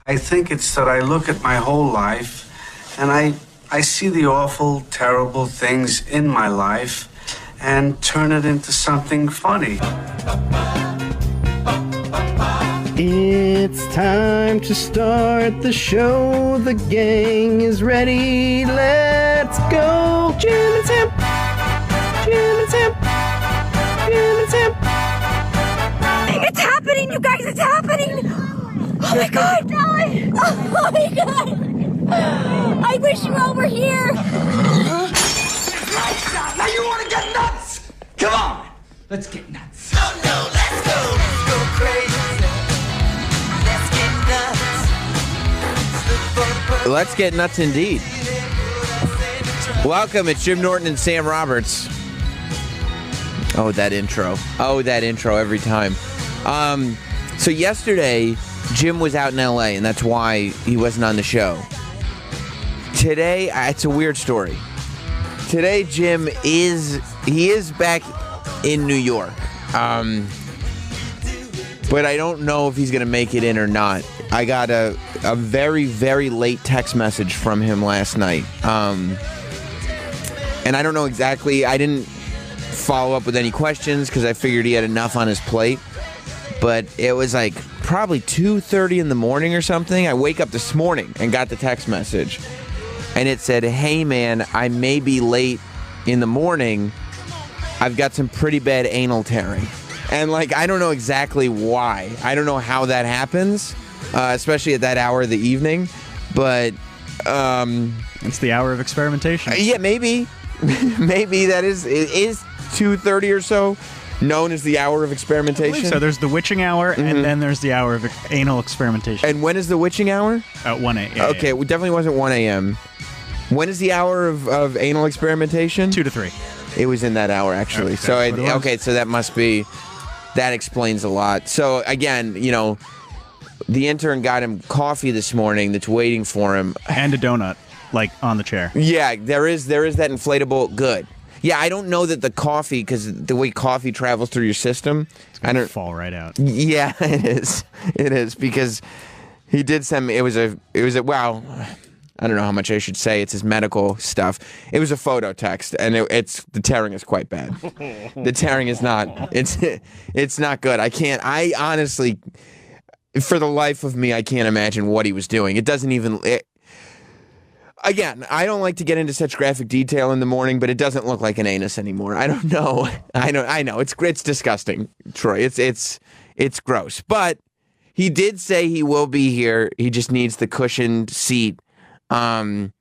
I think it's that I look at my whole life and I see the awful, terrible things in my life and turn it into something funny. It's time to start the show. The gang is ready. Let's go. Jim and Sam. Jim and Sam. Jim and Sam. It's happening, you guys. It's happening. Oh my God. Oh my God. I wish you all were here. Now you want to get nuts? Come on. Let's get nuts. Oh no, let's go. Let's go crazy. Let's get nuts indeed. Welcome, it's Jim Norton and Sam Roberts. Oh, that intro. Oh, that intro every time. So yesterday, Jim was out in L.A., and that's why he wasn't on the show. Today, it's a weird story. Today, Jim is back in New York. But I don't know if he's going to make it in or not. I got a very, very late text message from him last night. And I don't know exactly. I didn't follow up with any questions because I figured he had enough on his plate. But it was like probably 2:30 in the morning or something. I wake up this morning and got the text message. And it said, "Hey, man, I may be late in the morning. I've got some pretty bad anal tearing." And, like, I don't know exactly why. I don't know how that happens, especially at that hour of the evening. But it's the hour of experimentation. Yeah, maybe. Maybe it is 2:30 or so, known as the hour of experimentation. So there's the witching hour, and then there's the hour of anal experimentation. And when is the witching hour? At 1 a.m. Okay, it definitely wasn't 1 a.m. When is the hour of anal experimentation? 2 to 3. It was in that hour, actually. Okay, so that must be... That explains a lot. So, again, you know, the intern got him coffee this morning that's waiting for him. And a donut, like, on the chair. Yeah, there is that inflatable. Good. Yeah, I don't know that the coffee, because the way coffee travels through your system... It's going to fall right out. Yeah, it is. It is, because he did send me... It was a wow... I don't know how much I should say. It's his medical stuff. It was a photo text, and the tearing is quite bad. The tearing is not. It's not good. I honestly, for the life of me, I can't imagine what he was doing. It doesn't even. Again, I don't like to get into such graphic detail in the morning, but it doesn't look like an anus anymore. I don't know. I know. It's disgusting, Troy. It's gross. But he did say he will be here. He just needs the cushioned seat. And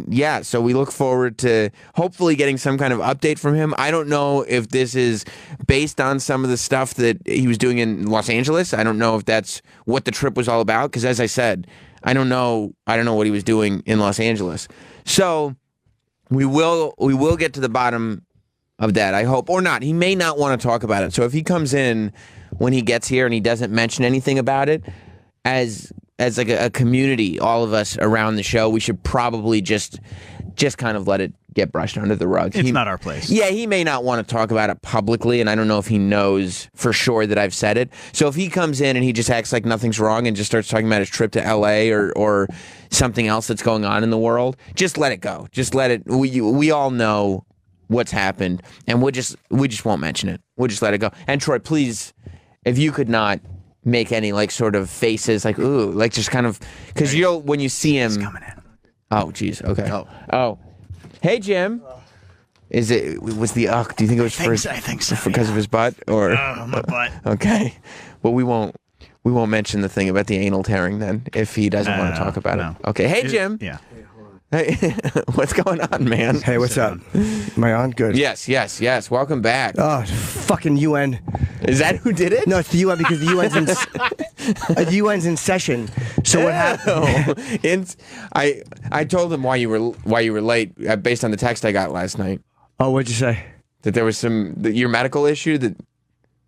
yeah, so we look forward to hopefully getting some kind of update from him. I don't know if this is based on some of the stuff that he was doing in Los Angeles. I don't know if that's what the trip was all about, because as I said, I don't know what he was doing in Los Angeles. So we will get to the bottom of that, I hope, or not. He may not want to talk about it. So if he comes in when he gets here and he doesn't mention anything about it, as like a community, all of us around the show, we should probably just kind of let it get brushed under the rug. It's not our place. Yeah, he may not want to talk about it publicly, and I don't know if he knows for sure that I've said it. So if he comes in and he just acts like nothing's wrong and just starts talking about his trip to L.A. or something else that's going on in the world, just let it go. Just let it. We all know what's happened, and we just won't mention it. We'll just let it go. And Troy, please, if you could not make any like sort of faces like ooh, like just kind of, because when you see him. He's coming in. Oh geez, okay. Oh, hey Jim. Do you think it was I think so, because of his butt or my butt? Okay, well we won't mention the thing about the anal tearing then if he doesn't want to talk about it. Okay, hey Jim. Yeah. Hey, what's going on, man? Hey, what's up? Am I on? Good. Yes. Welcome back. Oh, fucking UN. Is that who did it? No, it's the UN because the UN's in session. So what happened? I told him why you were late based on the text I got last night. Oh, what'd you say? That there was your medical issue, that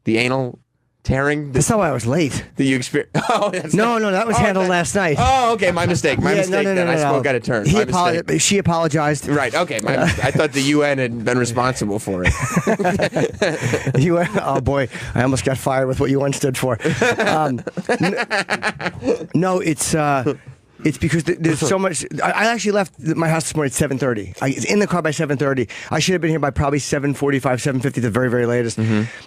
the anal Tearing? That's not why I was late. Did you experience? Oh, No, that was handled last night. Oh, okay, my mistake. My mistake. No. I spoke out of turn. He My mistake. She apologized. Right. Okay. I thought the UN had been responsible for it. UN. Oh boy, I almost got fired with what UN stood for. No, it's because there's so much. I actually left my house this morning at 7:30. I was in the car by 7:30. I should have been here by probably 7:45, 7:50, the very, very latest.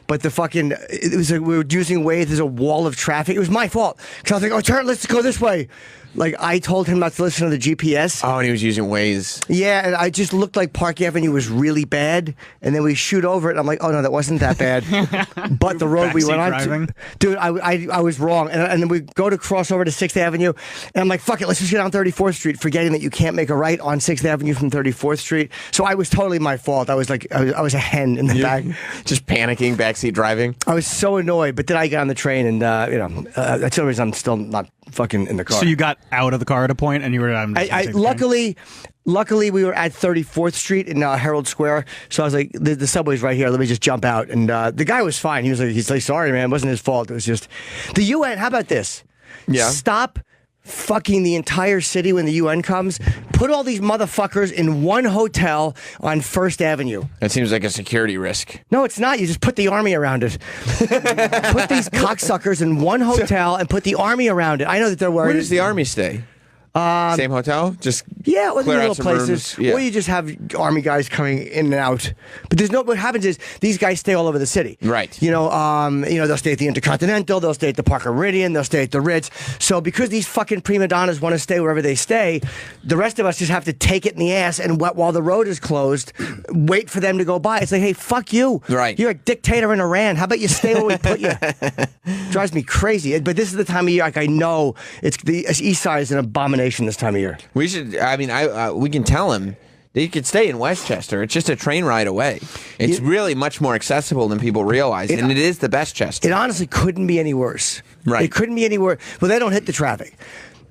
But it was like we were using Waze. There's a wall of traffic. It was my fault. Because I was like, oh, turn, let's go this way. Like, I told him not to listen to the GPS. Oh, and he was using Waze. Yeah, and I just looked like Park Avenue was really bad. And then we shoot over it, and I'm like, oh, no, that wasn't that bad. But the road we went on to... Dude, I was wrong. And then we go to cross over to 6th Avenue, and I'm like, fuck it, let's just get on 34th Street, forgetting that you can't make a right on 6th Avenue from 34th Street. So I was totally my fault. I was like, I was a hen in the back. Just panicking, backseat driving? I was so annoyed, but then I got on the train, and, that's the reason I'm still not fucking in the car. So you got out of the car at a point, and you were. Luckily, we were at 34th Street in Herald Square. So I was like, the subway's right here. Let me just jump out. And the guy was fine. He's like, sorry, man, it wasn't his fault. It was just the UN. How about this? Yeah. Stop fucking the entire city when the UN comes. Put all these motherfuckers in one hotel on 1st Avenue. That seems like a security risk. No, it's not. You just put the army around it. Put these cocksuckers in one hotel and put the army around it. I know that they're worried. Where does the army stay? Same hotel? Just or the clear little out some places. rooms. Yeah. Or you just have army guys coming in and out. But what happens is these guys stay all over the city. Right. They'll stay at the Intercontinental, they'll stay at the Parker Meridian, they'll stay at the Ritz. So because these fucking prima donnas want to stay wherever they stay, the rest of us just have to take it in the ass and while the road is closed, wait for them to go by. It's like, hey, fuck you. Right. You're a dictator in Iran. How about you stay where we put you? Drives me crazy. But this is the time of year, like, I know the East Side is an abomination this time of year. We should. We can tell him that he could stay in Westchester. It's just a train ride away. It's really much more accessible than people realize, and it is the best Chester. It honestly couldn't be any worse. Right. It couldn't be any worse. Well, they don't hit the traffic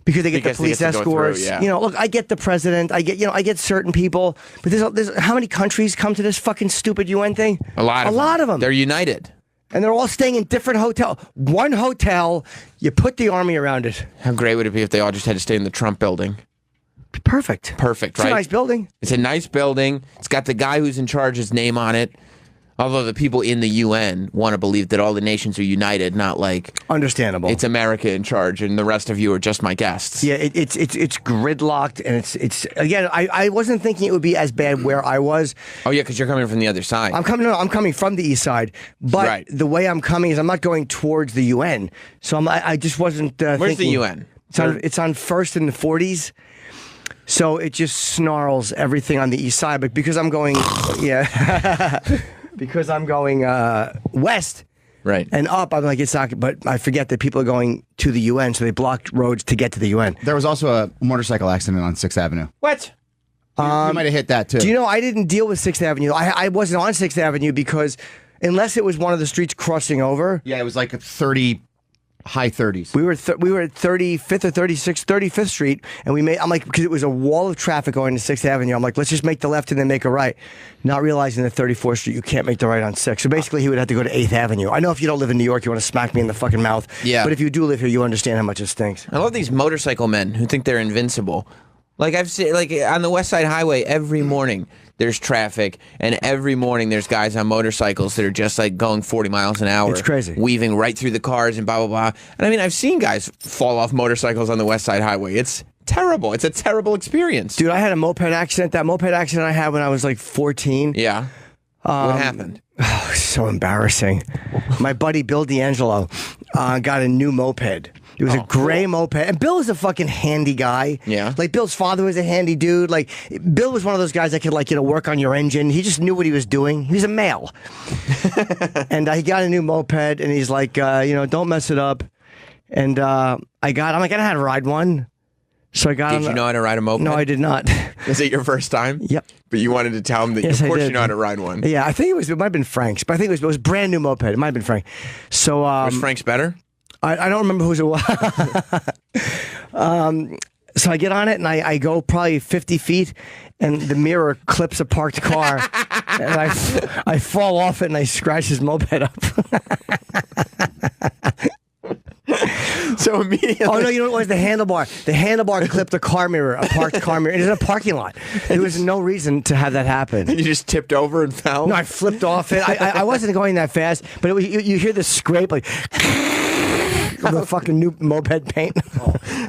because they get the police escorts. Look, I get the president. I get certain people, but there's how many countries come to this fucking stupid UN thing? A lot of them. They're united. And they're all staying in different hotels. One hotel, you put the army around it. How great would it be if they all just had to stay in the Trump building? Perfect. Perfect, right? It's a nice building. It's a nice building. It's got the guy who's in charge's name on it. Although the people in the UN want to believe that all the nations are united, not like... Understandable. It's America in charge and the rest of you are just my guests. Yeah, it's gridlocked, and it's again, I wasn't thinking it would be as bad where I was. Oh, yeah, because you're coming from the other side. I'm coming from the East Side, but the way I'm coming is I'm not going towards the UN. So I just wasn't Where's the UN? It's on 1st and the 40s. So it just snarls everything on the East Side, but because I'm going... Because I'm going west and up, I'm like, it's not, but I forget that people are going to the UN, so they blocked roads to get to the UN. There was also a motorcycle accident on 6th Avenue. What? You might have hit that, too. Do you know, I didn't deal with 6th Avenue. I wasn't on 6th Avenue because unless it was one of the streets crossing over. Yeah, it was like a high 30s. We were at 35th or 35th Street, and I'm like, because it was a wall of traffic going to 6th Avenue, I'm like, let's just make the left and then make a right. Not realizing that 34th Street, you can't make the right on 6th. So basically, he would have to go to 8th Avenue. I know if you don't live in New York, you want to smack me in the fucking mouth. Yeah. But if you do live here, you understand how much it stinks. I love these motorcycle men who think they're invincible. Like I've seen, like on the West Side Highway, every morning there's traffic, and every morning there's guys on motorcycles that are just like going 40 miles an hour. It's crazy. Weaving right through the cars and blah, blah, blah. And I mean, I've seen guys fall off motorcycles on the West Side Highway. It's terrible. It's a terrible experience. Dude, I had a moped accident. That moped accident I had when I was like 14. Yeah. What happened? Oh, so embarrassing. My buddy Bill D'Angelo got a new moped. It was a gray moped. And Bill was a fucking handy guy. Yeah. Like, Bill's father was a handy dude. Like, Bill was one of those guys that could, like, work on your engine. He just knew what he was doing. He was a male. And he got a new moped, and he's like, don't mess it up. And I'm like, I don't know how to ride one. So I got Did you know how to ride a moped? No, I did not. Was it your first time? Yep. But you wanted to tell him that, yes, of course, I did. you know how to ride one. Yeah, I think it might have been Frank's, but I think it was a brand new moped. It might have been Frank. So was Frank's better? I don't remember whose it was. So I get on it and I go probably 50 feet, and the mirror clips a parked car, and I fall off it and I scratch his moped up. So immediately. Oh no, you know what it was? The handlebar. The handlebar clipped a car mirror, a parked car mirror. It was in a parking lot. There was no reason to have that happen. And you just tipped over and fell? No, I flipped off it. I wasn't going that fast, but it was, you hear the scrape like the fucking new moped paint.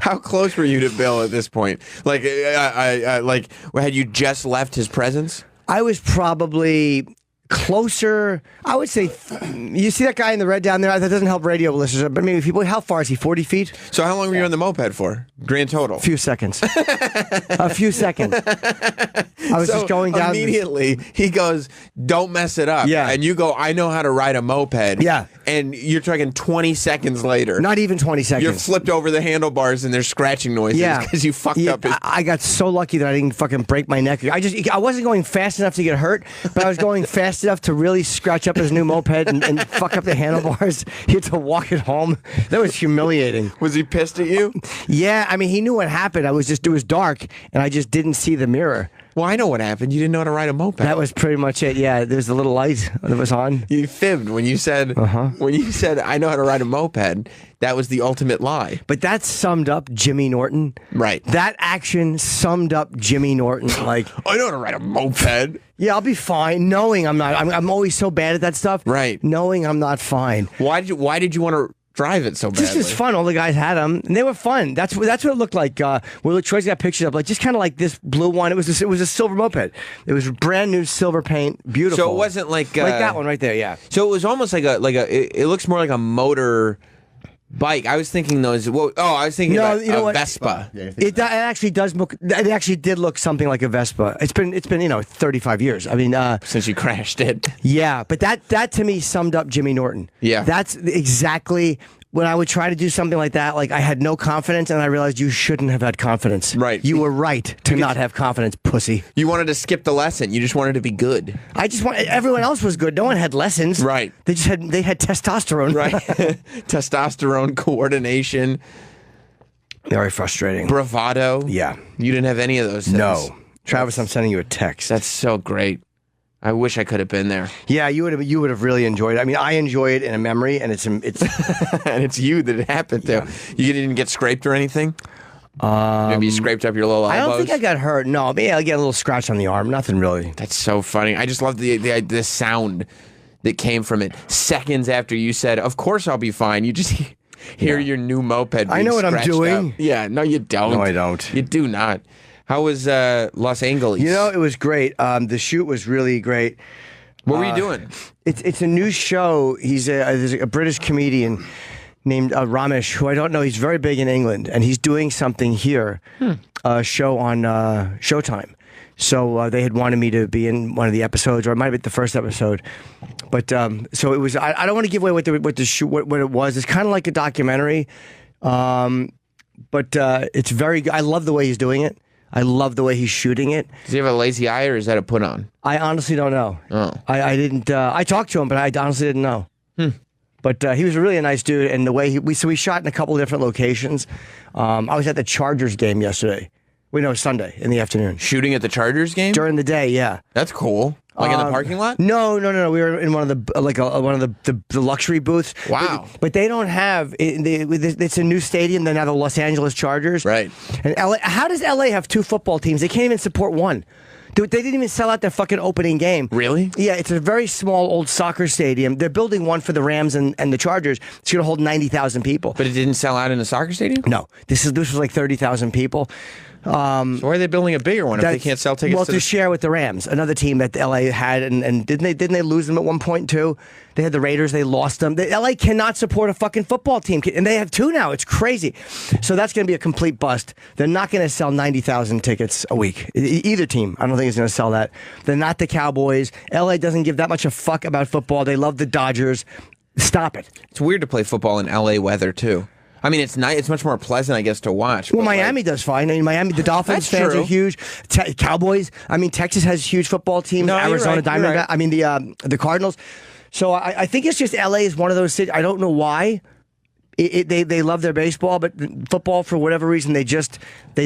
How close were you to Bill at this point? Like, like, had you just left his presence? I was probably closer. I would say, you see that guy in the red down there? That doesn't help radio listeners, but maybe people. How far is he? 40 feet? So how long were you on the moped for? Grand total? A few seconds. A few seconds. I was just going down. Immediately, he goes, "Don't mess it up." Yeah. And you go, "I know how to ride a moped." Yeah. And you're talking 20 seconds later. Not even 20 seconds. You're flipped over the handlebars and there's scratching noises because you fucked up his... I got so lucky that I didn't fucking break my neck. I wasn't going fast enough to get hurt, but I was going fast enough to really scratch up his new moped and fuck up the handlebars. He had to walk it home. That was humiliating. Was he pissed at you? Yeah, I mean, he knew what happened. It was dark, and I just didn't see the mirror. Well, I know what happened. You didn't know how to ride a moped. That was pretty much it. Yeah, there's a little light that was on. You fibbed when you said I know how to ride a moped. That was the ultimate lie. But that summed up Jimmy Norton. Right. That action summed up Jimmy Norton. Like, I know how to ride a moped. Yeah, I'll be fine, knowing I'm not. I'm always so bad at that stuff. Right. Knowing I'm not fine. Why did you want to drive it so badly? Just as fun. All the guys had them, and they were fun. That's what it looked like. Troy's got pictures of, like, just kind of like this blue one. It was a silver moped. It was brand new silver paint, beautiful. So it wasn't like that one right there. Yeah. So it was almost like it looks more like a motor bike. I was thinking those. Well, I was thinking about a Vespa. It actually does look. It actually did look something like a Vespa. It's been 35 years. I mean, since you crashed it. Yeah, but that to me summed up Jimmy Norton. Yeah, that's exactly. When I would try to do something like that, like I had no confidence, and I realized you shouldn't have had confidence. Right. You were right to not have confidence, pussy. You wanted to skip the lesson. You just wanted to be good. Everyone else was good. No one had lessons. Right. They had testosterone. Right. Testosterone, coordination. Very frustrating. Bravado. Yeah. You didn't have any of those things. No. Travis, I'm sending you a text. That's so great. I wish I could have been there. Yeah, you would have really enjoyed it. I mean, I enjoy it in a memory, and it's and it's you that it happened to. Yeah. You didn't get scraped or anything? Maybe you scraped up your little elbows? I don't think I got hurt. No, maybe I get a little scratch on the arm. Nothing really. That's so funny. I just love the sound that came from it. Seconds after you said, "Of course I'll be fine," you just hear your new moped being I know what I'm doing. Up. Yeah, no, you don't. No, I don't. You do not. How was Los Angeles? It was great. The shoot was really great. What were you doing? It's a new show. There's a British comedian named Ramesh, who I don't know. He's very big in England, and he's doing something here, a show on Showtime. So they had wanted me to be in one of the episodes, or it might have been the first episode. But so it was. I don't want to give away what it was. It's kind of like a documentary, but it's very. I love the way he's doing it. I love the way he's shooting it. Does he have a lazy eye, or is that a put on? I honestly don't know. Oh. I didn't. I talked to him, but I honestly didn't know. But he was a really nice dude, and the way we shot in a couple of different locations. I was at the Chargers game yesterday. Sunday in the afternoon. Shooting at the Chargers game during the day. Yeah, that's cool. Like in the parking lot? No. We were in one of the luxury booths. Wow. But they don't have. It's a new stadium. They have the Los Angeles Chargers. Right. And LA. How does LA have two football teams? They can't even support one. They didn't even sell out their fucking opening game. Really? Yeah, it's a very small old soccer stadium. They're building one for the Rams and the Chargers. It's going to hold 90,000 people. But it didn't sell out in a soccer stadium? No. This was like 30,000 people. So why are they building a bigger one if they can't sell tickets? Well, to share with the Rams, another team that LA had, and didn't they lose them at one point too? They had the Raiders, they lost them. LA cannot support a fucking football team, and they have two now. It's crazy. So that's going to be a complete bust. They're not going to sell 90,000 tickets a week. Either team, I don't think is going to sell that. They're not the Cowboys. LA doesn't give that much a fuck about football. They love the Dodgers. Stop it. It's weird to play football in LA weather too. I mean, it's nice. It's much more pleasant, I guess, to watch. Well, Miami does fine. I mean, Miami, the Dolphins fans are huge. Cowboys. I mean, Texas has huge football teams. No, Arizona Diamondbacks. Right. I mean, the Cardinals. So I think it's just LA is one of those cities. I don't know why. They love their baseball, but football, for whatever reason, they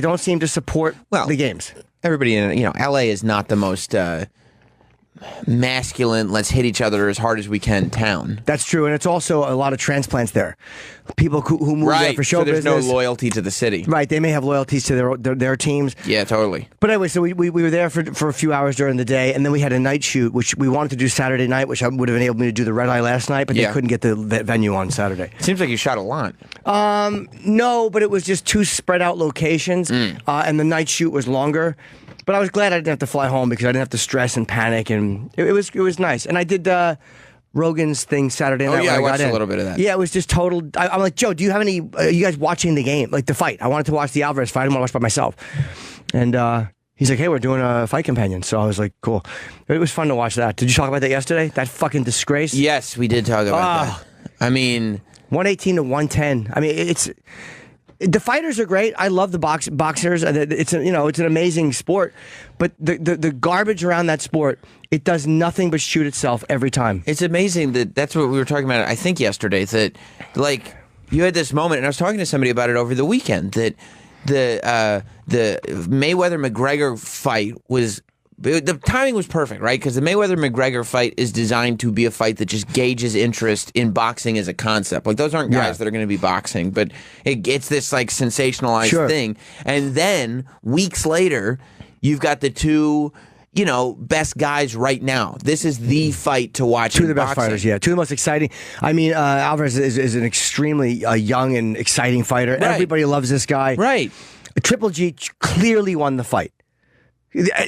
don't seem to support the games. Everybody in LA is not the most masculine, let's hit each other as hard as we can town. That's true, and it's also a lot of transplants there. people who move there for show so there's business. no loyalty to the city. Right, they may have loyalties to their teams. Yeah, totally. But anyway, so we were there for a few hours during the day, and then we had a night shoot, which we wanted to do Saturday night, which would have enabled me to do the Red Eye last night, but they couldn't get the venue on Saturday. Seems like you shot a lot. No, but it was just two spread out locations, and the night shoot was longer. But I was glad I didn't have to fly home because I didn't have to stress and panic, and it was nice. And I did Rogan's thing Saturday night. Oh, yeah, I when watched got a in. little bit of that. Yeah, it was just total. I'm like, Joe, do you have any? You guys watching the game, like the fight? I wanted to watch the Alvarez fight. I didn't want to watch by myself. And he's like, hey, we're doing a fight companion. So I was like, cool. It was fun to watch that. Did you talk about that yesterday? That fucking disgrace. Yes, we did talk about that. I mean, 118 to 110. I mean, the fighters are great. I love the boxers. It's an amazing sport, but the garbage around that sport, it does nothing but shoot itself every time. it's amazing that's what we were talking about, I think, yesterday, that, like, you had this moment, and I was talking to somebody about it over the weekend, that the Mayweather-McGregor fight was... The timing was perfect, right? Because the Mayweather-McGregor fight is designed to be a fight that just gauges interest in boxing as a concept. Like, those aren't guys that are going to be boxing, but it's this, like, sensationalized thing. And then, weeks later, you've got the two, best guys right now. This is the fight to watch. Two of the best boxing. fighters, yeah. Two of the most exciting. I mean, Alvarez is an extremely young and exciting fighter. Right. Everybody loves this guy. Right. Triple G clearly won the fight.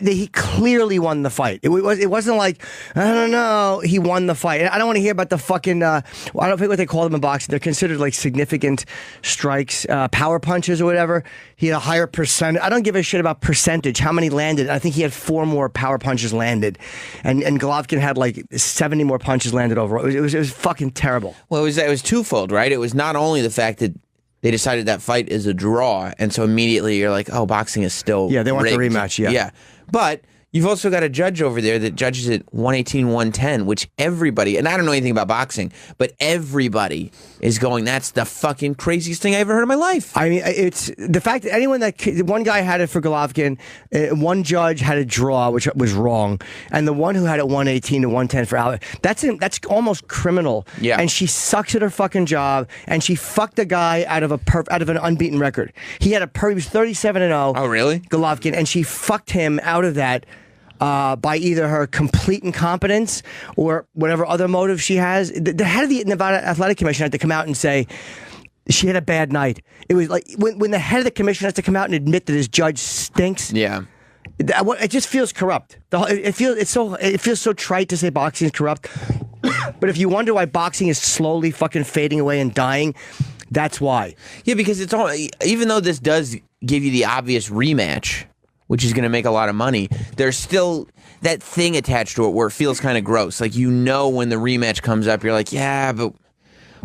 He clearly won the fight. It wasn't like, I don't know, he won the fight. I don't want to hear about the fucking, I don't think what they call them in boxing. They're considered like significant strikes, power punches or whatever. He had a higher percent. I don't give a shit about percentage, how many landed. I think he had 4 more power punches landed. And Golovkin had like 70 more punches landed overall. It was fucking terrible. Well, it was twofold, right? It was not only the fact that they decided that fight is a draw, and so immediately you're like, oh, boxing is still Yeah, they want the rigged. rematch, yeah. Yeah. But you've also got a judge over there that judges it 118, 110, which everybody, and I don't know anything about boxing, but everybody is going, that's the fucking craziest thing I ever heard in my life. I mean, it's the fact that one guy had it for Golovkin, one judge had a draw, which was wrong, and the one who had it 118 to 110 for Alvarez, that's almost criminal. Yeah. And she sucks at her fucking job, and she fucked a guy out of an unbeaten record. He was 37-0. Oh, really? Golovkin, and she fucked him out of that. By either her complete incompetence or whatever other motive she has. The head of the Nevada Athletic Commission had to come out and say she had a bad night. It was like when the head of the commission has to come out and admit that his judge stinks. Yeah. It just feels corrupt. It feels so trite to say boxing is corrupt. But if you wonder why boxing is slowly fucking fading away and dying, that's why. Yeah, because it's all, even though this does give you the obvious rematch, which is going to make a lot of money, there's still that thing attached to it where it feels kind of gross. Like, when the rematch comes up, you're like, yeah, but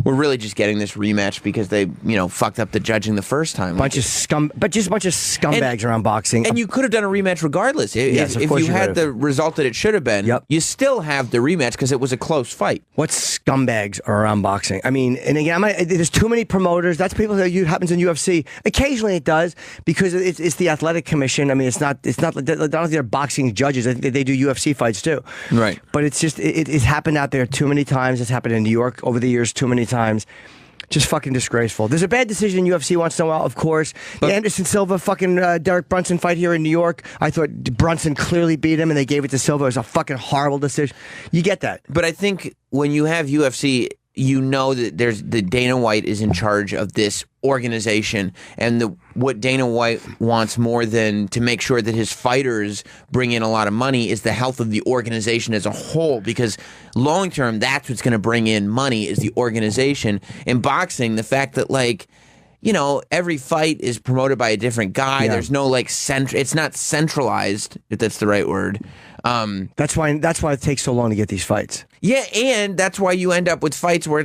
we're really just getting this rematch because they, fucked up the judging the first time. But just a bunch of scumbags around boxing. And you could have done a rematch regardless. Yes, of if course you you had would've. the result that it should have been, Yep. you still have the rematch because it was a close fight. What scumbags are around boxing? I mean, and again, there's too many promoters. That's people that happens in UFC. Occasionally it does because it's the athletic commission. I mean, it's not they're boxing judges. They do UFC fights too. Right. But it's just it's happened out there too many times. It's happened in New York over the years too many times. Just fucking disgraceful. There's a bad decision in UFC once in a while, of course. The Anderson Silva fucking Derek Brunson fight here in New York. I thought Brunson clearly beat him, and they gave it to Silva. It was a fucking horrible decision. You get that. But I think when you have UFC, that Dana White is in charge of this organization, and what Dana White wants more than to make sure that his fighters bring in a lot of money is the health of the organization as a whole, because long term, that's what's going to bring in money is the organization. In boxing, the fact that every fight is promoted by a different guy. Yeah. There's no it's not centralized, if that's the right word. That's why it takes so long to get these fights. Yeah, and that's why you end up with fights where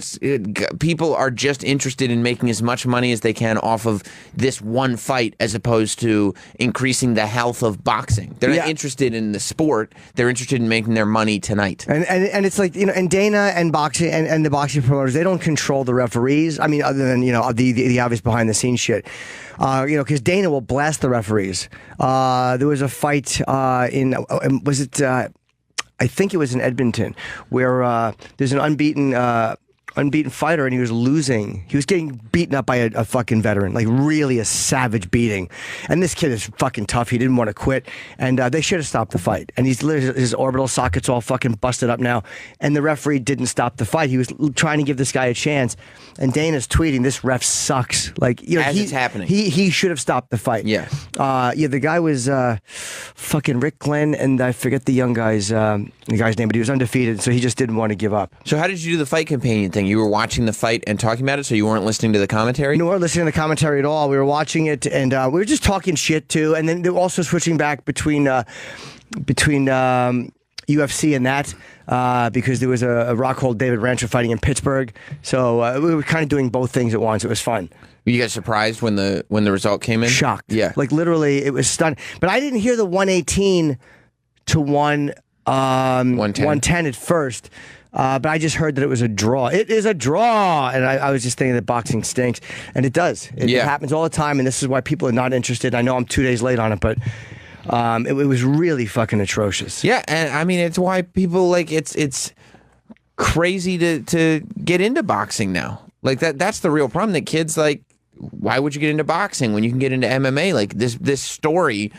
people are just interested in making as much money as they can off of this one fight, as opposed to increasing the health of boxing. They're not interested in the sport; they're interested in making their money tonight. And it's like, and Dana and boxing and the boxing promoters, they don't control the referees. I mean, other than the obvious behind the scenes shit. Because Dana will blast the referees. There was a fight I think it was in Edmonton, where there's an unbeaten unbeaten fighter, and he was losing. He was getting beaten up by a fucking veteran, like really a savage beating. And this kid is fucking tough. He didn't want to quit, and they should have stopped the fight. And his orbital socket's all fucking busted up now, and the referee didn't stop the fight. He was trying to give this guy a chance, and Dana's tweeting, "This ref sucks." Like, you know, As it's happening. He should have stopped the fight. Yeah. The guy was fucking Rick Glenn, and I forget the guy's name, but he was undefeated, so he just didn't want to give up. So how did you do the fight companion thing? You were watching the fight and talking about it, so you weren't listening to the commentary? No, we weren't listening to the commentary at all. We were watching it, and we were just talking shit too, and then they were also switching back between UFC and that because there was a Rockhold David Rancher fighting in Pittsburgh, so we were kind of doing both things at once. It was fun. Were you guys surprised when the result came in? Shocked. Yeah. Like literally, it was stunning. But I didn't hear the 118 to 110 at first. But I just heard that it was a draw. It is a draw. And I was just thinking that boxing stinks. And it does. It happens all the time. And this is why people are not interested. I know I'm 2 days late on it, but it was really fucking atrocious. Yeah, and I mean, it's why people, like, it's crazy to get into boxing now. Like, that's the real problem. That kids, like, why would you get into boxing when you can get into MMA? Like, this story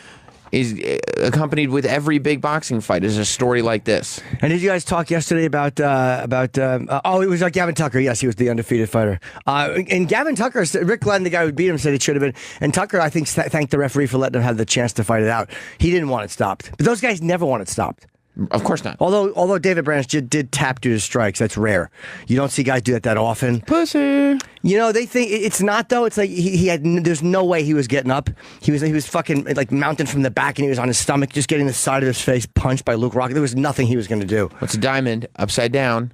is accompanied with every big boxing fight is a story like this. And did you guys talk yesterday about it was Gavin Tucker. Yes, he was the undefeated fighter. And Gavin Tucker, Rick Glenn, the guy who beat him, said it should have been. And Tucker, I think, thanked the referee for letting him have the chance to fight it out. He didn't want it stopped. But those guys never want it stopped. Of course not. Although David Branch did tap due to strikes, that's rare. You don't see guys do that often. Pussy. You know, they think it's not though. It's like he had. There's no way he was getting up. He was fucking like mounted from the back, and he was on his stomach, just getting the side of his face punched by Luke Rock. There was nothing he was going to do. What's a diamond upside down?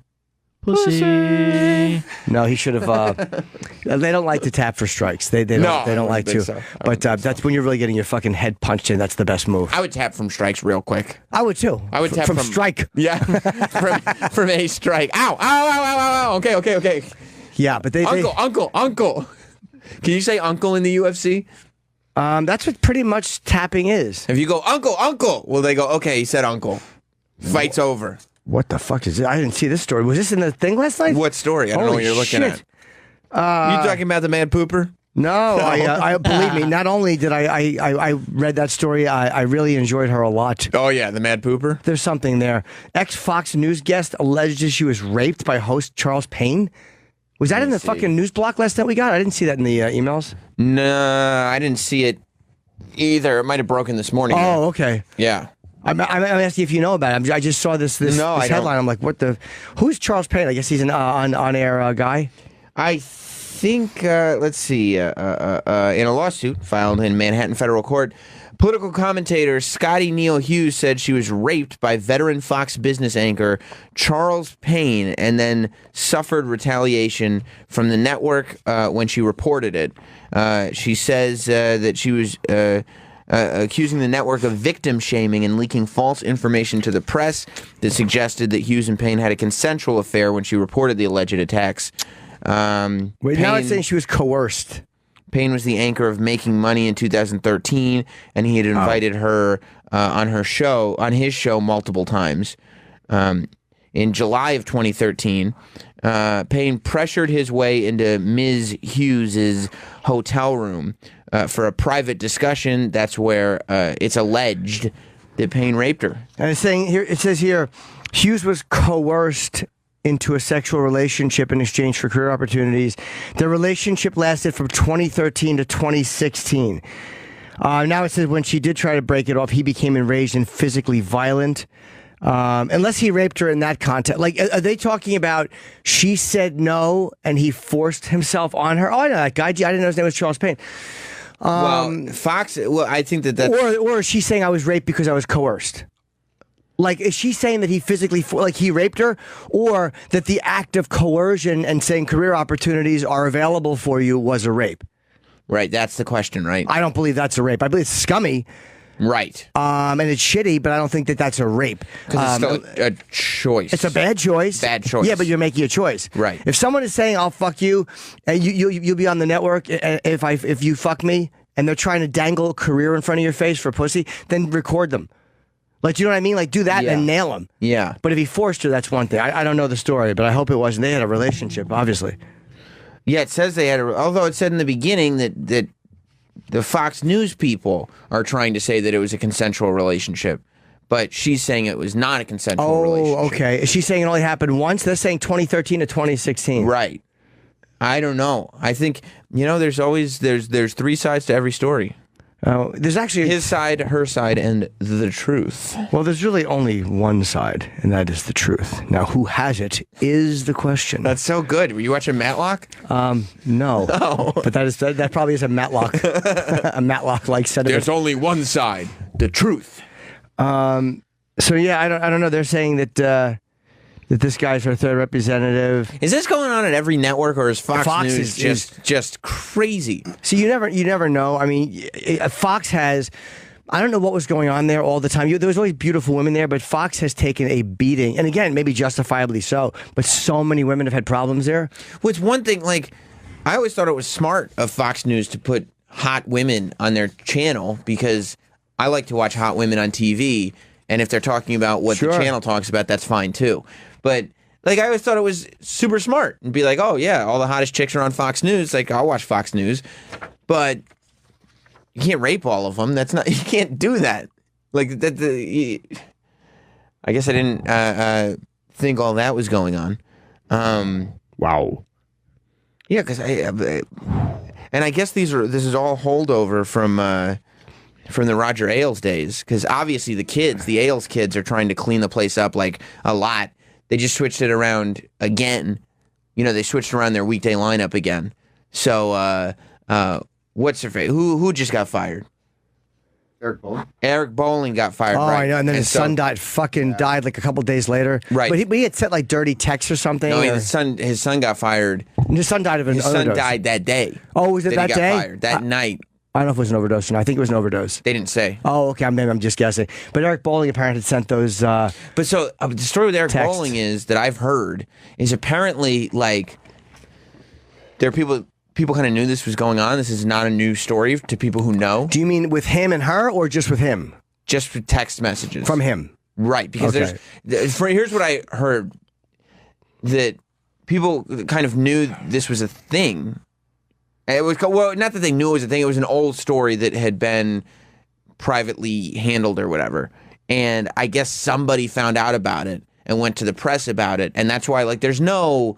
Pussy. No, he should have. They don't like to tap for strikes. They don't like to. So. But that's when you're really getting your fucking head punched in. That's the best move. I would tap from strikes real quick. I would too. I would tap from strike. Yeah, from a strike. Ow! Ow! Ow! Ow! Ow! Okay. Yeah, but Uncle. Can you say uncle in the UFC? That's what pretty much tapping is. If you go uncle, well, they go, okay, he said uncle. Fight's over. What the fuck is it? I didn't see this story. Was this in the thing last night? What story? I don't know what you're looking shit. at. You talking about the mad pooper? No, I believe me. Not only did I read that story, I really enjoyed her a lot. Oh yeah, the mad pooper. There's something there. Ex-Fox News guest alleges she was raped by host Charles Payne. Was that in the fucking news block last night we got? I didn't see that in the emails. No, I didn't see it either. It might have broken this morning. Oh, okay. Yeah. I'm asking if you know about it. I just saw this headline. I'm like, what the? Who's Charles Payne? I guess he's an on-air guy. I think, let's see, in a lawsuit filed in Manhattan federal court, political commentator Scotty Neal Hughes said she was raped by veteran Fox Business anchor Charles Payne and then suffered retaliation from the network when she reported it. She says that she was accusing the network of victim shaming and leaking false information to the press that suggested that Hughes and Payne had a consensual affair when she reported the alleged attacks. Wait, now it's saying she was coerced. Payne was the anchor of Making Money in 2013, and he had invited her on his show multiple times. In July of 2013, Payne pressured his way into Ms. Hughes's hotel room for a private discussion. That's where it's alleged that Payne raped her. And it's saying here, it says here, Hughes was coerced into a sexual relationship in exchange for career opportunities. The relationship lasted from 2013 to 2016. Now it says when she did try to break it off, he became enraged and physically violent. Unless he raped her in that context. Like, are they talking about she said no and he forced himself on her? Oh, I know that guy. I didn't know his name was Charles Payne. Fox, I think that's... Or is she saying I was raped because I was coerced? Like, is she saying that he physically, like he raped her? Or that the act of coercion and saying career opportunities are available for you was a rape? Right, that's the question, right? I don't believe that's a rape. I believe it's scummy. Right. And it's shitty, but I don't think that that's a rape. Because it's still a choice. It's a bad choice. Bad choice. Yeah, but you're making a choice. Right. If someone is saying, I'll fuck you, and you'll be on the network if you fuck me, and they're trying to dangle a career in front of your face for pussy, then record them. Like, do you know what I mean? Like, do that Yeah. and nail him. Yeah. But if he forced her, that's one thing. I don't know the story, but I hope it wasn't. They had a relationship, obviously. Yeah, it says they had although it said in the beginning that the Fox News people are trying to say that it was a consensual relationship. But she's saying it was not a consensual relationship. Oh, okay. Is she saying it only happened once? They're saying 2013 to 2016. Right. I don't know. I think, there's always, there's three sides to every story. Oh, there's actually His side, her side, and the truth. Well, there's really only one side, and that is the truth. Now, who has it is the question. That's so good. Were you watching Matlock? No. Oh. But that probably is a Matlock, a Matlock-like sentiment. There's only one side, the truth. So yeah, I don't know. They're saying that that this guy's her third representative. Is this going on at every network, or is Fox News News just crazy? See, you never know. I mean, Fox has. I don't know what was going on there all the time. There was always beautiful women there, but Fox has taken a beating, and again, maybe justifiably so. But so many women have had problems there. Well, it's one thing. Like, I always thought it was smart of Fox News to put hot women on their channel because I like to watch hot women on TV, and if they're talking about what the channel talks about, that's fine too. But like, I always thought it was super smart and be like, oh yeah, all the hottest chicks are on Fox News. Like, I'll watch Fox News, but you can't rape all of them. That's not. You can't do that. Like that. I guess I didn't think all that was going on. Wow. Yeah, because and I guess this is all holdover from the Roger Ailes days, because obviously the Ailes kids are trying to clean the place up like a lot. They just switched it around again. They switched around their weekday lineup again. So what's her face? Who just got fired? Eric Bowling got fired. Oh, right. I know. And then his son died like a couple days later. Right. But he had sent like dirty texts or something. No, his son got fired. His son died of an His overdose. son died that day. Oh, was it that he got day? Fired that night. I don't know if it was an overdose or not. I think it was an overdose. They didn't say. Oh, okay. I'm just guessing. But Eric Bowling apparently had sent those. But so the story with Eric texts. Bowling is that I've heard is apparently like there are people kind of knew this was going on. This is not a new story to people who know. Do you mean with him and her, or just with him? Just for text messages From him. right? Because here's what I heard, that people kind of knew this was a thing. It was not that they knew it was a thing. It was an old story that had been privately handled or whatever. And I guess somebody found out about it and went to the press about it. And that's why, like, there's no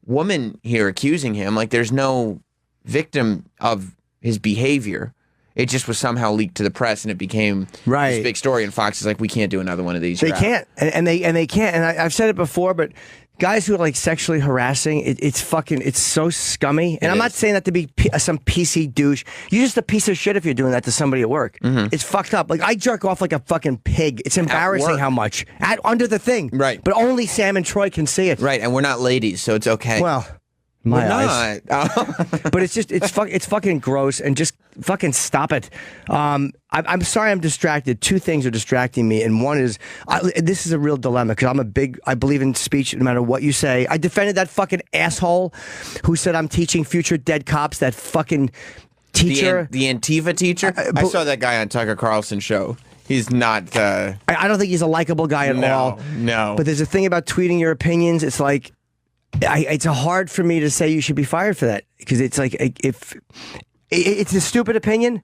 woman here accusing him. Like, there's no victim of his behavior. It just was somehow leaked to the press, and it became this big story. And Fox is like, we can't do another one of these. They can't, and they can't. And I've said it before, but guys who are like sexually harassing, it's so scummy. And I'm not saying that to be some PC douche. You're just a piece of shit if you're doing that to somebody at work. Mm-hmm. It's fucked up. Like, I jerk off like a fucking pig. It's embarrassing how much under the thing. Right. But only Sam and Troy can see it. Right, and we're not ladies, so it's okay. Well. My eyes. But it's fucking gross, and just fucking stop it. I'm sorry I'm distracted. Two things are distracting me, and one is this is a real dilemma, because I believe in speech no matter what you say. I defended that fucking asshole who said I'm teaching future dead cops, that fucking teacher. The Antifa teacher? I saw that guy on Tucker Carlson's show. He's not... I don't think he's a likable guy at all. No. But there's a thing about tweeting your opinions. It's like... it's hard for me to say you should be fired for that, because it's like, if it's a stupid opinion,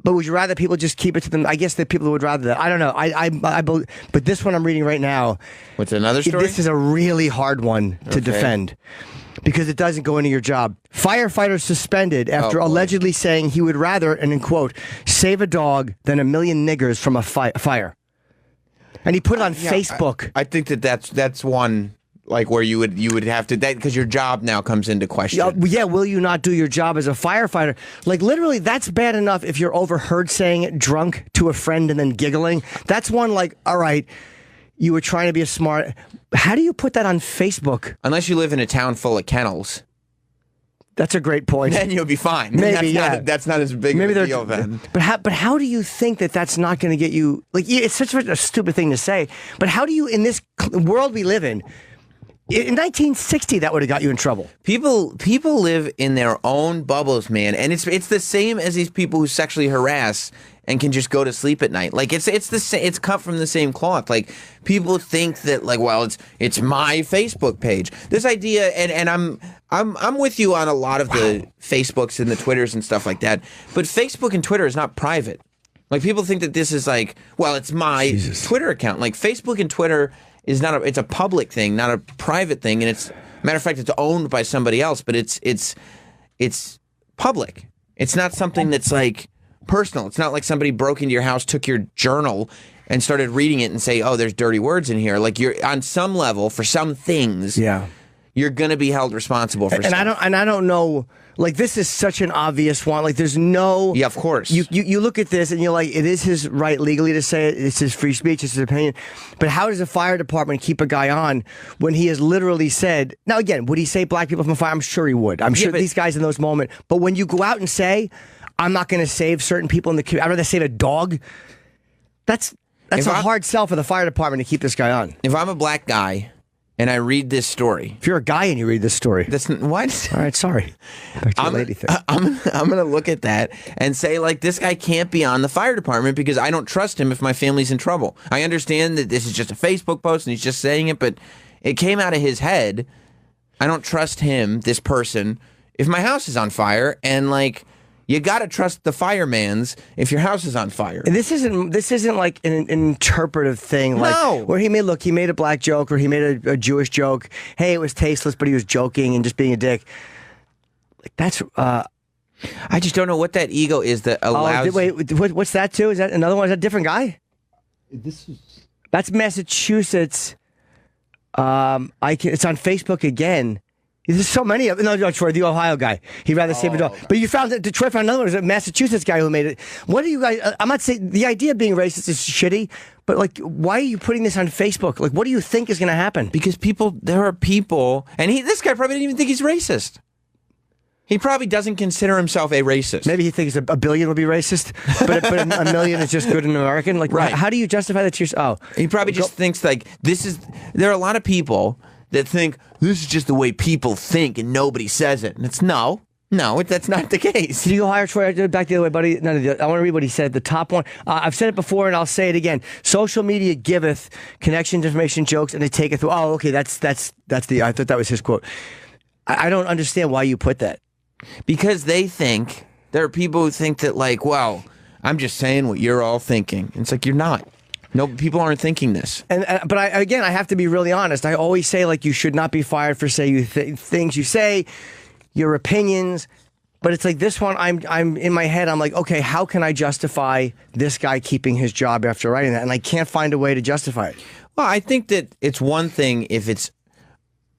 but would you rather people just keep it to them? I guess that people would rather that. I don't know. I but this one I'm reading right now. What's another story? This is a really hard one to defend, because it doesn't go into your job. Firefighter suspended after allegedly saying he would rather, and in quote, save a dog than a million niggers from a fire. And he put it on Facebook. I think that's one. Like, where you would have to, that because your job now comes into question. Yeah, will you not do your job as a firefighter? Like, literally, that's bad enough if you're overheard saying it drunk to a friend and then giggling. That's one, like, all right, you were trying to be a smart... How do you put that on Facebook? Unless you live in a town full of kennels. That's a great point. Then you'll be fine. Maybe, that's not as big of a deal then. But how do you think that that's not going to get you... Like, it's such a stupid thing to say, but how do you, in this world we live in 1960, that would have got you in trouble. People live in their own bubbles, man, and it's the same as these people who sexually harass and can just go to sleep at night. Like it's cut from the same cloth. Like people think that like, well, it's my Facebook page. This idea, and I'm with you on a lot of the Facebooks and the Twitters and stuff like that. But Facebook and Twitter is not private. Like people think that this is like, well, it's my Twitter account. Like Facebook and Twitter is not it's a public thing, not a private thing. And it's matter of fact, it's owned by somebody else, but it's public. It's not something that's like personal. It's not like somebody broke into your house, took your journal, and started reading it and say, "Oh, there's dirty words in here." Like you're on some level for some things. Yeah, you're gonna be held responsible for. And stuff. I don't know. Like this is such an obvious one. Like there's no. Yeah, of course. You look at this and you're like, it is his right legally to say it. It's his free speech. It's his opinion. But how does a fire department keep a guy on when he has literally said? Now again, would he say black people from a fire? I'm sure he would. I'm sure these guys in those moments. But when you go out and say, I'm not going to save certain people in the community, I'd rather save a dog. That's a hard sell for the fire department to keep this guy on. If I'm a black guy and I read this story, if you're a guy and you read this story, that's what. All right, sorry. Back to the lady thing. I'm going to look at that and say like this guy can't be on the fire department because I don't trust him if my family's in trouble. I understand that this is just a Facebook post and he's just saying it, but it came out of his head. I don't trust him, this person, if my house is on fire, and like. You got to trust the firemans if your house is on fire. And this isn't like an interpretive thing. Like, no. Where he made a black joke or he made a Jewish joke. Hey, it was tasteless, but he was joking and just being a dick. Like that's. I just don't know what that ego is that allows. Wait, what's that too? Is that another one? Is that a different guy? That's Massachusetts. It's on Facebook again. There's so many of them. No, Detroit, the Ohio guy. He'd rather save a dog. Okay. But you found that Detroit found another one. It was a Massachusetts guy who made it. What do you guys... I'm not saying... The idea of being racist is shitty, but like, why are you putting this on Facebook? Like, what do you think is going to happen? Because there are people... And this guy probably didn't even think he's racist. He probably doesn't consider himself a racist. Maybe he thinks a billion will be racist, but a million is just good and American. Like, right. How do you justify that to yourself? He probably just thinks like, this is... There are a lot of people... that think this is just the way people think and nobody says it. And it's no, that's not the case. Did you go higher, Troy? Back the other way, buddy. I want to read what he said. The top one. I've said it before and I'll say it again. Social media giveth connections, information, jokes, and they taketh. Oh, okay. That's the. I thought that was his quote. I don't understand why you put that. Because they think there are people who think that like, well, I'm just saying what you're all thinking. And it's like you're not. No, people aren't thinking this. But I have to be really honest. I always say like you should not be fired for things you say, your opinions. But it's like this one. I'm in my head. I'm like, okay, how can I justify this guy keeping his job after writing that? And I can't find a way to justify it. Well, I think that it's one thing if it's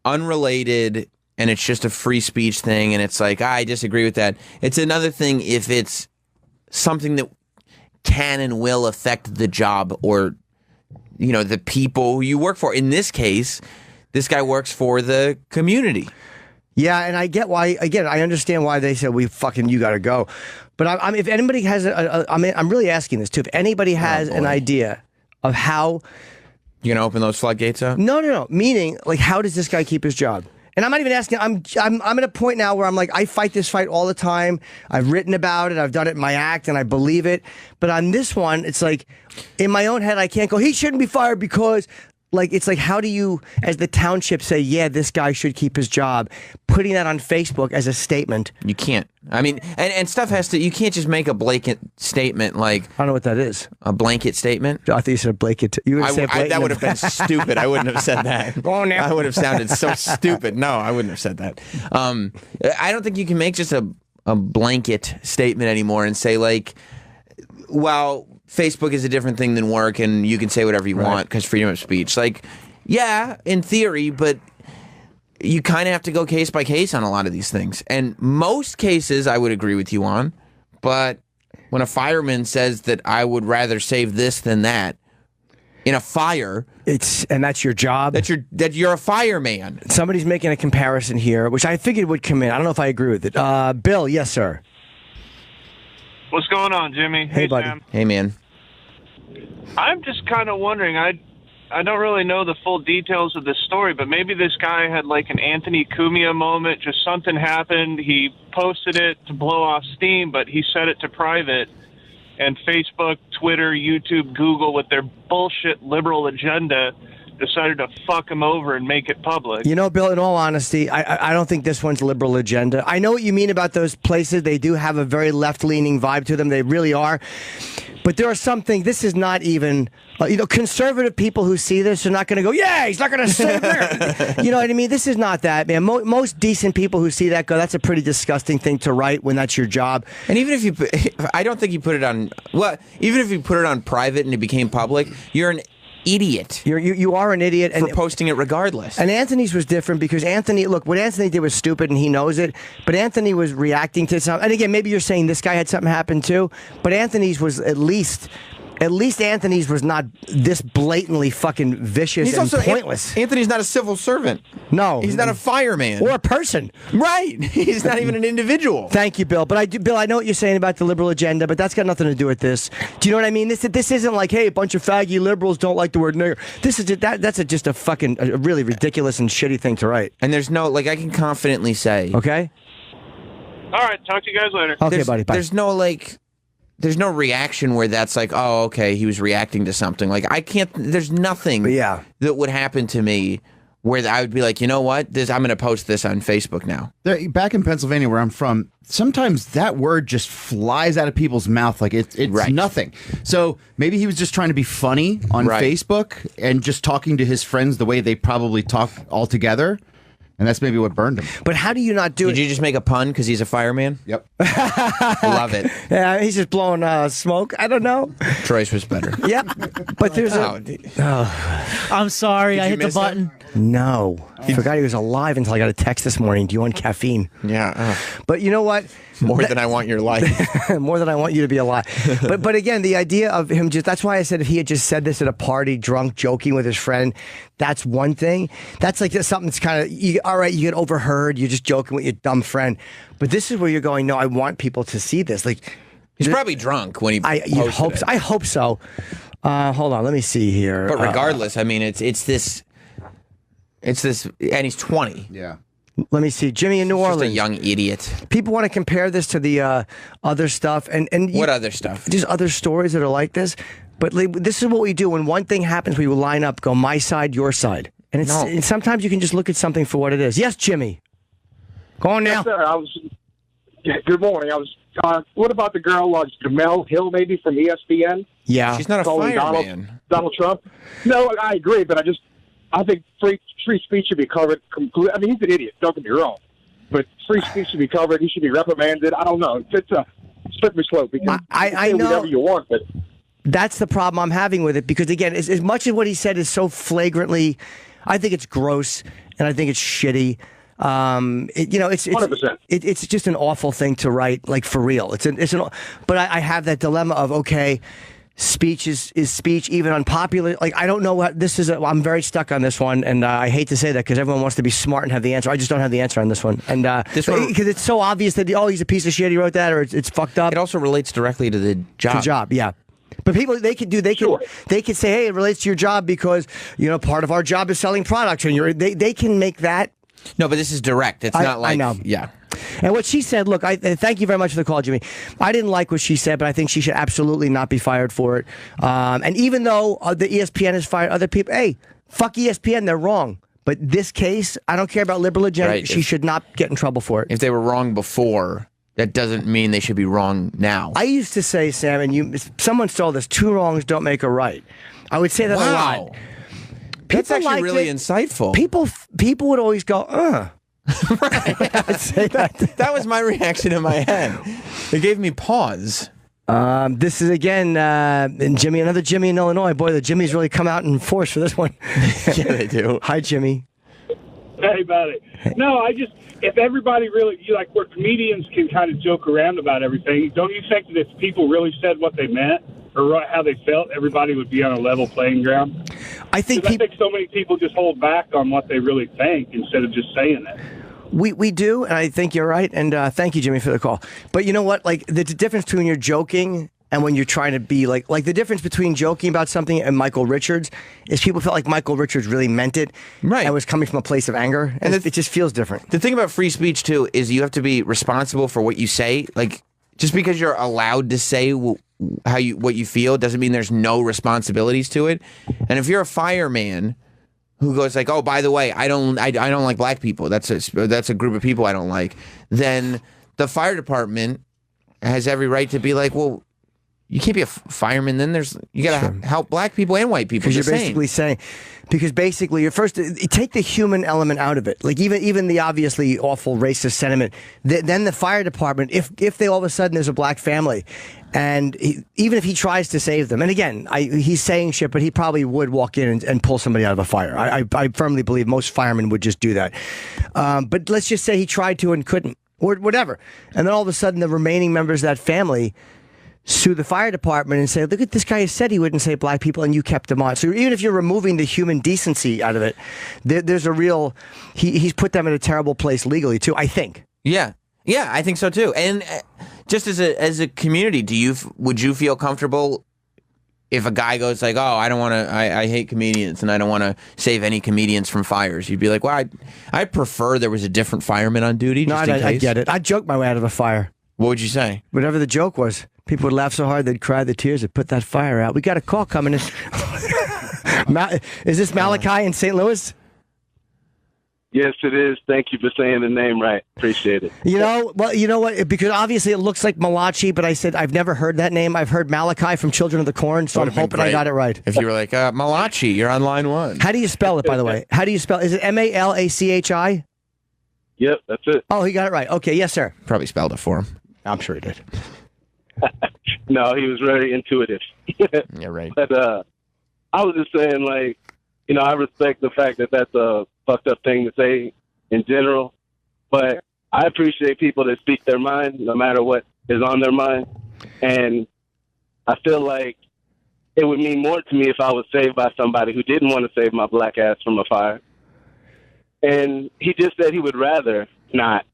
unrelated and it's just a free speech thing, and it's like I disagree with that. It's another thing if it's something that can and will affect the job or, the people who you work for. In this case, this guy works for the community. Yeah, and I get why. Again, I understand why they said you got to go. But if anybody has, I'm really asking this too. If anybody has an idea of how you're gonna open those floodgates up, no. Meaning, like, how does this guy keep his job? And I'm not even asking. I'm at a point now where I'm like, I fight this fight all the time. I've written about it. I've done it in my act, and I believe it. But on this one, it's like, in my own head, I can't go. He shouldn't be fired because, like, it's like, how do you, as the township, say, yeah, this guy should keep his job? Putting that on Facebook as a statement, you can't. I mean, and stuff has to. You can't just make a blanket statement like. I don't know what that is. A blanket statement. I thought you said a blanket. You would say that would have been stupid. I wouldn't have said that. I would have sounded so stupid. No, I wouldn't have said that. I don't think you can make just a blanket statement anymore and say like, well, Facebook is a different thing than work, and you can say whatever you want because freedom of speech. Like, yeah, in theory, but you kind of have to go case by case on a lot of these things. And most cases I would agree with you on, but when a fireman says that I would rather save this than that in a fire, and that's your job. That you're a fireman. Somebody's making a comparison here, which I figured would come in. I don't know if I agree with it. Bill, yes, sir. What's going on, Jimmy? Hey, buddy. Sam. Hey, man. I'm just kind of wondering. I don't really know the full details of this story, but maybe this guy had like an Anthony Cumia moment. Just something happened. He posted it to blow off steam, but he set it to private. and Facebook, Twitter, YouTube, Google, with their bullshit liberal agenda, decided to fuck him over and make it public. You know, Bill, in all honesty, I don't think this one's liberal agenda. I know what you mean about those places. They do have a very left-leaning vibe to them. They really are. But there are some things, this is not even, conservative people who see this are not going to go, yeah, he's not going to say there. You know what I mean? This is not that, man. Most decent people who see that go, that's a pretty disgusting thing to write when that's your job. And even if you, I don't think you put it on, even if you put it on private and it became public, you're an idiot. You are an idiot. For posting it regardless. And Anthony's was different because what Anthony did was stupid and he knows it, but Anthony was reacting to something. And again, maybe you're saying this guy had something happen too, but Anthony's was at least Anthony's was not this blatantly fucking vicious and pointless. Anthony's not a civil servant. No. He's not a fireman. Or a person. Right. He's not even an individual. Thank you, Bill. But Bill, I know what you're saying about the liberal agenda, but that's got nothing to do with this. Do you know what I mean? This isn't like, hey, a bunch of faggy liberals don't like the word nigger. This is that's just a fucking a really ridiculous and shitty thing to write. And there's no, I can confidently say. Okay? All right, talk to you guys later. Okay, buddy, bye. There's no reaction where that's like, oh, okay, he was reacting to something. There's nothing that would happen to me where I would be like, you know what? I'm going to post this on Facebook now. Back in Pennsylvania, where I'm from, sometimes that word just flies out of people's mouth like it's nothing. So maybe he was just trying to be funny on Facebook and just talking to his friends the way they probably talk all together. And that's maybe what burned him. But how do you not do it? Did you just make a pun because he's a fireman? Yep. I love it. Yeah, he's just blowing smoke. I don't know. Troy's was better. Yep. But there's I'm sorry, I hit the button. No. I forgot he was alive until I got a text this morning. Do you want caffeine? Yeah. But you know what? More than I want your life. More than I want you to be alive. But again, the idea of him that's why I said if he had just said this at a party, drunk, joking with his friend, that's one thing. That's like something that's kind of, all right, you get overheard, you're just joking with your dumb friend. But this is where you're going, no, I want people to see this. He's probably drunk when he posted it. I hope so. Hold on, let me see here. But regardless, I mean, it's this, and he's 20. Yeah. Let me see. Jimmy in New Orleans. Just a young idiot. People want to compare this to the other stuff. And what other stuff? Just other stories that are like this. But this is what we do. When one thing happens, we will line up, go my side, your side. And and sometimes you can just look at something for what it is. Yes, Jimmy. Go on now. Yes, sir. Good morning. What about the girl, Jamel Hill, maybe from ESPN? Yeah. She's not a fireman. Donald Trump? No, I agree, but I think free speech should be covered completely. I mean, he's an idiot, don't get me wrong. But free speech should be covered. He should be reprimanded. I don't know. It's a slippery slope. Because I know. Whatever you want, but that's the problem I'm having with it. Because, again, as much as what he said is so flagrantly, I think it's gross, and I think it's shitty. It's just an awful thing to write, for real. But I have that dilemma of, okay, speech is speech, even unpopular. I don't know what this is. I'm very stuck on this one, and I hate to say that because everyone wants to be smart and have the answer. I just don't have the answer on this one, and because it's so obvious that he's a piece of shit. He wrote that, or it's fucked up. It also relates directly to the job. The job, yeah. But people, they could say, hey, it relates to your job because part of our job is selling products, and they can make that. No, but this is direct. It's not like, I know. Yeah. And what she said, look, thank you very much for the call, Jimmy. I didn't like what she said, but I think she should absolutely not be fired for it. And even though the ESPN has fired other people, hey, fuck ESPN, they're wrong. But this case, I don't care about liberal agenda. Right. She should not get in trouble for it. If they were wrong before, that doesn't mean they should be wrong now. I used to say, Sam, and someone stole this, 2 wrongs don't make a right. I would say that a lot. That's actually really insightful. People would always go, Right. I would say that. That was my reaction in my head. It gave me pause. This is, again, another Jimmy in Illinois. Boy, the Jimmys really come out in force for this one. Yeah, they do. Hi, Jimmy. Hey, buddy. No, if everybody really, where comedians can kind of joke around about everything, don't you think that if people really said what they meant or how they felt, everybody would be on a level playing ground? I think so many people just hold back on what they really think instead of just saying it. We do, and I think you're right, and thank you, Jimmy, for the call. But you know what? The difference between you're joking and when you're trying to be like the difference between joking about something and Michael Richards is people felt like Michael Richards really meant it. Right. And was coming from a place of anger. And it just feels different. The thing about free speech, too, is you have to be responsible for what you say. Just because you're allowed to say what you feel doesn't mean there's no responsibilities to it. And if you're a fireman who goes like, oh, by the way, I don't like black people. That's a group of people I don't like. Then the fire department has every right to be like, well, you can't be a fireman. Then you got to help black people and white people. Because you're basically saying, because basically you're first take the human element out of it. Like even the obviously awful racist sentiment. Then the fire department, if they all of a sudden there's a black family, and even if he tries to save them, and again, he's saying shit, but he probably would walk in and pull somebody out of a fire. I firmly believe most firemen would just do that. But let's just say he tried to and couldn't, or whatever, and then all of a sudden the remaining members of that family sue the fire department and say, look at this guy said he wouldn't save black people and you kept him on. So even if you're removing the human decency out of it, there's a real, he's put them in a terrible place legally too, I think. Yeah, I think so too. And just as a community, would you feel comfortable if a guy goes like, oh, I hate comedians and I don't want to save any comedians from fires? You'd be like, well, I prefer there was a different fireman on duty. No, I get it. I'd joke my way out of a fire. What would you say? Whatever the joke was. People would laugh so hard they'd cry the tears that put that fire out. We got a call coming in. Is this Malachi in St. Louis? Yes, it is. Thank you for saying the name right. Appreciate it. You know what? Because obviously it looks like Malachi, but I said I've never heard that name. I've heard Malachi from Children of the Corn, so I'm hoping I got it right. If you were like, Malachi, you're on line one. How do you spell it, by the way? How do you spell it? Is it Malachi? Yep, that's it. Oh, he got it right. Okay, yes, sir. Probably spelled it for him. I'm sure he did. No, he was very intuitive. Yeah, right. But I was just saying, like, I respect the fact that that's a fucked up thing to say in general, but I appreciate people that speak their mind no matter what is on their mind. And I feel like it would mean more to me if I was saved by somebody who didn't want to save my black ass from a fire. And he just said he would rather not.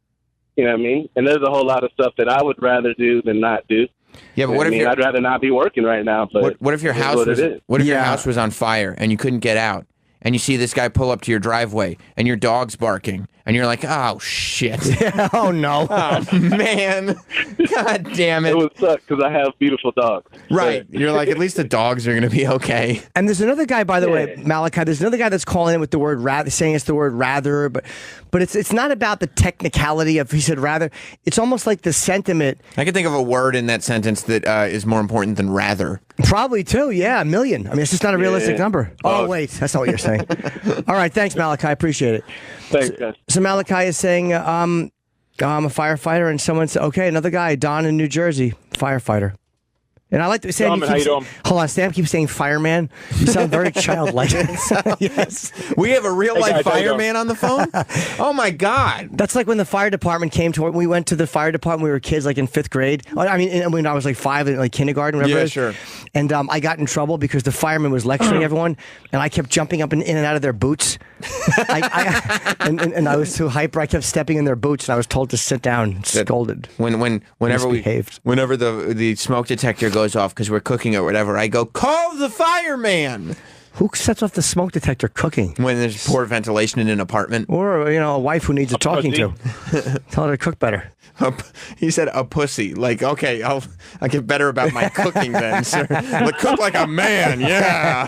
You know what I mean? And there's a whole lot of stuff that I would rather do than not do. Yeah, but what if I'd rather not be working right now. But what if your house your house was on fire and you couldn't get out, and you see this guy pull up to your driveway and your dog's barking, and you're like, oh shit, oh no, oh man, god damn it, it would suck because I have beautiful dogs. Right, you're like, at least the dogs are gonna be okay. And there's another guy, by the way, Malachi. There's another guy that's calling in with the word rather, saying it's the word rather, but it's not about the technicality of he said rather. It's almost like the sentiment. I can think of a word in that sentence that is more important than rather. Probably too. Yeah, 1 million. I mean, it's just not a realistic number. Oh wait, that's not what you're saying. All right, thanks, Malachi. I appreciate it. Thanks, guys. So Malachi is saying, I'm a firefighter, and someone said, okay, another guy, Don in New Jersey, firefighter. And I like to say, hold on, Sam keeps saying fireman. You sound very childlike. Yes. We have a real life fireman on the phone? Oh my God. That's like when the fire department came to, we went to the fire department, we were kids like in 5th grade. I mean, when I was like 5 in like kindergarten, whatever. Yeah, sure. And I got in trouble because the fireman was lecturing everyone, and I kept jumping up in and out of their boots. And I was too hyper. I kept stepping in their boots, and I was told to sit down, scolded. Whenever the smoke detector goes off because we're cooking or whatever, I go, call the fireman. Who sets off the smoke detector cooking? When there's poor ventilation in an apartment. Or, a wife who needs a talking to. Tell her to cook better. He said a pussy. Like, okay, I'll get better about my cooking then, sir. Like, cook like a man, yeah.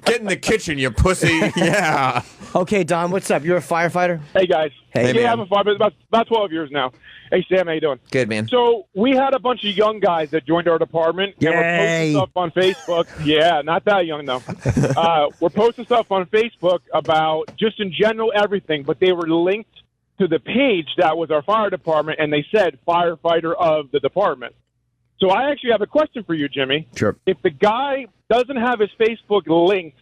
Get in the kitchen, you pussy, yeah. Okay, Don, what's up? You're a firefighter? Hey, guys. Hey, yeah, I'm a firefighter. About 12 years now. Hey, Sam, how you doing? Good, man. So we had a bunch of young guys that joined our department. And we're posting stuff on Facebook. Yeah, not that young, though. We're posting stuff on Facebook about just in general everything, but they were linked to the page that was our fire department, and they said firefighter of the department. So I actually have a question for you, Jimmy. Sure. If the guy doesn't have his Facebook linked,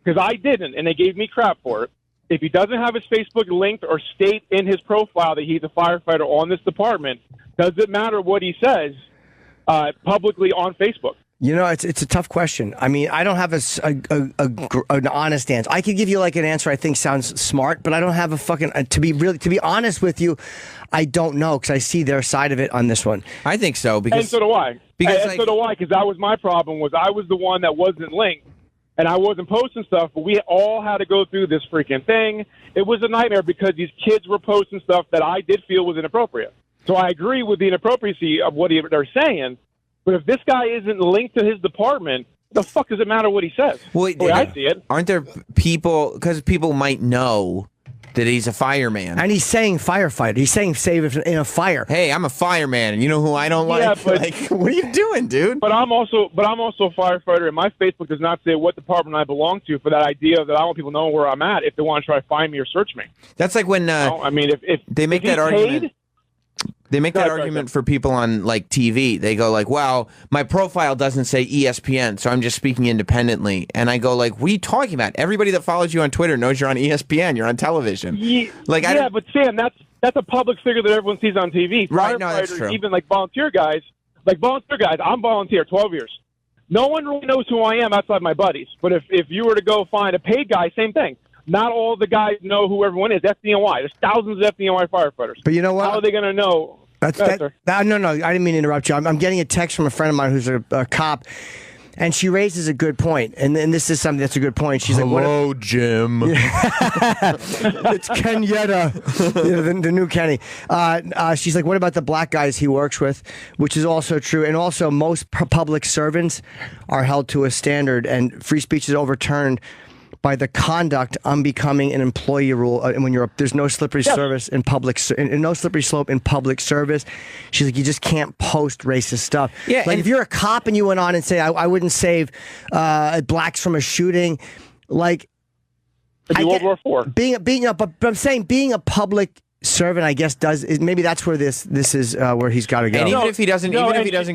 because I didn't, and they gave me crap for it, if he doesn't have his Facebook linked or state in his profile that he's a firefighter on this department, does it matter what he says publicly on Facebook? It's a tough question. I mean, I don't have an honest answer. I could give you like an answer I think sounds smart, but I don't have a fucking to be honest with you, I don't know because I see their side of it on this one. I think so because and so do I. So do I because that was my problem. Was I was the one that wasn't linked. And I wasn't posting stuff, but we all had to go through this freaking thing. It was a nightmare because these kids were posting stuff that I did feel was inappropriate. So I agree with the inappropriacy of what they're saying, But if this guy isn't linked to his department, the fuck does it matter what he says? Well, the way I see it. Aren't there people, because people might know that he's a fireman. And he's saying firefighter. He's saying save it in a fire. Hey, I'm a fireman, and you know who I don't like? Yeah, but, like, what are you doing, dude? But I'm also a firefighter, and my Facebook does not say what department I belong to for that idea that I want people knowing where I'm at if they want to try to find me or search me. That's like when I mean, if they make that argument. They make that argument for people on like TV. They go like, "Well, my profile doesn't say ESPN, so I'm just speaking independently." And I go like, "What are you talking about? Everybody that follows you on Twitter knows you're on ESPN. You're on television." Yeah, but Sam, that's a public figure that everyone sees on TV. Right? No, that's Firefighters, true. even like volunteer guys. I'm volunteer, 12 years. No one really knows who I am outside my buddies. But if you were to go find a paid guy, same thing. Not all the guys know who everyone is. FDNY. There's thousands of FDNY firefighters. But you know what? How are they going to know? No, I didn't mean to interrupt you. I'm getting a text from a friend of mine who's a cop, and she raises a good point. And this is something that's a good point. She's Hello, Jim. It's Kenyatta, the new Kenny. She's like, what about the black guys he works with? Which is also true. And also, most public servants are held to a standard, and free speech is overturned by the conduct unbecoming an employee rule. And when there's no slippery service in public, no slippery slope in public service. She's like, you just can't post racist stuff. Yeah, like if you're a cop and you went on and say, I wouldn't save blacks from a shooting, like World War IV. But I'm saying being a public servant, I guess, maybe that's where this is where he's got to go. And even if he doesn't,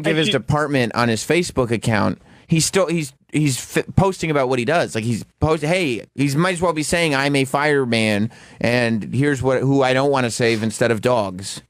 give his department on his Facebook account, he's posting about what he does. Like he might as well be saying I'm a fireman, and here's who I don't want to save instead of dogs.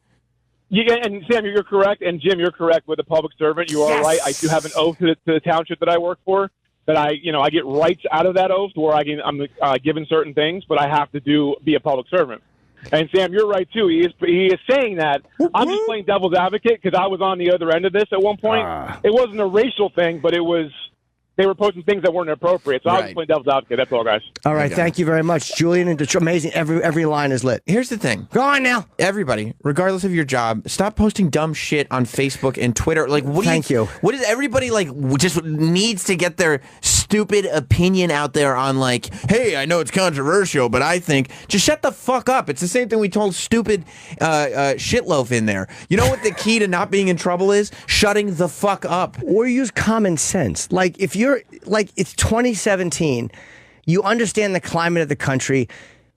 Yeah, and Sam, you're correct, and Jim, you're correct with a public servant. You are right. I do have an oath to the township that I work for. That I get rights out of that oath, where I'm given certain things, but I have to be a public servant. And Sam, you're right too. He is saying that. I'm just playing devil's advocate because I was on the other end of this at one point. It wasn't a racial thing, but they were posting things that weren't appropriate. So I was playing devil's advocate. That's all, guys. All right, thank you very much, Julian in Detroit. Amazing. Every line is lit. Here's the thing. Go on now. Everybody, regardless of your job, stop posting dumb shit on Facebook and Twitter. Like, Thank you. What is everybody like? Just needs to get their stupid opinion out there on like, hey, I know it's controversial, but I think just shut the fuck up. It's the same thing we told stupid shitloaf in there. You know what the key to not being in trouble is? Shutting the fuck up. Or use common sense. Like if you're it's 2017, you understand the climate of the country.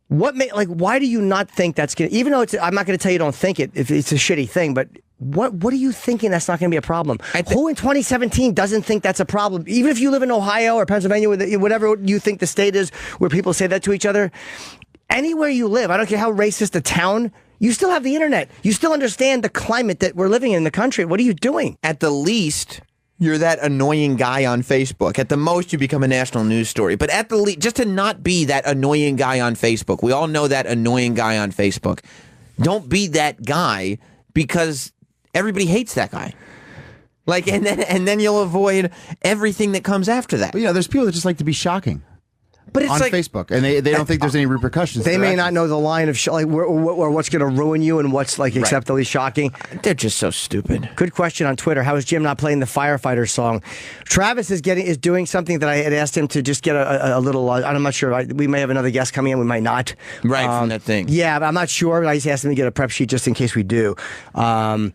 Why do you not think that's gonna? Even though I'm not gonna tell you don't think it if it's a shitty thing, but what are you thinking that's not gonna be a problem? Who in 2017 doesn't think that's a problem? Even if you live in Ohio or Pennsylvania, whatever you think the state is, where people say that to each other, anywhere you live, I don't care how racist the town. You still have the internet. You still understand the climate that we're living in the country. What are you doing? At the least, you're that annoying guy on Facebook. At the most, you become a national news story. But at the least, just to not be that annoying guy on Facebook. We all know that annoying guy on Facebook. Don't be that guy because everybody hates that guy. Like, and then you'll avoid everything that comes after that. But there's people that just like to be shocking. But it's on like, Facebook, and they don't think there's any repercussions. They may not know the line of or what's going to ruin you and what's like acceptably shocking. They're just so stupid. Good question on Twitter. How is Jim not playing the firefighter song? Travis is doing something that I had asked him to just get a little. I'm not sure. We may have another guest coming in. We might not. Right from that thing. Yeah, but I'm not sure. I just asked him to get a prep sheet just in case we do. And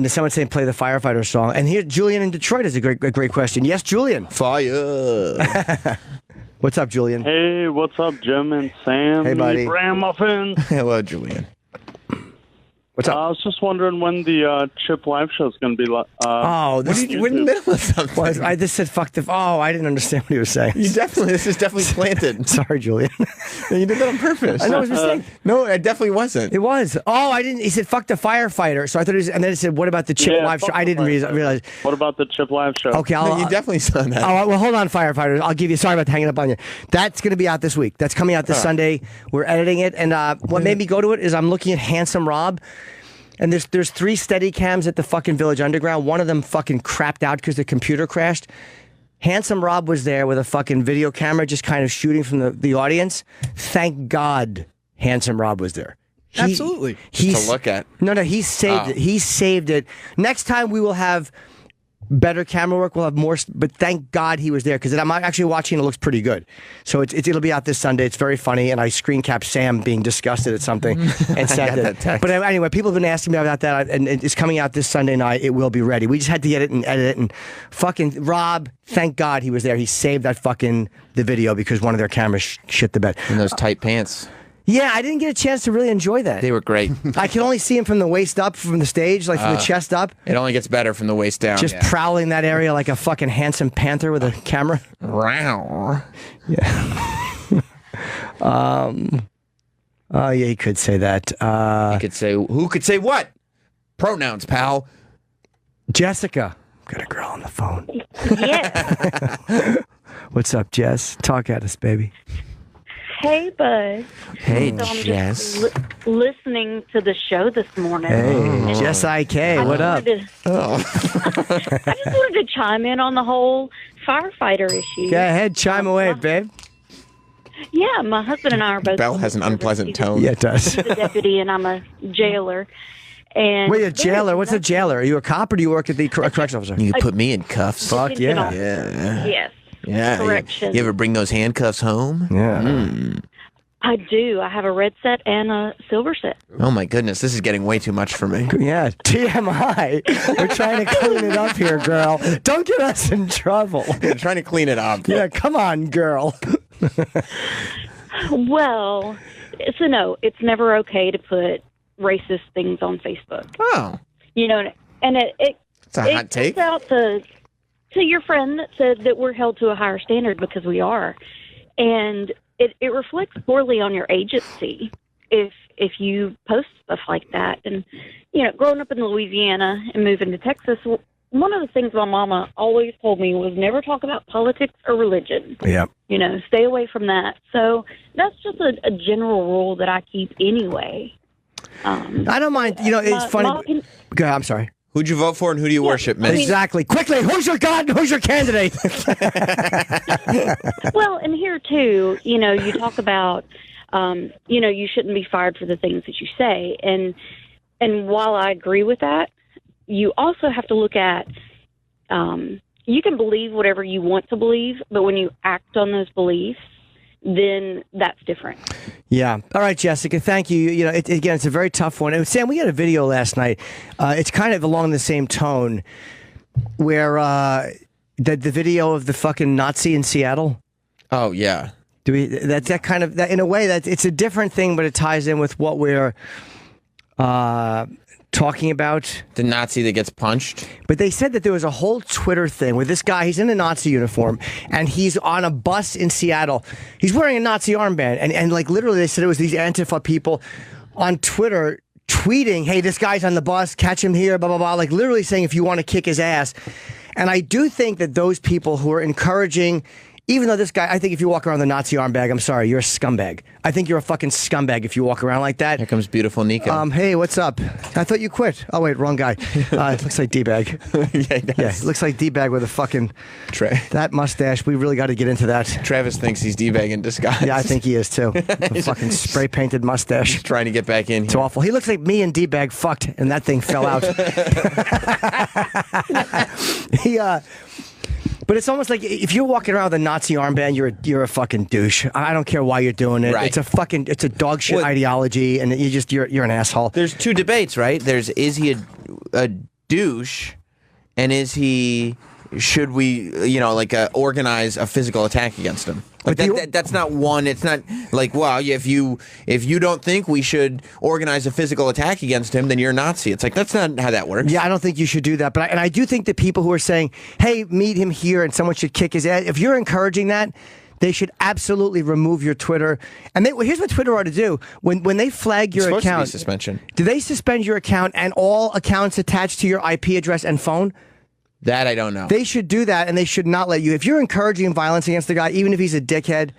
someone saying play the firefighter song. And here, Julian in Detroit is a great question. Yes, Julian. Fire. What's up, Julian? Hey, what's up, Jim and Sam? Hey, buddy. Bram Muffin. Hello, Julian. What's up? I was just wondering when the Chip live show is going to be. We're in the middle of something. I just said fuck the. Oh, I didn't understand what he was saying. This is definitely planted. Sorry, Julian. You did that on purpose. I know it was a mistake. No, it definitely wasn't. It was. Oh, I didn't. He said fuck the firefighter. So I thought it was, and then it said what about the Chip live show? I didn't realize. What about the Chip live show? Okay, you definitely saw that. Oh, well, hold on, firefighters. I'll give you. Sorry about hanging up on you. That's going to be out this week. That's coming out this Sunday. We're editing it, and what made me go to it is I'm looking at Handsome Rob. And there's 3 steady cams at the fucking Village Underground. One of them fucking crapped out because the computer crashed. Handsome Rob was there with a fucking video camera just kind of shooting from the audience. Thank God Handsome Rob was there. Absolutely. Just to look at. No, he saved it. He saved it. Next time we will have better camera work. We'll have more, but thank God he was there because I'm actually watching. It looks pretty good. So it'll be out this Sunday. It's very funny, and I screen capped Sam being disgusted at something and sent it. But anyway, people have been asking me about that, and it's coming out this Sunday night. It will be ready. We just had to get it and edit it, and fucking Rob. Thank God he was there. He saved that the video because one of their cameras shit the bed. In those tight pants. Yeah, I didn't get a chance to really enjoy that. They were great. I could only see him from the waist up, from the stage, like from the chest up. It only gets better from the waist down. Just prowling that area like a fucking handsome panther with a camera. Wow. Yeah. Oh, yeah, he could say that. He could say, who could say what? Pronouns, pal. Jessica. Got a girl on the phone. Yes. What's up, Jess? Talk at us, baby. Hey, bud. Hey, So I'm Jess. just listening to the show this morning. Hey, Jess IK, what up? I just wanted to chime in on the whole firefighter issue. Go ahead, chime away, babe. Yeah, my husband and I are both. Bell has an unpleasant tone. Yeah, it does. He's a deputy, and I'm a jailer. And Wait, a jailer? What's a jailer? Are you a cop or do you work at the corrections officer? You can put me in cuffs. Fuck yeah. Yeah. Yes. Yeah. Correction. You ever bring those handcuffs home? Yeah. I do. I have a red set and a silver set. Oh my goodness, this is getting way too much for me. Yeah, TMI. We're trying to clean it up here, girl. Don't get us in trouble. I'm trying to clean it up. Yeah, come on, girl. Well, so no, it's never okay to put racist things on Facebook. Oh. You know, and it's a hot take. Comes out to your friend that said that we're held to a higher standard because we are. And it reflects poorly on your agency if you post stuff like that. And, you know, growing up in Louisiana and moving to Texas, one of the things my mama always told me was never talk about politics or religion. Yeah. You know, stay away from that. So that's just a general rule that I keep anyway. I don't mind. You know, it's funny. Go ahead, I'm sorry. Who'd you vote for and who do you worship, Miss? Exactly. Quickly, who's your God and who's your candidate? Well, and here, too, you know, you talk about, you know, you shouldn't be fired for the things that you say. And while I agree with that, you also have to look at, you can believe whatever you want to believe, but when you act on those beliefs, then that's different. Yeah. All right, Jessica, thank you. You know, again, it's a very tough one. And Sam, we had a video last night. It's kind of along the same tone where the video of the fucking Nazi in Seattle. Oh, yeah. That's that kind of, that in a way, that it's a different thing, but it ties in with what we're talking about. The Nazi that gets punched. But they said that there was a whole Twitter thing with this guy. He's in a Nazi uniform and he's on a bus in Seattle. He's wearing a Nazi armband. And like literally they said it was these Antifa people on Twitter tweeting, hey, this guy's on the bus, catch him here, blah, blah, blah. Like literally saying if you want to kick his ass. And I do think that those people who are encouraging, even though this guy, I think if you walk around with a Nazi armbag, I'm sorry, you're a scumbag. I think you're a fucking scumbag if you walk around like that. Here comes beautiful Nico. Hey, what's up? I thought you quit. Oh, wait, wrong guy. It looks like D-Bag. Yeah, he does. Yeah, it looks like D-Bag with a fucking... Trey. That mustache, we really got to get into that. Travis thinks he's D-Bag in disguise. Yeah, I think he is too. The fucking spray-painted mustache. He's trying to get back in here. It's awful. He looks like me and D-Bag fucked, and that thing fell out. But it's almost like if you're walking around with a Nazi armband, you're a fucking douche. I don't care why you're doing it. Right. It's a dog shit ideology, and you're an asshole. There's two debates, right? Is he a douche, and should we, organize a physical attack against him? Like that's not one. It's not like, well, if you don't think we should organize a physical attack against him, then you're a Nazi. It's like that's not how that works. Yeah, I don't think you should do that. But I do think that people who are saying, "Hey, meet him here," and someone should kick his ass. If you're encouraging that, they should absolutely remove your Twitter. And here's what Twitter ought to do: when they flag your account, to be suspension. Do they suspend your account and all accounts attached to your IP address and phone? That I don't know. They should do that, and they should not let you. If you're encouraging violence against the guy, even if he's a dickhead,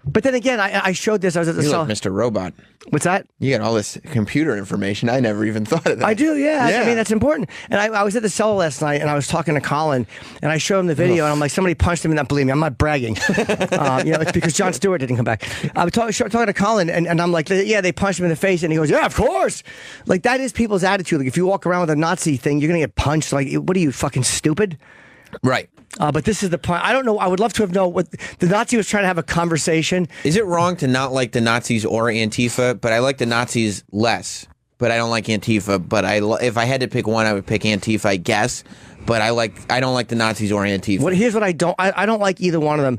But then again, I showed this. I was at the You cell. look Mr. Robot. What's that? You got all this computer information. I never even thought of that. I do, yeah. Yeah. I mean, that's important. And I was at the cellar last night, and I was talking to Colin, and I showed him the video, and I'm like, somebody punched him, and not believe me. I'm not bragging. It's because Jon Stewart didn't come back. I was talking to Colin, and I'm like, yeah, they punched him in the face, and he goes, yeah, of course. Like, that is people's attitude. Like, if you walk around with a Nazi thing, you're going to get punched. Like, what are you, fucking stupid? Right. But this is the point. I don't know. I would love to have known what the Nazi was trying to have a conversation. Is it wrong to not like the Nazis or Antifa? But I like the Nazis less. But I don't like Antifa. But if I had to pick one, I would pick Antifa, I guess. But I don't like the Nazis or Antifa. Here's what I don't. I don't like either one of them.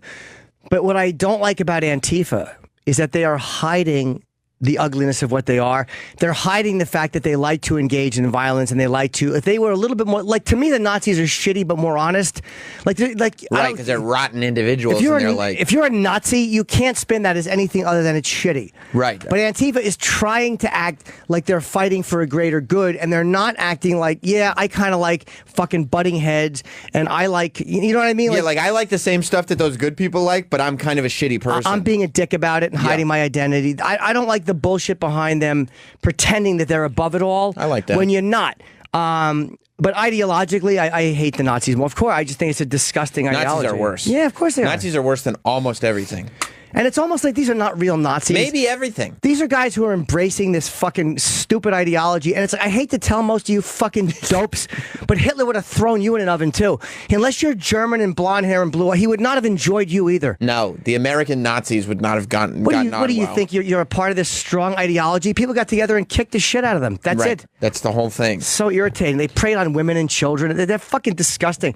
But what I don't like about Antifa is that they are hiding the ugliness of what they are. They're hiding the fact that they like to engage in violence, and they like to. If they were a little bit more, like, to me, the Nazis are shitty but more honest. Like right, because they're rotten individuals. If you're a Nazi, you can't spin that as anything other than it's shitty. Right. But Antifa is trying to act like they're fighting for a greater good, and they're not acting like, yeah, I kind of like fucking butting heads, and I like, you know what I mean? Yeah, like I like the same stuff that those good people like, but I'm kind of a shitty person. I'm being a dick about it and hiding my identity. I don't like the bullshit behind them pretending that they're above it all. I like that. When you're not. But ideologically, I hate the Nazis more. Of course, I just think it's a disgusting ideology. Nazis are worse. Yeah, of course they are. Nazis are worse than almost everything. And it's almost like these are not real Nazis. Maybe everything. These are guys who are embracing this fucking stupid ideology. And it's like, I hate to tell most of you fucking dopes, but Hitler would have thrown you in an oven too. Unless you're German and blonde hair and blue, he would not have enjoyed you either. No, the American Nazis would not have gotten What on do you well. think? You're a part of this strong ideology? People got together and kicked the shit out of them. That's Right. it. That's the whole thing. So irritating. They preyed on women and children. They're fucking disgusting.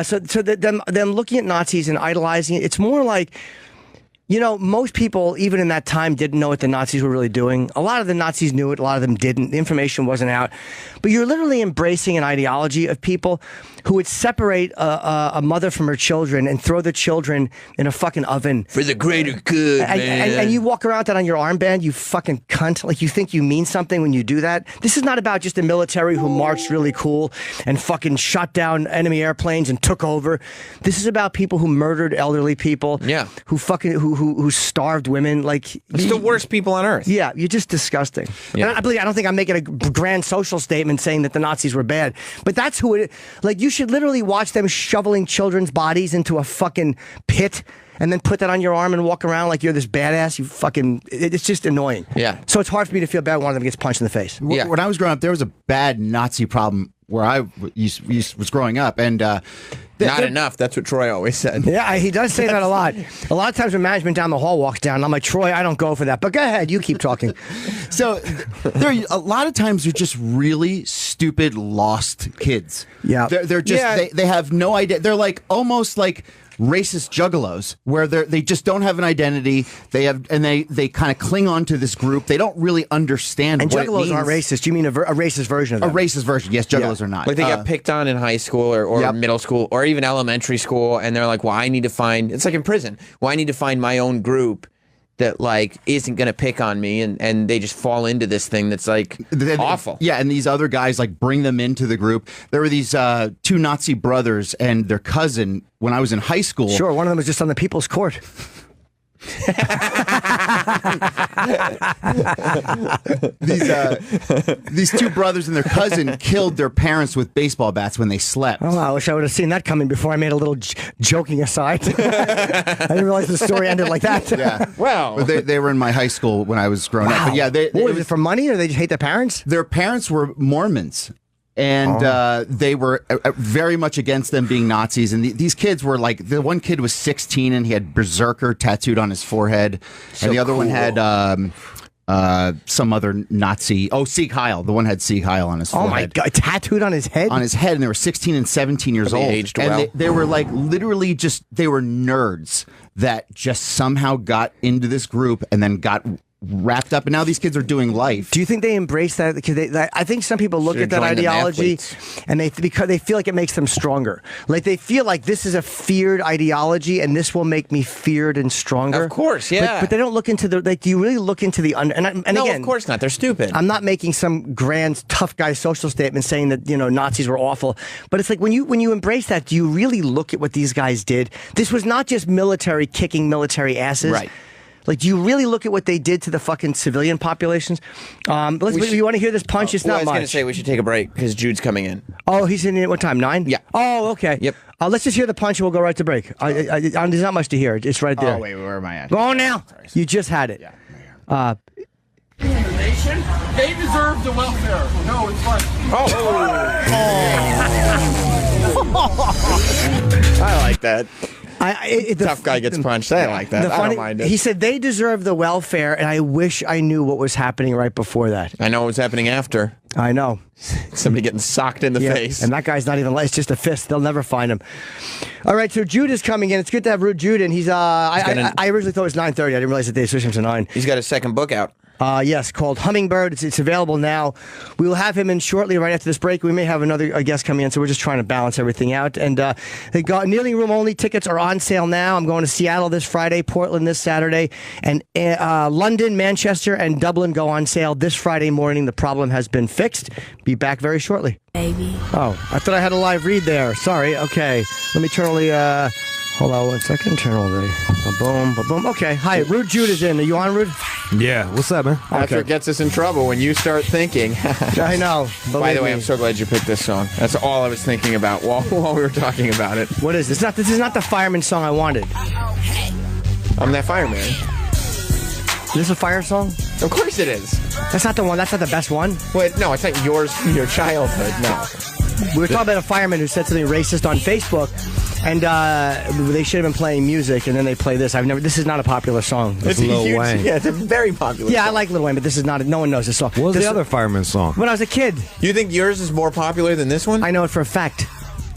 So them looking at Nazis and idolizing it, it's more like, you know, most people, even in that time, didn't know what the Nazis were really doing. A lot of the Nazis knew it. A lot of them didn't. The information wasn't out. But you're literally embracing an ideology of people who would separate a mother from her children and throw the children in a fucking oven. For the greater good, man. And you walk around that on your armband, you fucking cunt. Like, you think you mean something when you do that? This is not about just a military who marched really cool and fucking shot down enemy airplanes and took over. This is about people who murdered elderly people. Yeah. Who fucking who starved women. Like, it's the worst people on earth. Yeah, you're just disgusting. Yeah. And I don't think I'm making a grand social statement saying that the Nazis were bad, but that's who it. Like, you should literally watch them shoveling children's bodies into a fucking pit, and then put that on your arm and walk around like you're this badass. You fucking. It's just annoying. Yeah. So it's hard for me to feel bad when one of them gets punched in the face. Yeah. When I was growing up, there was a bad Nazi problem where I was growing up, and not enough. That's what Troy always said. Yeah, he does say that a lot. A lot of times when management down the hall walks down, I'm like, Troy, I don't go for that. But go ahead, you keep talking. So there are a lot of times they're just really stupid, lost kids. Yeah, they're just they have no idea. They're like almost like racist juggalos, where they just don't have an identity. They kind of cling on to this group. They don't really understand. And what juggalos it means. aren't racist. You mean a racist version of them? A racist version, yes. Juggalos are not. Like, they got picked on in high school or middle school or even elementary school, and they're like, well, I need to find. It's like in prison. Well, I need to find my own group that, like, isn't going to pick on me, and they just fall into this thing that's like awful. Yeah, and these other guys like bring them into the group. There were these two Nazi brothers and their cousin when I was in high school. Sure, one of them was just on the People's Court. These two brothers and their cousin killed their parents with baseball bats when they slept. Oh, I wish I would have seen that coming before I made a little joking aside. I didn't realize the story ended like that. Yeah. Wow. But they were in my high school when I was growing up. But yeah, was it for money, or they just hate their parents? Their parents were Mormons. And they were very much against them being Nazis. And these kids were like, the one kid was 16 and he had Berserker tattooed on his forehead. And the other one had some other Nazi. Oh, Sieg Heil. The one had Sieg Heil on his forehead. Oh my God, tattooed on his head? On his head. And they were 16 and 17 years old. Aged and well. they were like literally just, they were nerds that just somehow got into this group and then got wrapped up, and now these kids are doing life. Do you think they embrace that? Because I think some people look at that ideology and because they feel like it makes them stronger. Like they feel like this is a feared ideology and this will make me feared and stronger. Of course, yeah. But they don't look into the, like, do you really look into the, no, again, of course not. They're stupid. I'm not making some grand tough guy social statement saying that, Nazis were awful. But it's like when you embrace that, do you really look at what these guys did? This was not just military kicking military asses. Right. Like, do you really look at what they did to the fucking civilian populations? You want to hear this punch? It's not much. I was going to say we should take a break because Jude's coming in. Oh, he's in at what time? 9? Yeah. Oh, okay. Yep. Let's just hear the punch and we'll go right to break. There's not much to hear. It's right there. Oh, wait, where am I at? Go on now. Sorry. You just had it. The nation, they deserve the welfare. No, it's fine. I like that. Tough guy gets punched. I like that. I don't mind it. He said they deserve the welfare, and I wish I knew what was happening right before that. I know what was happening after. I know. Somebody getting socked in the face. And that guy's not even, it's just a fist. They'll never find him. All right, so Jude is coming in. It's good to have Rude Jude in. He's, I originally thought it was 9:30. I didn't realize that they switched him to 9. He's got a second book out. Yes, called Hummingbird. It's available now. We will have him in shortly, right after this break. We may have another guest coming in, so we're just trying to balance everything out. And they got kneeling room only tickets are on sale now. I'm going to Seattle this Friday, Portland this Saturday, and London, Manchester, and Dublin go on sale this Friday morning. The problem has been fixed. Be back very shortly. Baby. Oh, I thought I had a live read there. Sorry. Okay, let me turn all the. Hold on 1 second. Turn all the. Boom, boom. Okay. Hi, Rude Jude is in. Are you on, Rude? Yeah. What's up, man? After it gets us in trouble when you start thinking. I know. By the way, I'm so glad you picked this song. That's all I was thinking about while we were talking about it. What is this? This is not the fireman song I wanted. I'm that fireman. Is this a fire song? Of course it is. That's not the one. That's not the best one. Wait, no, it's not yours from your childhood. No. We were talking about a fireman who said something racist on Facebook, and they should have been playing music, and then they play this. This is not a popular song. It's Lil huge, Wayne. Yeah, it's a very popular song. I like Lil Wayne, but this is not. No one knows this song. What was the other fireman song? When I was a kid. You think yours is more popular than this one? I know it for a fact.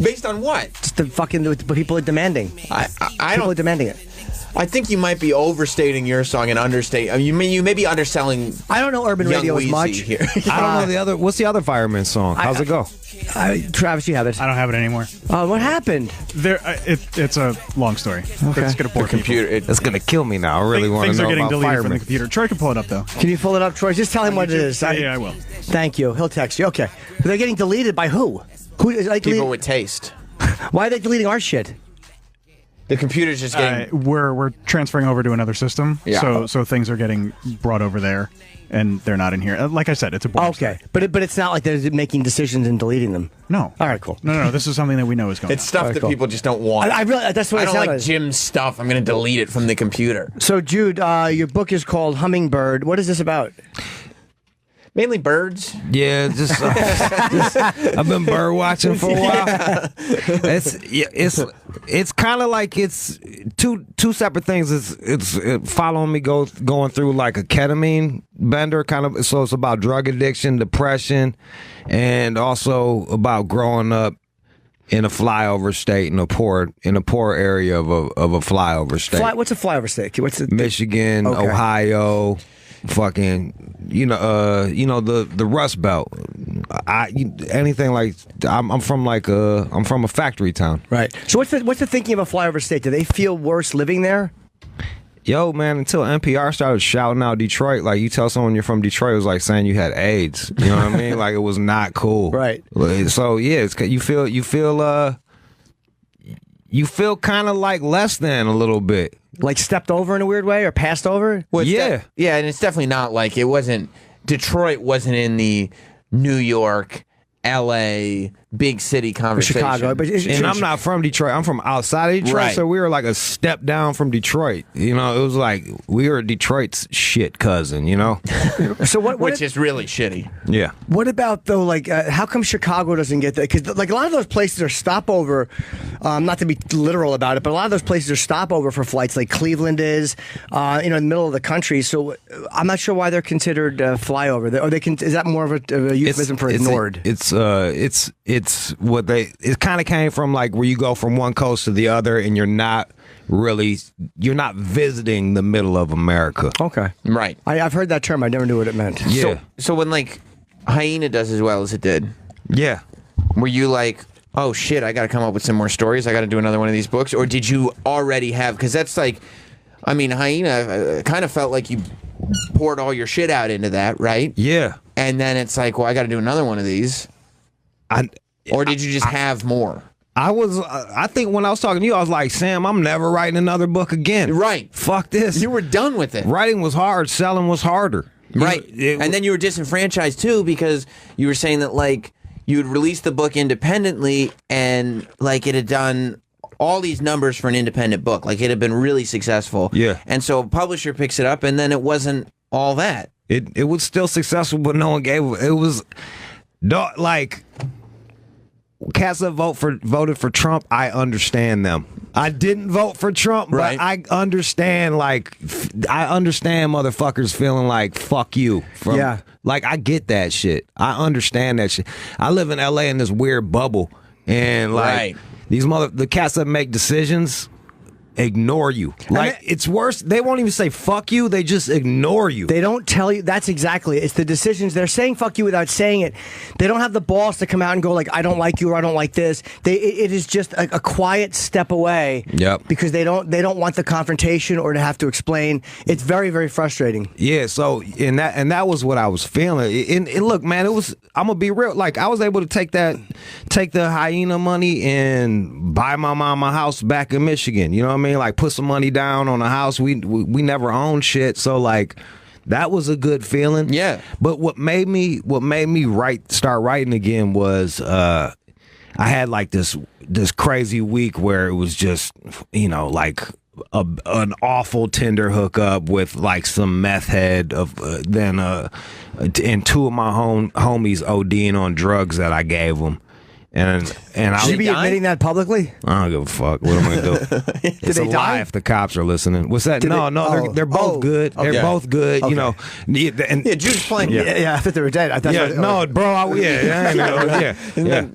Based on what? Just the people are demanding. People are demanding it. I think you might be overstating your song and understating. I mean, you may be underselling. I don't know urban radio as much. Here. I don't know the other. What's the other fireman song? How's it go? Travis, you have it. I don't have it anymore. Oh, what happened? It's a long story. Okay. It's gonna bore computer. It's gonna kill me now. I really want to know Things are getting about deleted firemen. from the computer. Troy can pull it up though. Can you pull it up, Troy? Just tell him what it is. Yeah, I will. Thank you. He'll text you. Okay. They're getting deleted by who? Who is People with taste. Why are they deleting our shit? The computer's just getting. We're transferring over to another system. Yeah. So things are getting brought over there, and they're not in here. Like I said, it's a boring story. But it's not like they're making decisions and deleting them. No. All right, cool. No. This is something that we know is going on. It's stuff that people just don't want. I really, that's what I it don't sounded like Jim's stuff. I'm going to delete it from the computer. So, Jude, your book is called Hummingbird. What is this about? Mainly birds. Yeah, just I've been bird watching for a while. It's kind of like it's two separate things. It's following me going through like a ketamine bender kind of. So it's about drug addiction, depression, and also about growing up in a flyover state in a poor area of a flyover state. What's a flyover state? What's it? Michigan, Okay. Ohio. Fucking, the Rust Belt. Anything like I'm from a factory town. Right. So what's the thinking of a flyover state? Do they feel worse living there? Yo, man, until NPR started shouting out Detroit, like you tell someone you're from Detroit, it was like saying you had AIDS. You know what I mean? Like it was not cool. Right. So yeah, you feel kind of like less than a little bit. Like stepped over in a weird way or passed over? Well, yeah. Yeah, and it's definitely not like it wasn't. Detroit wasn't in the New York, L.A. big city conversation. Chicago, but and I'm not from Detroit. I'm from outside of Detroit, Right. so we were like a step down from Detroit. You know, it was like we were Detroit's shit cousin. You know, So Which is really shitty. yeah. What about though? Like, how come Chicago doesn't get that? Because like a lot of those places are stopover. Not to be literal about it, but a lot of those places are stopover for flights. Like Cleveland is, in the middle of the country. So I'm not sure why they're considered flyover. Or is that more of a euphemism for ignored? It's it's what it kind of came from, like where you go from one coast to the other and you're not visiting the middle of America. Okay. Right. I've heard that term. I never knew what it meant. Yeah. So when like Hyena does as well as it did, yeah, were you like, oh shit, I got to come up with some more stories. I got to do another one of these books, or did you already have? Because that's like, I mean, Hyena kind of felt like you poured all your shit out into that, right? Yeah. And then it's like, well, I got to do another one of these. Or did you just have more? I think when I was talking to you, I was like, Sam, I'm never writing another book again. Right. Fuck this. You were done with it. Writing was hard. Selling was harder. Right. And then you were disenfranchised too, because you were saying that like you would release the book independently and like it had done all these numbers for an independent book. Like it had been really successful. Yeah. And so a publisher picks it up and then it wasn't all that. It was still successful, but no one gave it. It was like cats that voted for Trump. I understand them. I didn't vote for Trump, right. But I understand. Like I understand motherfuckers feeling like fuck you. Yeah. Like I get that shit. I understand that shit. I live in LA in this weird bubble, and like the cats that make decisions ignore you. Like it's worse. They won't even say fuck you. They just ignore you. They don't tell you. That's exactly it. It's the decisions. They're saying fuck you without saying it. They don't have the balls to come out and go like, I don't like you or I don't like this. It is just a quiet step away. Yep. Because they don't want the confrontation or to have to explain. It's very, very frustrating. Yeah. So that was what I was feeling. And look, man, it was. I'm gonna be real. Like I was able to take the Hyena money and buy my mom a house back in Michigan. You know what I mean? Like put some money down on a house. We never owned shit, so like that was a good feeling. Yeah. But what made me start writing again was I had like this crazy week where it was just like an awful Tinder hookup with like some meth head and two of my homies ODing on drugs that I gave them. And I should you be admitting that publicly? I don't give a fuck. What am I gonna do? It's a lie if the cops are listening. What's that? They're both good. Okay. They're both good. Okay. You know. And Jude's playing. Yeah, I thought they were dead. I thought bro. Yeah.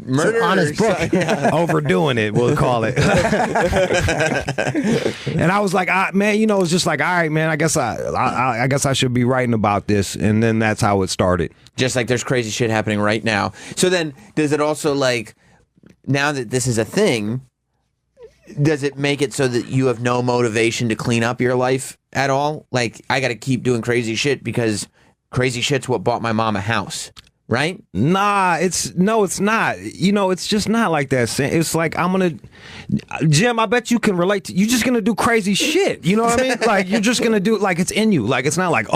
Murder, honest book. Overdoing it, we'll call it. And I was like, man, it's just like, all right, man. I guess I should be writing about this, and then that's how it started. Just like there's crazy shit happening right now. So then, does it also like, now that this is a thing, does it make it so that you have no motivation to clean up your life at all? Like, I got to keep doing crazy shit because crazy shit's what bought my mom a house, right? Nah, it's not. It's just not like that. It's like Jim, I bet you can relate to. You're just gonna do crazy shit. You know what I mean? Like you're just gonna do like it's in you. Like it's not like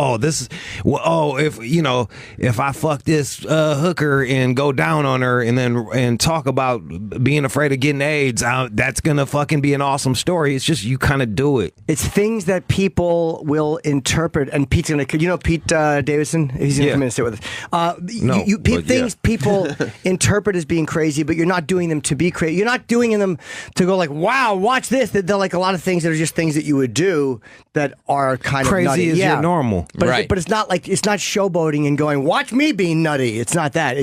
if I fuck this hooker and go down on her and talk about being afraid of getting AIDS, that's gonna fucking be an awesome story. It's just you kind of do it. It's things that people will interpret, and Pete's gonna. Pete Davidson? He's gonna come in and sit with us. No. Things people interpret as being crazy, but you're not doing them to be crazy. You're not doing them to go like, wow, watch this. They're like a lot of things that are just things that you would do that are kind crazy of nutty. Is your normal. But it's not like, it's not showboating and going, watch me being nutty. It's not that.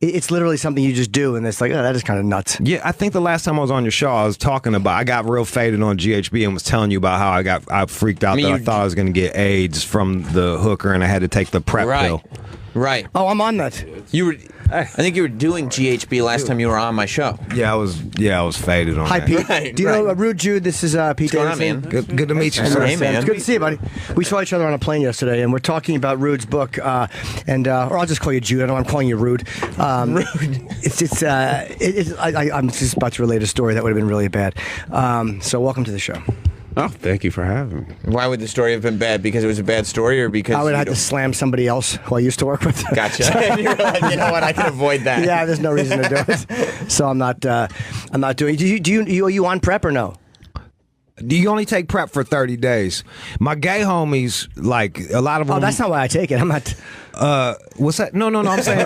It's literally something you just do, and it's like, oh, that is kind of nuts. Yeah, I think the last time I was on your show, I was talking about, I got real faded on GHB and was telling you about how I freaked out I thought I was going to get AIDS from the hooker and I had to take the PrEP pill. Right. Oh, I'm on that. I think you were doing GHB last time you were on my show. Yeah, I was faded on Hi, that. Pete. Right, Do you know Rude Jude? This is Pete Davidson. What's going on, man? Good to meet you, sir. Hey, man. It's good to see you, buddy. We saw each other on a plane yesterday, and we're talking about Rude's book, or I'll just call you Jude. I don't know, I'm calling you Rude. Rude. I'm just about to relate a story that would have been really bad. So welcome to the show. Oh, thank you for having me. Why would the story have been bad? Because it was a bad story, or because I would have had to slam somebody else who I used to work with? Gotcha. And you were like, you know what? I can avoid that. Yeah, there's no reason to do it. So I'm not doing. Are you on PrEP or no? You only take PrEP for 30 days. My gay homies, like a lot of them. Oh, that's not why I take it. I'm not. What's that? No. I'm saying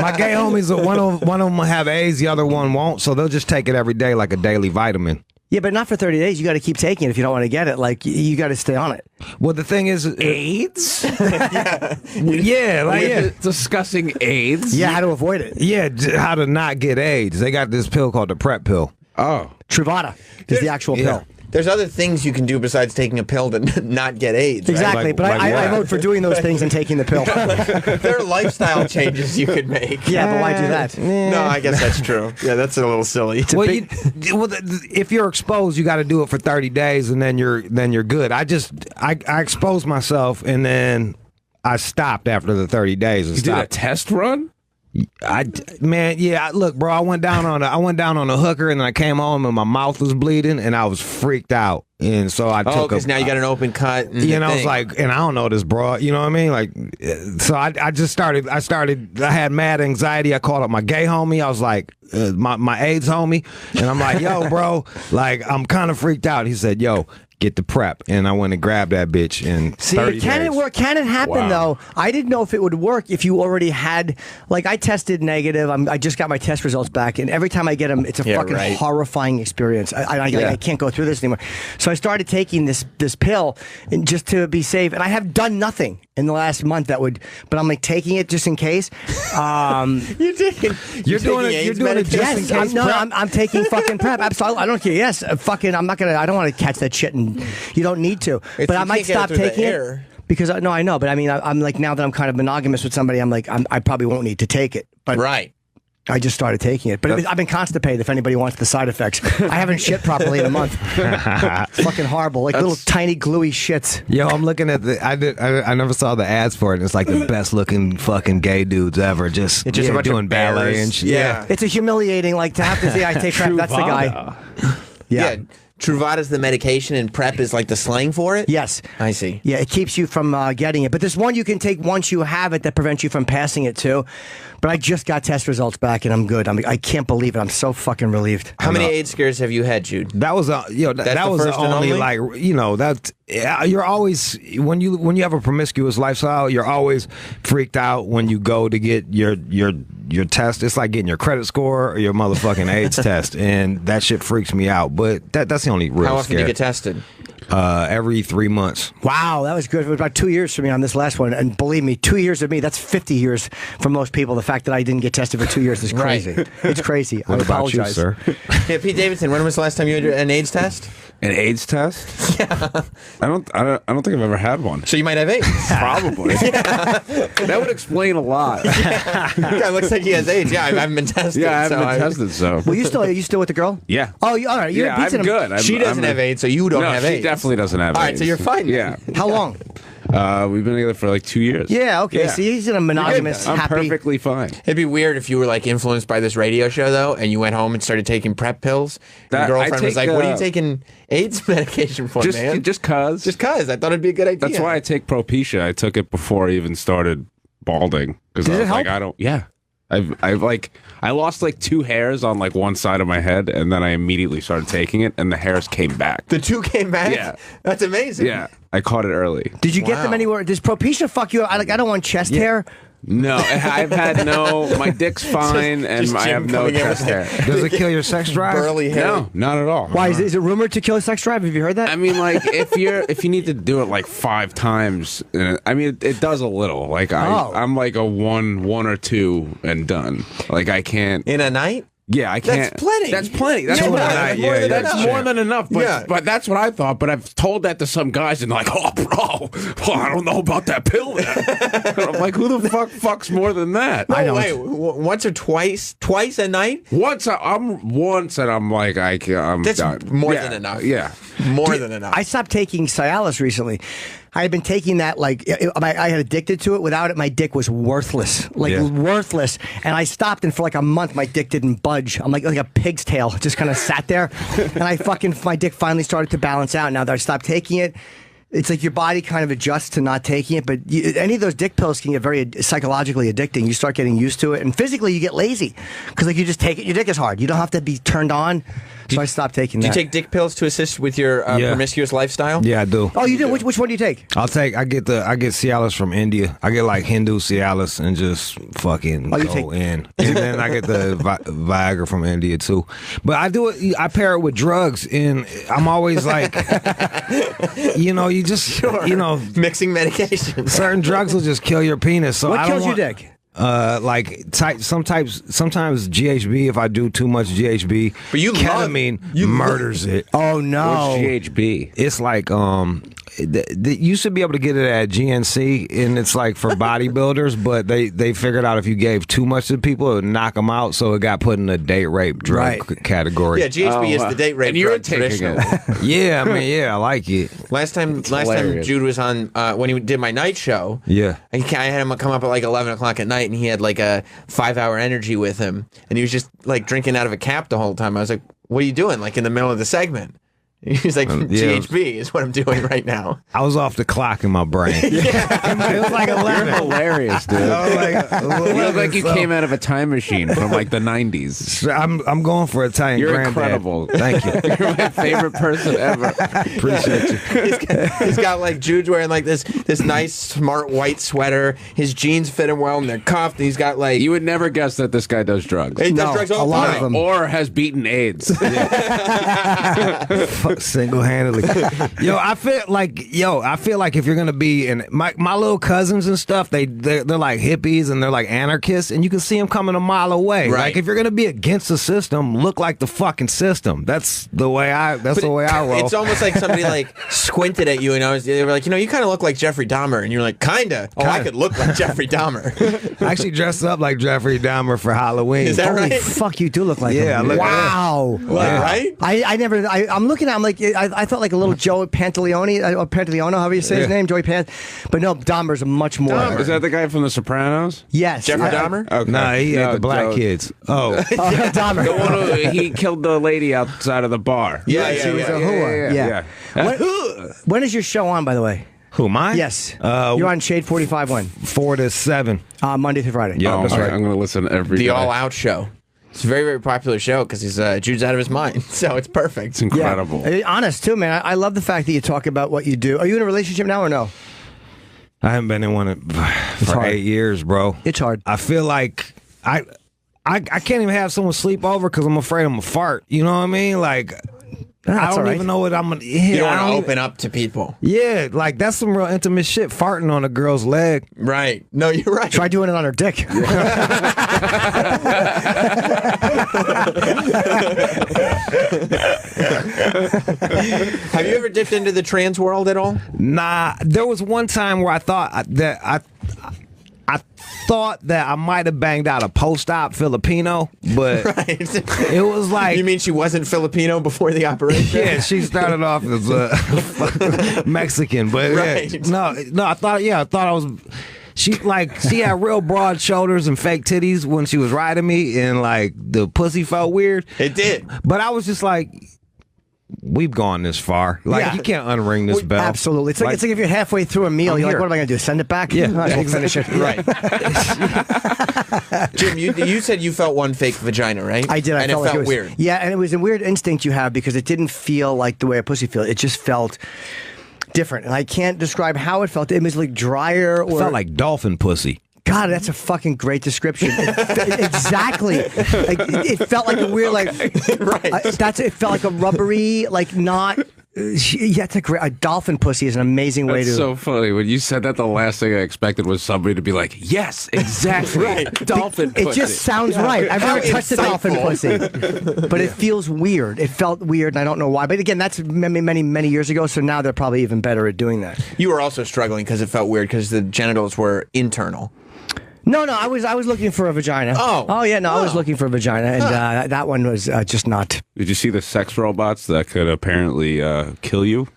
my gay homies. One of them will have AIDS, the other one won't. So they'll just take it every day, like a daily vitamin. Yeah, but not for 30 days. You got to keep taking it if you don't want to get it. Like, you got to stay on it. Well, the thing is, AIDS? Yeah, like We're discussing AIDS. Yeah, how to avoid it. Yeah, how to not get AIDS. They got this pill called the PrEP pill. Oh, Truvada is the actual pill. There's other things you can do besides taking a pill to not get AIDS. Right? Exactly, but I vote for doing those things and taking the pill. There are lifestyle changes you could make. Yeah, but why do that? No, I guess that's true. Yeah, that's a little silly. Well, if you're exposed, you got to do it for 30 days, and then you're good. I exposed myself, and then I stopped after the 30 days. You did a test run? Look, bro, I went down on a hooker, and then I came home and my mouth was bleeding, and I was freaked out, and so I took. Because now you got an open cut. And I was like, and I don't know this broad, you know what I mean? Like, so I just started. I had mad anxiety. I called up my gay homie. I was like, my AIDS homie, and I'm like, yo, bro, like I'm kind of freaked out. He said, yo, get the PrEP, and I went and grabbed that bitch in 30 can days. it work? Can it happen though? I didn't know if it would work if you already had. Like, I tested negative. I just got my test results back, and every time I get them, it's a fucking horrifying experience. I can't go through this anymore. So I started taking this pill, and just to be safe. And I have done nothing in the last month but I'm like taking it just in case. You're doing it just in case. I'm taking fucking PrEP. Absolutely, I don't care. Yes, fucking. I don't want to catch that shit, and you don't need to. But I might stop taking it because I know. But I mean, I'm like, now that I'm kind of monogamous with somebody, I'm like, I probably won't need to take it. But I just started taking it. But I've been constipated, if anybody wants the side effects. I haven't shit properly in a month. It's fucking horrible. Like little tiny gluey shits. Yo, I'm looking at I never saw the ads for it. And it's like the best looking fucking gay dudes ever. Just a bunch doing of ballet bears. and shit. Yeah. It's a humiliating, like, to have to say I take PrEP. That's the guy. Yeah. Truvada's the medication, and PrEP is like the slang for it? Yes. I see. Yeah, it keeps you from getting it. But there's one you can take once you have it that prevents you from passing it too. But I just got test results back, and I'm good. I can't believe it. I'm so fucking relieved. How many AIDS scares have you had, Jude? That was that was the only like, that you're always when you have a promiscuous lifestyle, you're always freaked out when you go to get your test. It's like getting your credit score or your motherfucking AIDS test, and that shit freaks me out. But that's the only real. How often do you get tested? Every 3 months. Wow, that was good. It was about 2 years for me on this last one. And believe me, 2 years of me, that's 50 years for most people. The fact that I didn't get tested for 2 years is crazy. Right. It's crazy. What I about apologize. you, sir? Yeah, Pete Davidson, when was the last time you had an AIDS test? An AIDS test? Yeah. I don't think I've ever had one. So you might have AIDS. Probably. That would explain a lot. Yeah, it looks like he has AIDS. Yeah, I haven't been tested. Yeah, I haven't been tested, so. Well, are you still with the girl? Yeah. Oh, all right. You're I'm good. She doesn't have AIDS, so you don't have AIDS. She definitely doesn't have AIDS. All right, so you're fine. Yeah. How long? We've been together for like 2 years. Yeah, okay. Yeah. So he's in a monogamous, I'm happy. perfectly fine. It'd be weird if you were like influenced by this radio show though, and you went home and started taking PrEP pills. And your girlfriend was like, "What are you taking AIDS medication for, man?" Just cause. Just cause. I thought it'd be a good idea. That's why I take Propecia. I took it before I even started balding because I was like, I don't. Yeah. I lost like 2 hairs on like one side of my head, and then I immediately started taking it, and the hairs came back. The 2 came back? Yeah. That's amazing. Yeah. I caught it early. Did you get them anywhere? Does Propecia fuck you up? I don't want chest hair. No, I've had my dick's fine, and I have no chest hair. Does it kill your sex drive? Burly hair. No, not at all. Why is it rumored to kill a sex drive? Have you heard that? I mean, like if you need to do it like 5 times, I mean it does a little. Like I'm like a one or two and done. Like I can't in a night. Yeah, I can't. That's plenty. That's plenty. That's more than enough. But that's what I thought. But I've told that to some guys, and they're like, "Oh, bro, well, I don't know about that pill." Then. I'm like, "Who the fuck fucks more than that?" No, wait, once or twice a night. Once, and I'm like, I'm That's done. more than enough. Yeah, more than enough. I stopped taking Cialis recently. I had been taking that, like, I had addicted to it. Without it, my dick was worthless. Worthless. And I stopped, and for like a month, my dick didn't budge. I'm like a pig's tail. Just kind of sat there. And my dick finally started to balance out. Now that I stopped taking it, it's like your body kind of adjusts to not taking it. But any of those dick pills can get very psychologically addicting. You start getting used to it. And physically, you get lazy. Because, like, you just take it. Your dick is hard. You don't have to be turned on. So I stopped taking Do you that. take dick pills to assist with your promiscuous lifestyle? Yeah, I do. Oh, you do? Which one do you take? I get Cialis from India. I get like Hindu Cialis and just fucking go in. And then I get the Viagra from India too. But I do it. I pair it with drugs, and I'm always like, you just mixing medications. Certain drugs will just kill your penis. So What I don't kills your want, dick? Sometimes GHB. If I do too much GHB, but ketamine murders it. Oh no! What's GHB? It's like you should be able to get it at GNC, and it's like for bodybuilders. But they figured out if you gave too much to people, it would knock them out. So it got put in the date rape drug category. Yeah, GHB is the date rape and you're drug. taking it. Yeah, I like it. Last time Jude was on when he did my night show. Yeah, I had him come up at like 11 o'clock at night, and he had like a 5-hour energy with him, and he was just like drinking out of a cap the whole time. I was like, "What are you doing?" Like in the middle of the segment. He's like, GHB is what I'm doing right now. I was off the clock in my brain. It was like 11. You're hilarious, dude. You look like you came out of a time machine from like the 90s. I'm going for Italian You're granddad. incredible. Thank you. You're my favorite person ever. Appreciate you. He's got like Jude's wearing like this nice smart white sweater. His jeans fit him well and they're cuffed. And he's got like You would never guess that this guy does drugs. He does drugs all the time. Or has beaten AIDS. Single-handedly. I feel like if you're gonna be in my little cousins and stuff, they're like hippies and they're like anarchists, and you can see them coming a mile away. Right. Like if you're gonna be against the system, look like the fucking system. That's the way I roll. It's almost like somebody like squinted at you and they were like, you kind of look like Jeffrey Dahmer, and you're like, kinda. Oh, I could look like Jeffrey Dahmer. I actually dressed up like Jeffrey Dahmer for Halloween. Is that Holy right? fuck, you do look like him. Yeah, look wow. Right? I'm looking at him like I thought like a little Joe Pantaleone, or Pantaleone, however you say his name, Joey Pant. But no, Dahmer's a much more. Is that the guy from The Sopranos? Yes. Jeffrey Dahmer? Okay. Nah, he had the black Joe. kids. Oh. Dahmer. The one who he killed the lady outside of the bar. She was a hooah. Yeah. When is your show on, by the way? Who, mine? Yes. You're on Shade 45 when? 4 to 7. Monday through Friday. Yeah, that's right. I'm going to listen every The day. All Out Show. It's a very, very popular show because Jude's out of his mind, so it's perfect. It's incredible. Yeah. Honest, too, man. I love the fact that you talk about what you do. Are you in a relationship now or no? I haven't been in one for 8 years, bro. It's hard. I feel like I can't even have someone sleep over because I'm afraid I'm gonna fart. You know what I mean? Like I don't even know what I'm gonna. Yeah, You don't want to open up to people. Yeah, like that's some real intimate shit. Farting on a girl's leg. Right. No, you're right. Try doing it on her dick. Have you ever dipped into the trans world at all? Nah, there was one time where I thought that I thought that I might have banged out a post-op Filipino, but it was like... You mean she wasn't Filipino before the operation? Yeah, she started off as Mexican, but right. no, I thought I was... She had real broad shoulders and fake titties when she was riding me, and like the pussy felt weird. It did. But I was just like, we've gone this far. Like you can't unring this bell. Absolutely. It's like if you're halfway through a meal, you're like, what am I going to do? Send it back? Yeah. We'll finish it. Right. Jim, you said you felt one fake vagina, right? I did. And felt it like felt was, weird. Yeah, and it was a weird instinct you have because it didn't feel like the way a pussy feels. It just felt different. And I can't describe how it felt. It was like drier. It felt like dolphin pussy. God, that's a fucking great description. Exactly. Like, it felt like a weird, like, right. It felt like a rubbery, like not. Yeah, it's a dolphin pussy is an amazing way That's to. so funny. When you said that, the last thing I expected was somebody to be like, "Yes, exactly, right, dolphin pussy." It just sounds right. I've never touched a dolphin pussy, but it feels weird. It felt weird, and I don't know why. But again, that's many, many, many years ago. So now they're probably even better at doing that. You were also struggling because it felt weird because the genitals were internal. No, I was looking for a vagina. Oh yeah, no, I was looking for a vagina, and that one was just not. Did you see the sex robots that could apparently kill you?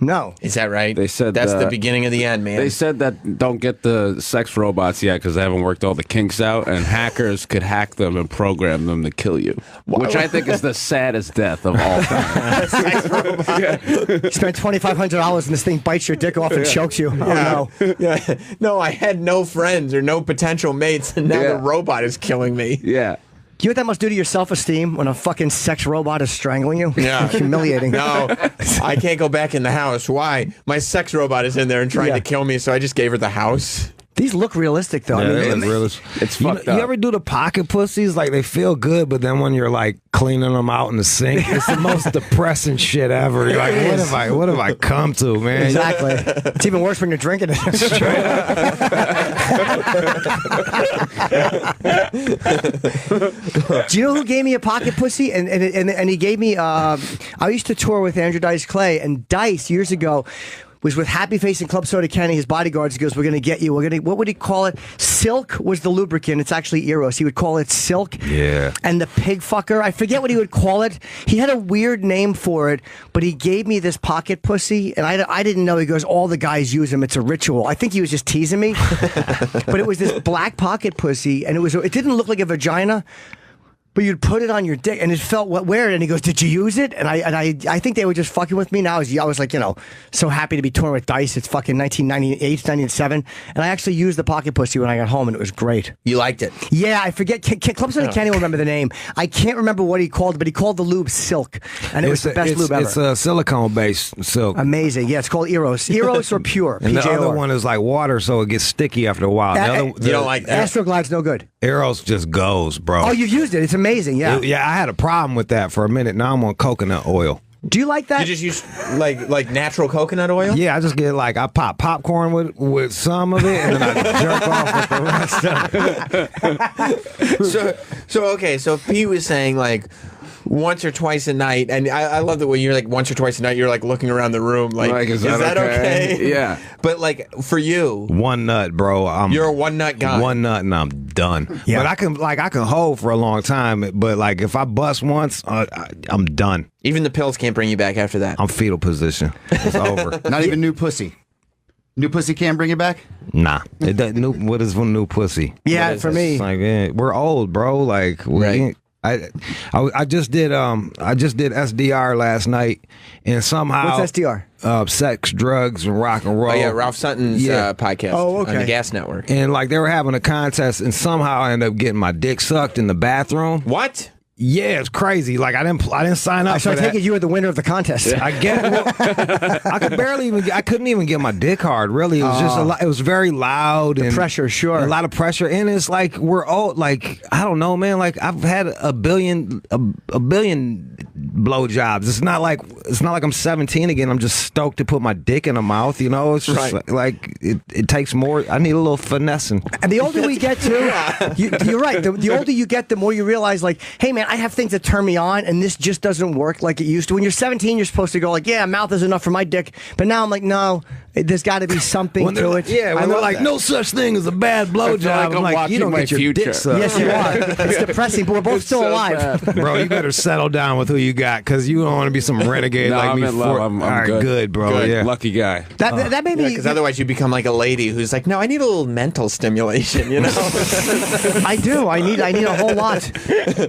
No. Is that right? They said that's the beginning of the end, man. They said that don't get the sex robots yet because they haven't worked all the kinks out, and hackers could hack them and program them to kill you, which I think is the saddest death of all time. You spent $2,500 and this thing bites your dick off and chokes you. Oh no. Yeah. No, I had no friends or no potential mates, and now the robot is killing me. Yeah. You know what that must do to your self-esteem when a fucking sex robot is strangling you? Yeah. Humiliating. No, I can't go back in the house. Why? My sex robot is in there and trying to kill me, so I just gave her the house. These look realistic, though. Yeah, I mean, they look realistic. It's fucked up. You ever do the pocket pussies? Like, they feel good, but then when you're, like, cleaning them out in the sink, it's the most depressing shit ever. You're like, what have I come to, man? Exactly. It's even worse when you're drinking it. Do you know who gave me a pocket pussy? And he gave me. I used to tour with Andrew Dice Clay, and Dice years ago was with Happy Face and Club Soda Kenny, his bodyguards. He goes, "We're going to get you. What would he call it? Silk was the lubricant. It's actually Eros. He would call it Silk. Yeah. And the pig fucker, I forget what he would call it. He had a weird name for it, but he gave me this pocket pussy, and I didn't know. He goes, all the guys use them. It's a ritual. I think he was just teasing me. But it was this black pocket pussy, and it didn't look like a vagina. But you'd put it on your dick, and it felt weird. And he goes, "Did you use it?" And I think they were just fucking with me. Now I was like, so happy to be touring with Dice. It's fucking 1998, 97, and I actually used the pocket pussy when I got home, and it was great. You liked it? Yeah, I forget. Club Soda Kenny will remember the name. I can't remember what he called it, but he called the lube Silk, and it was the best lube ever. It's a silicone-based silk. Amazing. Yeah, it's called Eros. Eros or Pure. And the PJR. other one is like water, so it gets sticky after a while. You don't like that? Astroglide's no good. Eros just goes, bro. Oh, you've used it. It's amazing. Yeah. Yeah, I had a problem with that for a minute. Now I'm on coconut oil. Do you like that? You just use like natural coconut oil? Yeah, I just get I pop popcorn with some of it, and then I jerk off with the rest of it. So Pete was saying like once or twice a night, and I love the way you're like once or twice a night. You're like looking around the room, like is that okay? Yeah. But like for you, one nut, bro. You're a one nut guy. One nut, and I'm done. Yeah. But I can hold for a long time. But like if I bust once, I'm done. Even the pills can't bring you back after that. I'm fetal position. It's over. Not even new pussy. New pussy can't bring you back? Nah. It doesn't. What is new pussy? Yeah, for me. Like, we're old, bro. Like, I just did SDR last night, and somehow what's SDR? Sex, drugs, and rock and roll. Oh yeah, Ralph Sutton's podcast. Oh, okay. On the Gas Network. And like they were having a contest, and somehow I ended up getting my dick sucked in the bathroom. What? Yeah, it's crazy. Like I didn't sign up. So for I take it you were the winner of the contest. I get it. I couldn't even get my dick hard. Really, it was just a lot. It was very loud and pressure, sure, a lot of pressure. And it's like we're old. Like I don't know, man. Like I've had a billion blowjobs. It's not like I'm 17 again. I'm just stoked to put my dick in a mouth. It's just like it takes more. I need a little finessing. And the older we get too, you're right. The older you get, the more you realize, like, hey man, I have things that turn me on, and this just doesn't work like it used to. When you're 17, you're supposed to go like, yeah, mouth is enough for my dick. But now I'm like, no, there's got to be something to it. Yeah, when they're like, no such thing as a bad blowjob. I'm like, you don't get your dick sucked. Yes, you are. It's depressing, but we're both still alive. Bro, you better settle down with who you got, because you don't want to be some renegade like me. I'm all right, good, bro. Good. Yeah. Lucky guy. That made me. Because otherwise you become like a lady who's like, no, I need a little mental stimulation. I do. I need a whole lot.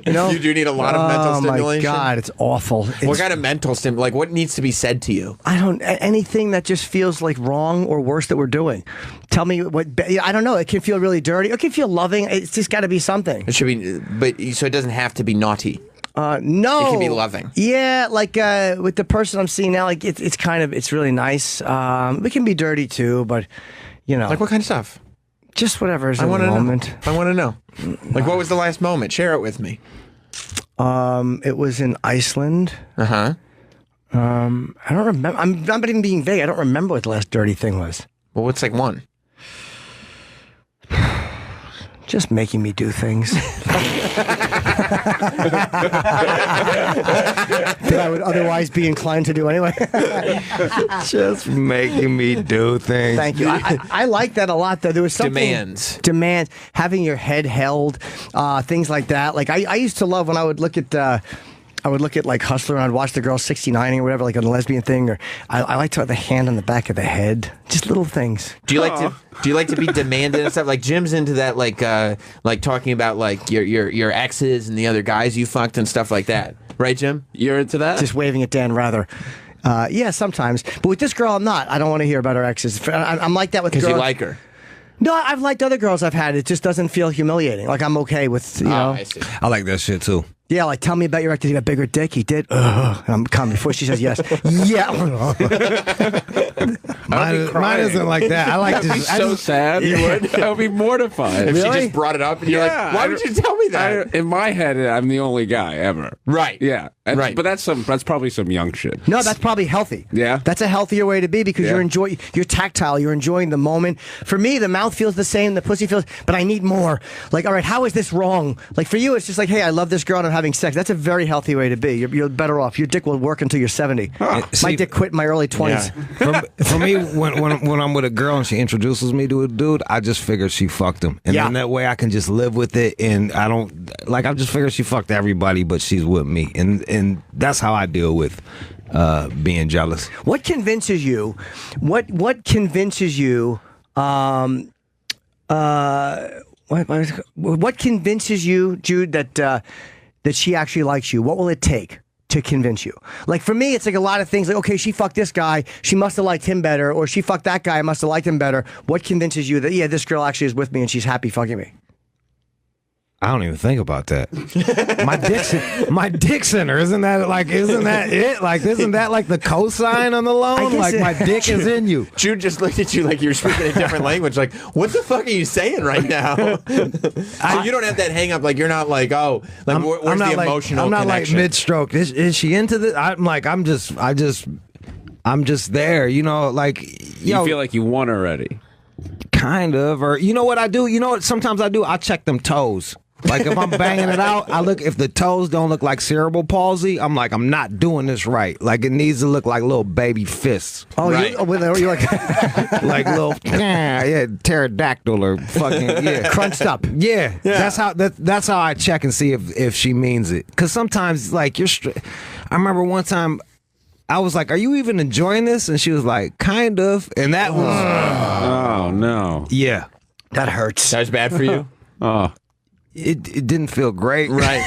You do need a lot of mental stimulation. Oh my God, it's awful. What kind of mental stimulation? Like, what needs to be said to you? Anything that just feels like wrong or worse that we're doing. Tell me what. I don't know. It can feel really dirty. It can feel loving. It's just got to be something. It should be, but so it doesn't have to be naughty. No, it can be loving. Yeah, like with the person I'm seeing now, like it's really nice. It can be dirty too, but like what kind of stuff? Just whatever is in the moment. I want to know. Like, what was the last moment? Share it with me. It was in Iceland. I don't remember. I'm not even being vague. I don't remember what the last dirty thing was. Well, what's like one? Just making me do things that I would otherwise be inclined to do anyway. Just making me do things. Thank you. I like that a lot, though. There was something demands, having your head held, things like that. Like I used to love when I would look at like Hustler and I'd watch the girl 69 or whatever, like on a lesbian thing, or I like to have the hand on the back of the head. Just little things. Do you like to be demanded and stuff? Like Jim's into that, like talking about like your exes and the other guys you fucked and stuff like that. Right, Jim? You're into that? Just waving at Dan rather. Yeah, sometimes. But with this girl, I'm not. I don't want to hear about her exes. I'm like that with because girls. you like her. No, I've liked other girls I've had. It just doesn't feel humiliating. Like I'm okay with, you know. I see. I like that shit too. Yeah, like tell me about your ex. Did he got a bigger dick? He did. And I'm calm before she says yes. Yeah. Mine isn't like that. I like That'd be so sad. You would? I would be mortified. If Really? she just brought it up and you're like, why would you tell me that? In my head, I'm the only guy ever. Right. Yeah. Right. But that's probably some young shit. No, that's probably healthy. Yeah. That's a healthier way to be because Yeah. you're tactile, you're enjoying the moment. For me, the mouth feels the same, the pussy feels, but I need more. Like, all right, how is this wrong? Like for you, it's just like, hey, I love this girl and I'm having sex. That's a very healthy way to be. You're better off. Your dick will work until you're 70. My dick quit in my early 20s. For me, when I'm with a girl and she introduces me to a dude, I just figure she fucked him, and then that way I can just live with it, and I don't like. I just figure she fucked everybody, but she's with me, and that's how I deal with being jealous. What convinces you? What convinces you? What convinces you, Jude, that she actually likes you? What will it take to convince you? Like for me, it's like a lot of things. Like, okay, she fucked this guy, she must have liked him better, or she fucked that guy, I must have liked him better. What convinces you that this girl actually is with me and she's happy fucking me? I don't even think about that. My dick's in her. Isn't that it? Like, isn't that like the cosign on the loan? Like, my dick is in you. Jude just looked at you like you were speaking a different language. Like, what the fuck are you saying right now? So you don't have that hang up. Like, you're not like, where's the emotional I'm not connection? like mid-stroke. Is she into this? I'm just there. You know, like, You feel like you won already. kind of. Or you know what I do? You know what? Sometimes I do. I check them toes. Like if I'm banging it out, I look if the toes don't look like cerebral palsy, I'm like, I'm not doing this right. Like it needs to look like little baby fists. Oh, Right. you're like Like little pterodactyl or fucking crunched up. Yeah. That's how I check and see if she means it. Because sometimes like I remember one time I was like, "Are you even enjoying this?" And she was like, "Kind of." And that was Oh no. yeah. That hurts. That was bad for you? Oh. It didn't feel great. Right.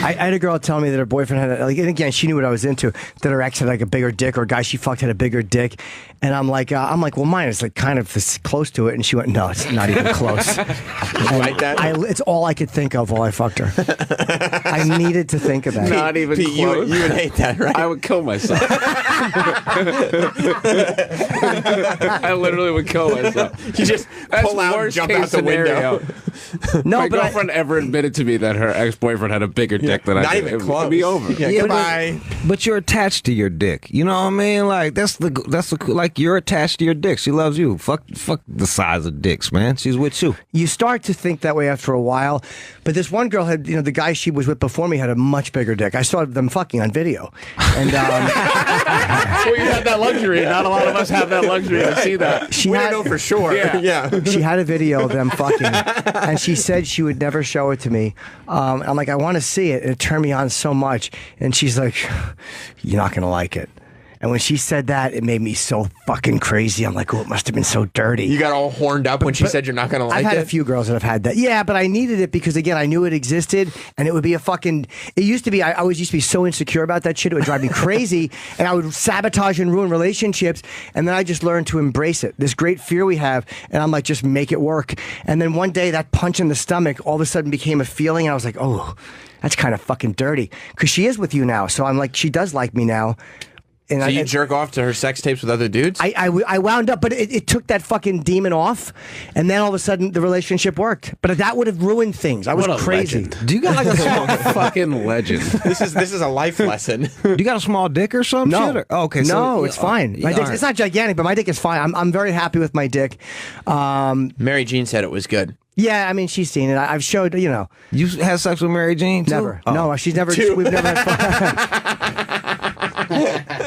I had a girl tell me that her boyfriend had, and again, she knew what I was into, that her ex had like a bigger dick, or a guy she fucked had a bigger dick. And I'm like, well, mine is like kind of this close to it. And she went, no, it's not even close. Like that? It's all I could think of while I fucked her. I needed to think of that. Not even Pete, close. you would hate that, right? I would kill myself. I literally would kill myself. You just pull out and worst jump case out the window. scenario. No, My but girlfriend ever admitted to me that her ex-boyfriend had a bigger dick than I Not did. even It close. would be over. Yeah, goodbye. But you're attached to your dick. You know what I mean? Like that's like you're attached to your dick. She loves you. Fuck the size of dicks, man. She's with you. you start to think that way after a while. But this one girl had, the guy she was with before me had a much bigger dick. I saw them fucking on video. And Well, you had that luxury. Not a lot of us have that luxury to see that. she We had, don't know for sure. Yeah. she had a video of them fucking, and she said she would never show it to me. I'm like, I want to see it, and it turned me on so much. And she's like, you're not gonna like it. And when she said that, it made me so fucking crazy. I'm like, oh, it must have been so dirty. You got all horned up when she said you're not going to like it? I've had a few girls that have had that. Yeah, but I needed it because, again, I knew it existed, and it would be a fucking... It used to be... I always used to be so insecure about that shit. It would drive me crazy, and I would sabotage and ruin relationships, and then I just learned to embrace it. This great fear we have, and I'm like, just make it work. And then one day, that punch in the stomach all of a sudden became a feeling, and I was like, oh, that's kind of fucking dirty. Because she is with you now, so I'm like, she does like me now. And So you jerk off to her sex tapes with other dudes? I wound up, but it took that fucking demon off, and then all of a sudden the relationship worked. But that would have ruined things. I was What a crazy. legend. Do you got like a small Fucking legend. This is a life lesson. Do you got a small dick or some No, shit? Or, okay, so no, it's fine. My dick, all it's right. not gigantic, but my dick is fine. I'm very happy with my dick. Mary Jean said it was good. Yeah, I mean, she's seen it. I've showed, You had sex with Mary Jean too? never. Oh. No, she's never. We've never had fun.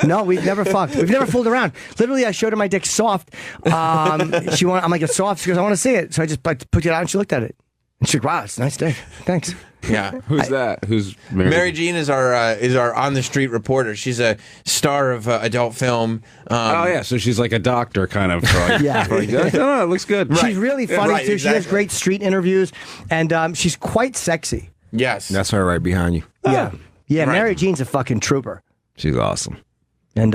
No, we've never fucked. We've never fooled around. Literally, I showed her my dick soft. I'm like, it's soft. She goes, I want to see it. So I just put it out, and she looked at it. And she's like, wow, it's a nice dick. Thanks. Yeah. Who's that? Who's Mary? Mary Jean is our on the street reporter. She's a star of adult film. Oh yeah, so she's like a doctor kind of. Yeah. Oh, it looks good. She's really funny Right, too. She has exactly. great street interviews, and she's quite sexy. Yes. That's her right behind you. Yeah, Right. Mary Jean's a fucking trooper, She's awesome. and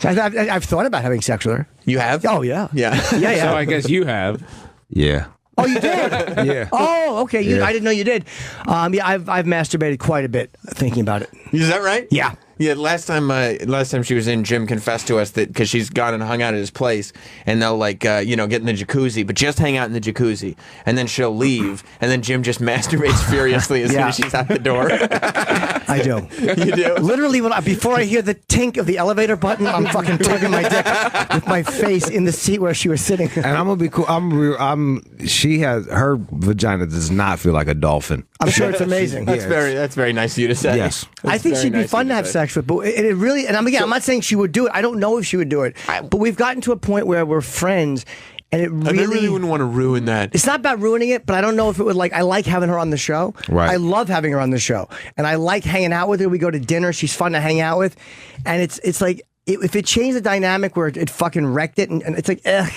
I've thought about having sex with her. You have? Oh yeah. Yeah. So I guess you have. Yeah. Oh, you did? Yeah. Oh, okay. Yeah. I didn't know you did. Yeah, I've masturbated quite a bit thinking about it. Is that right? Yeah. Yeah, last time she was in, Jim confessed to us that because she's gone and hung out at his place, and they'll get in the jacuzzi, but just hang out in the jacuzzi, and then she'll leave, and then Jim just masturbates furiously as soon as she's out the door. I do. You do? Literally, before I hear the tink of the elevator button, I'm fucking tugging my dick with my face in the seat where she was sitting. And I'm gonna be cool. She has her vagina does not feel like a dolphin. I'm sure it's amazing. That's very nice of you to say. Yes. I think she'd be fun to have sex with, but it really, and I'm not saying she would do it. I don't know if she would do it, but we've gotten to a point where we're friends, and it really, I really wouldn't want to ruin that. It's not about ruining it, but I don't know if it would I like having her on the show. Right. I love having her on the show, and I like hanging out with her. We go to dinner. She's fun to hang out with, and it's like, if it changed the dynamic where it fucking wrecked it, and it's like, ugh.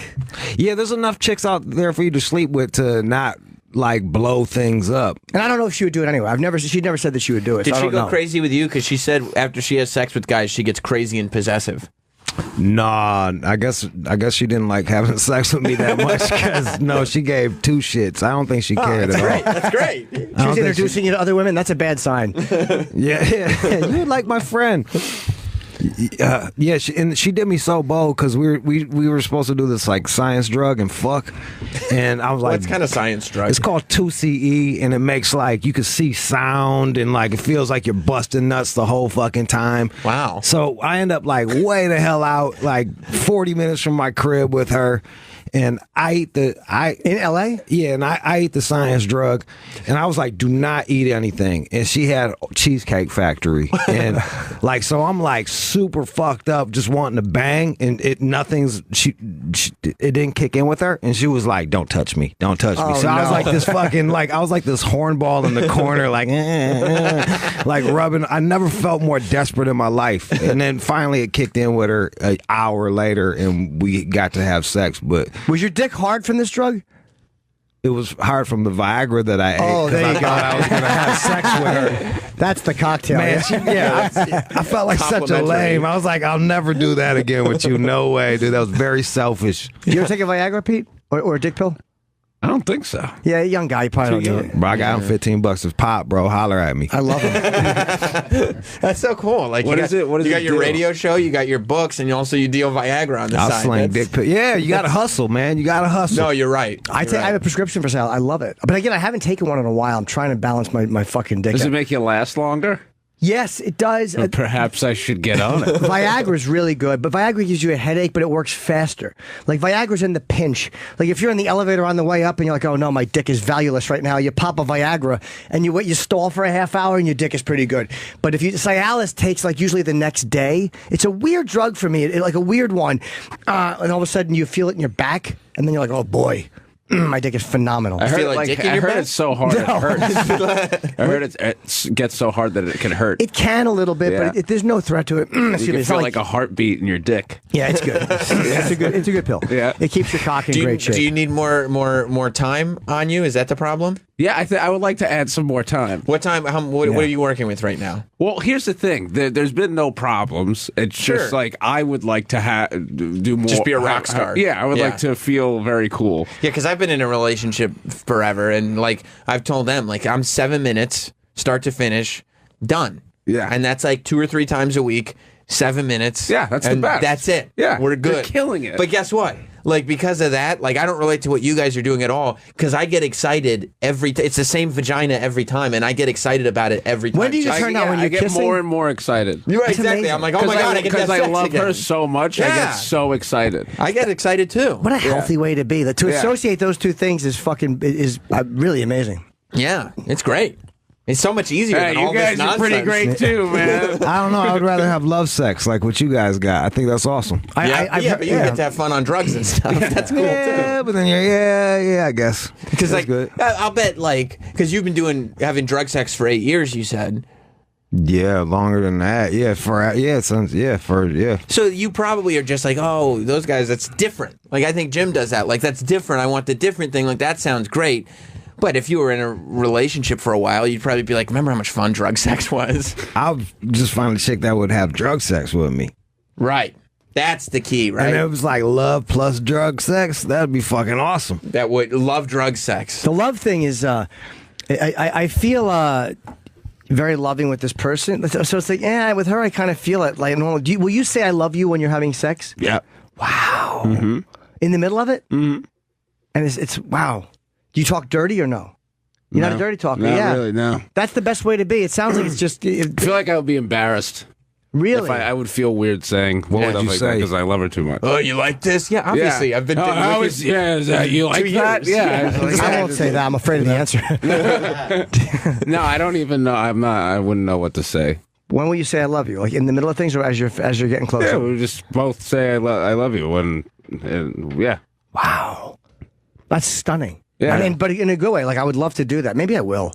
Yeah, there's enough chicks out there for you to sleep with to not blow things up. And I don't know if she would do it anyway. She never said that she would do it. Did so I she don't go know. crazy with you? Because she said after she has sex with guys, she gets crazy and possessive. Nah, I guess she didn't like having sex with me that much because no, she gave 2 shits. I don't think she cared at all. That's great. She was introducing you to other women. That's a bad sign. Yeah, you like my friend. Yeah, she did me so bold because we were supposed to do this science drug and fuck, and I was like, what kind of science drug? It's called 2CE, and it makes you can see sound and it feels like you're busting nuts the whole fucking time. Wow. So I end up way the hell out, 40 minutes from my crib with her. And I in LA? Yeah, and I ate the science drug, and I was like, "Do not eat anything." And she had Cheesecake Factory, and so I'm super fucked up, just wanting to bang, and it didn't kick in with her, and she was like, "Don't touch me, don't touch me." Oh, So I was no. like this fucking I was like this hornball in the corner, rubbing. I never felt more desperate in my life, and then finally it kicked in with her an hour later, and we got to have sex, but. Was your dick hard from this drug? It was hard from the Viagra that I ate. Oh, there you I go. thought I was going to have sex with her. That's the cocktail. Man, I felt like such a lame. I was like, I'll never do that again with you. No way, dude. That was very selfish. You ever take a Viagra, Pete? Or a dick pill? I don't think so. Yeah, young guy, you probably don't do it. Bro, I got him $15 of pop, bro. Holler at me. I love him. That's so cool. What is it? You got your radio show, you got your books, and you deal Viagra on the side. I'll sling dick pill. Yeah, you got to hustle, man. You got to hustle. No, you're right. I have a prescription for sale. I love it. But again, I haven't taken one in a while. I'm trying to balance my fucking dick. Does it make you last longer? Yes, it does. Or perhaps I should get on it. Viagra is really good, but Viagra gives you a headache, but it works faster. Viagra's in the pinch. If you're in the elevator on the way up and you're like, oh no, my dick is valueless right now, you pop a Viagra and you stall for a half hour and your dick is pretty good. But if Cialis takes usually the next day, it's a weird drug for me, a weird one. And all of a sudden you feel it in your back and then you're like, oh boy. My dick is phenomenal. I heard it's so hard it hurts. I heard it gets so hard that it can hurt. It can a little bit, Yeah. but there's no threat to it. You Excuse me, can it's feel not like a heartbeat in your dick. Yeah, it's good. It's a good pill. Yeah. It keeps your cock in great shape. Do you need more time on you? Is that the problem? Yeah, I would like to add some more time. What time? What are you working with right now? Well, here's the thing. There's been no problems. It's just I would like to do more. Just be a rock star. Yeah, I would like to feel very cool. Yeah, because I've been in a relationship forever, and I've told them I'm 7 minutes, start to finish, done. Yeah, and that's 2 or 3 times a week, 7 minutes. Yeah, that's the best. That's it. Yeah, we're good. You're killing it. But guess what? Because of that, I don't relate to what you guys are doing at all, because I get excited every time. It's the same vagina every time, and I get excited about it every time. When do you turn out when you're I get kissing? more and more excited. You're right, exactly. amazing. I'm like, oh my God, I get that because I sex love again. her so much. I Yeah. get so excited. I get excited too. What a healthy way to be. To associate those two things is really amazing. Yeah, it's great. It's so much easier than all you guys this are pretty nonsense. great too, man. I don't know. I would rather have love sex like what you guys got. I think that's awesome. But you get to have fun on drugs and stuff. That's cool Yeah, too. but then yeah, I guess. Because That's good. I'll bet because you've been having drug sex for 8 years. You said. Yeah, longer than that. Yeah, So you probably are just oh, those guys. That's different. I think Jim does that. That's different. I want the different thing. That sounds great. But if you were in a relationship for a while, you'd probably be remember how much fun drug sex was? I'll just find a chick that would have drug sex with me. Right. That's the key, right? And it was like love plus drug sex. That'd be fucking awesome. That would love, drug, sex. The love thing is, I feel very loving with this person. So it's like, yeah, with her, I kind of feel it. Like, will you say I love you when you're having sex? Yeah. Wow. Mm-hmm. In the middle of it? Mm-hmm. And it's wow. Do you talk dirty or no? You're not a dirty talker. Not yeah, really. No. That's the best way to be. It sounds like it's just. I feel like I would be embarrassed. Really? If I would feel weird saying, what would you say? Because I love her too much. Oh, you like this? Yeah, obviously. Yeah. I've been is that you like that? Yeah. I won't say that. I'm afraid of the answer. No, I don't even know. I wouldn't know what to say. When will you say I love you? Like in the middle of things or as you're getting closer? Yeah, we just both say I love you. Yeah. Wow. That's stunning. Yeah. I mean, but in a good way. Like, I would love to do that. Maybe I will.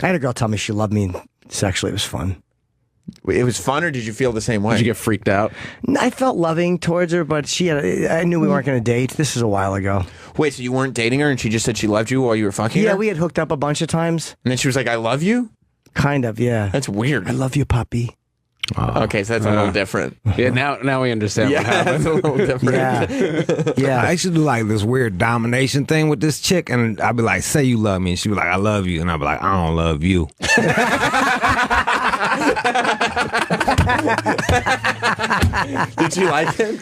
I had a girl tell me she loved me sexually. It was fun. It was fun, or did you feel the same way? Did you get freaked out? I felt loving towards her, but I knew we weren't going to date. This is a while ago. Wait, so you weren't dating her, and she just said she loved you while you were fucking her? Yeah, we had hooked up a bunch of times. And then she was like, I love you? Kind of, yeah. That's weird. I love you, puppy. Okay, so that's a little different. Yeah, now we understand what happened. That's a little different. Yeah. I used to do like this weird domination thing with this chick, and I'd be like, say you love me. And she'd be like, I love you. And I'd be like, I don't love you. Did you like him?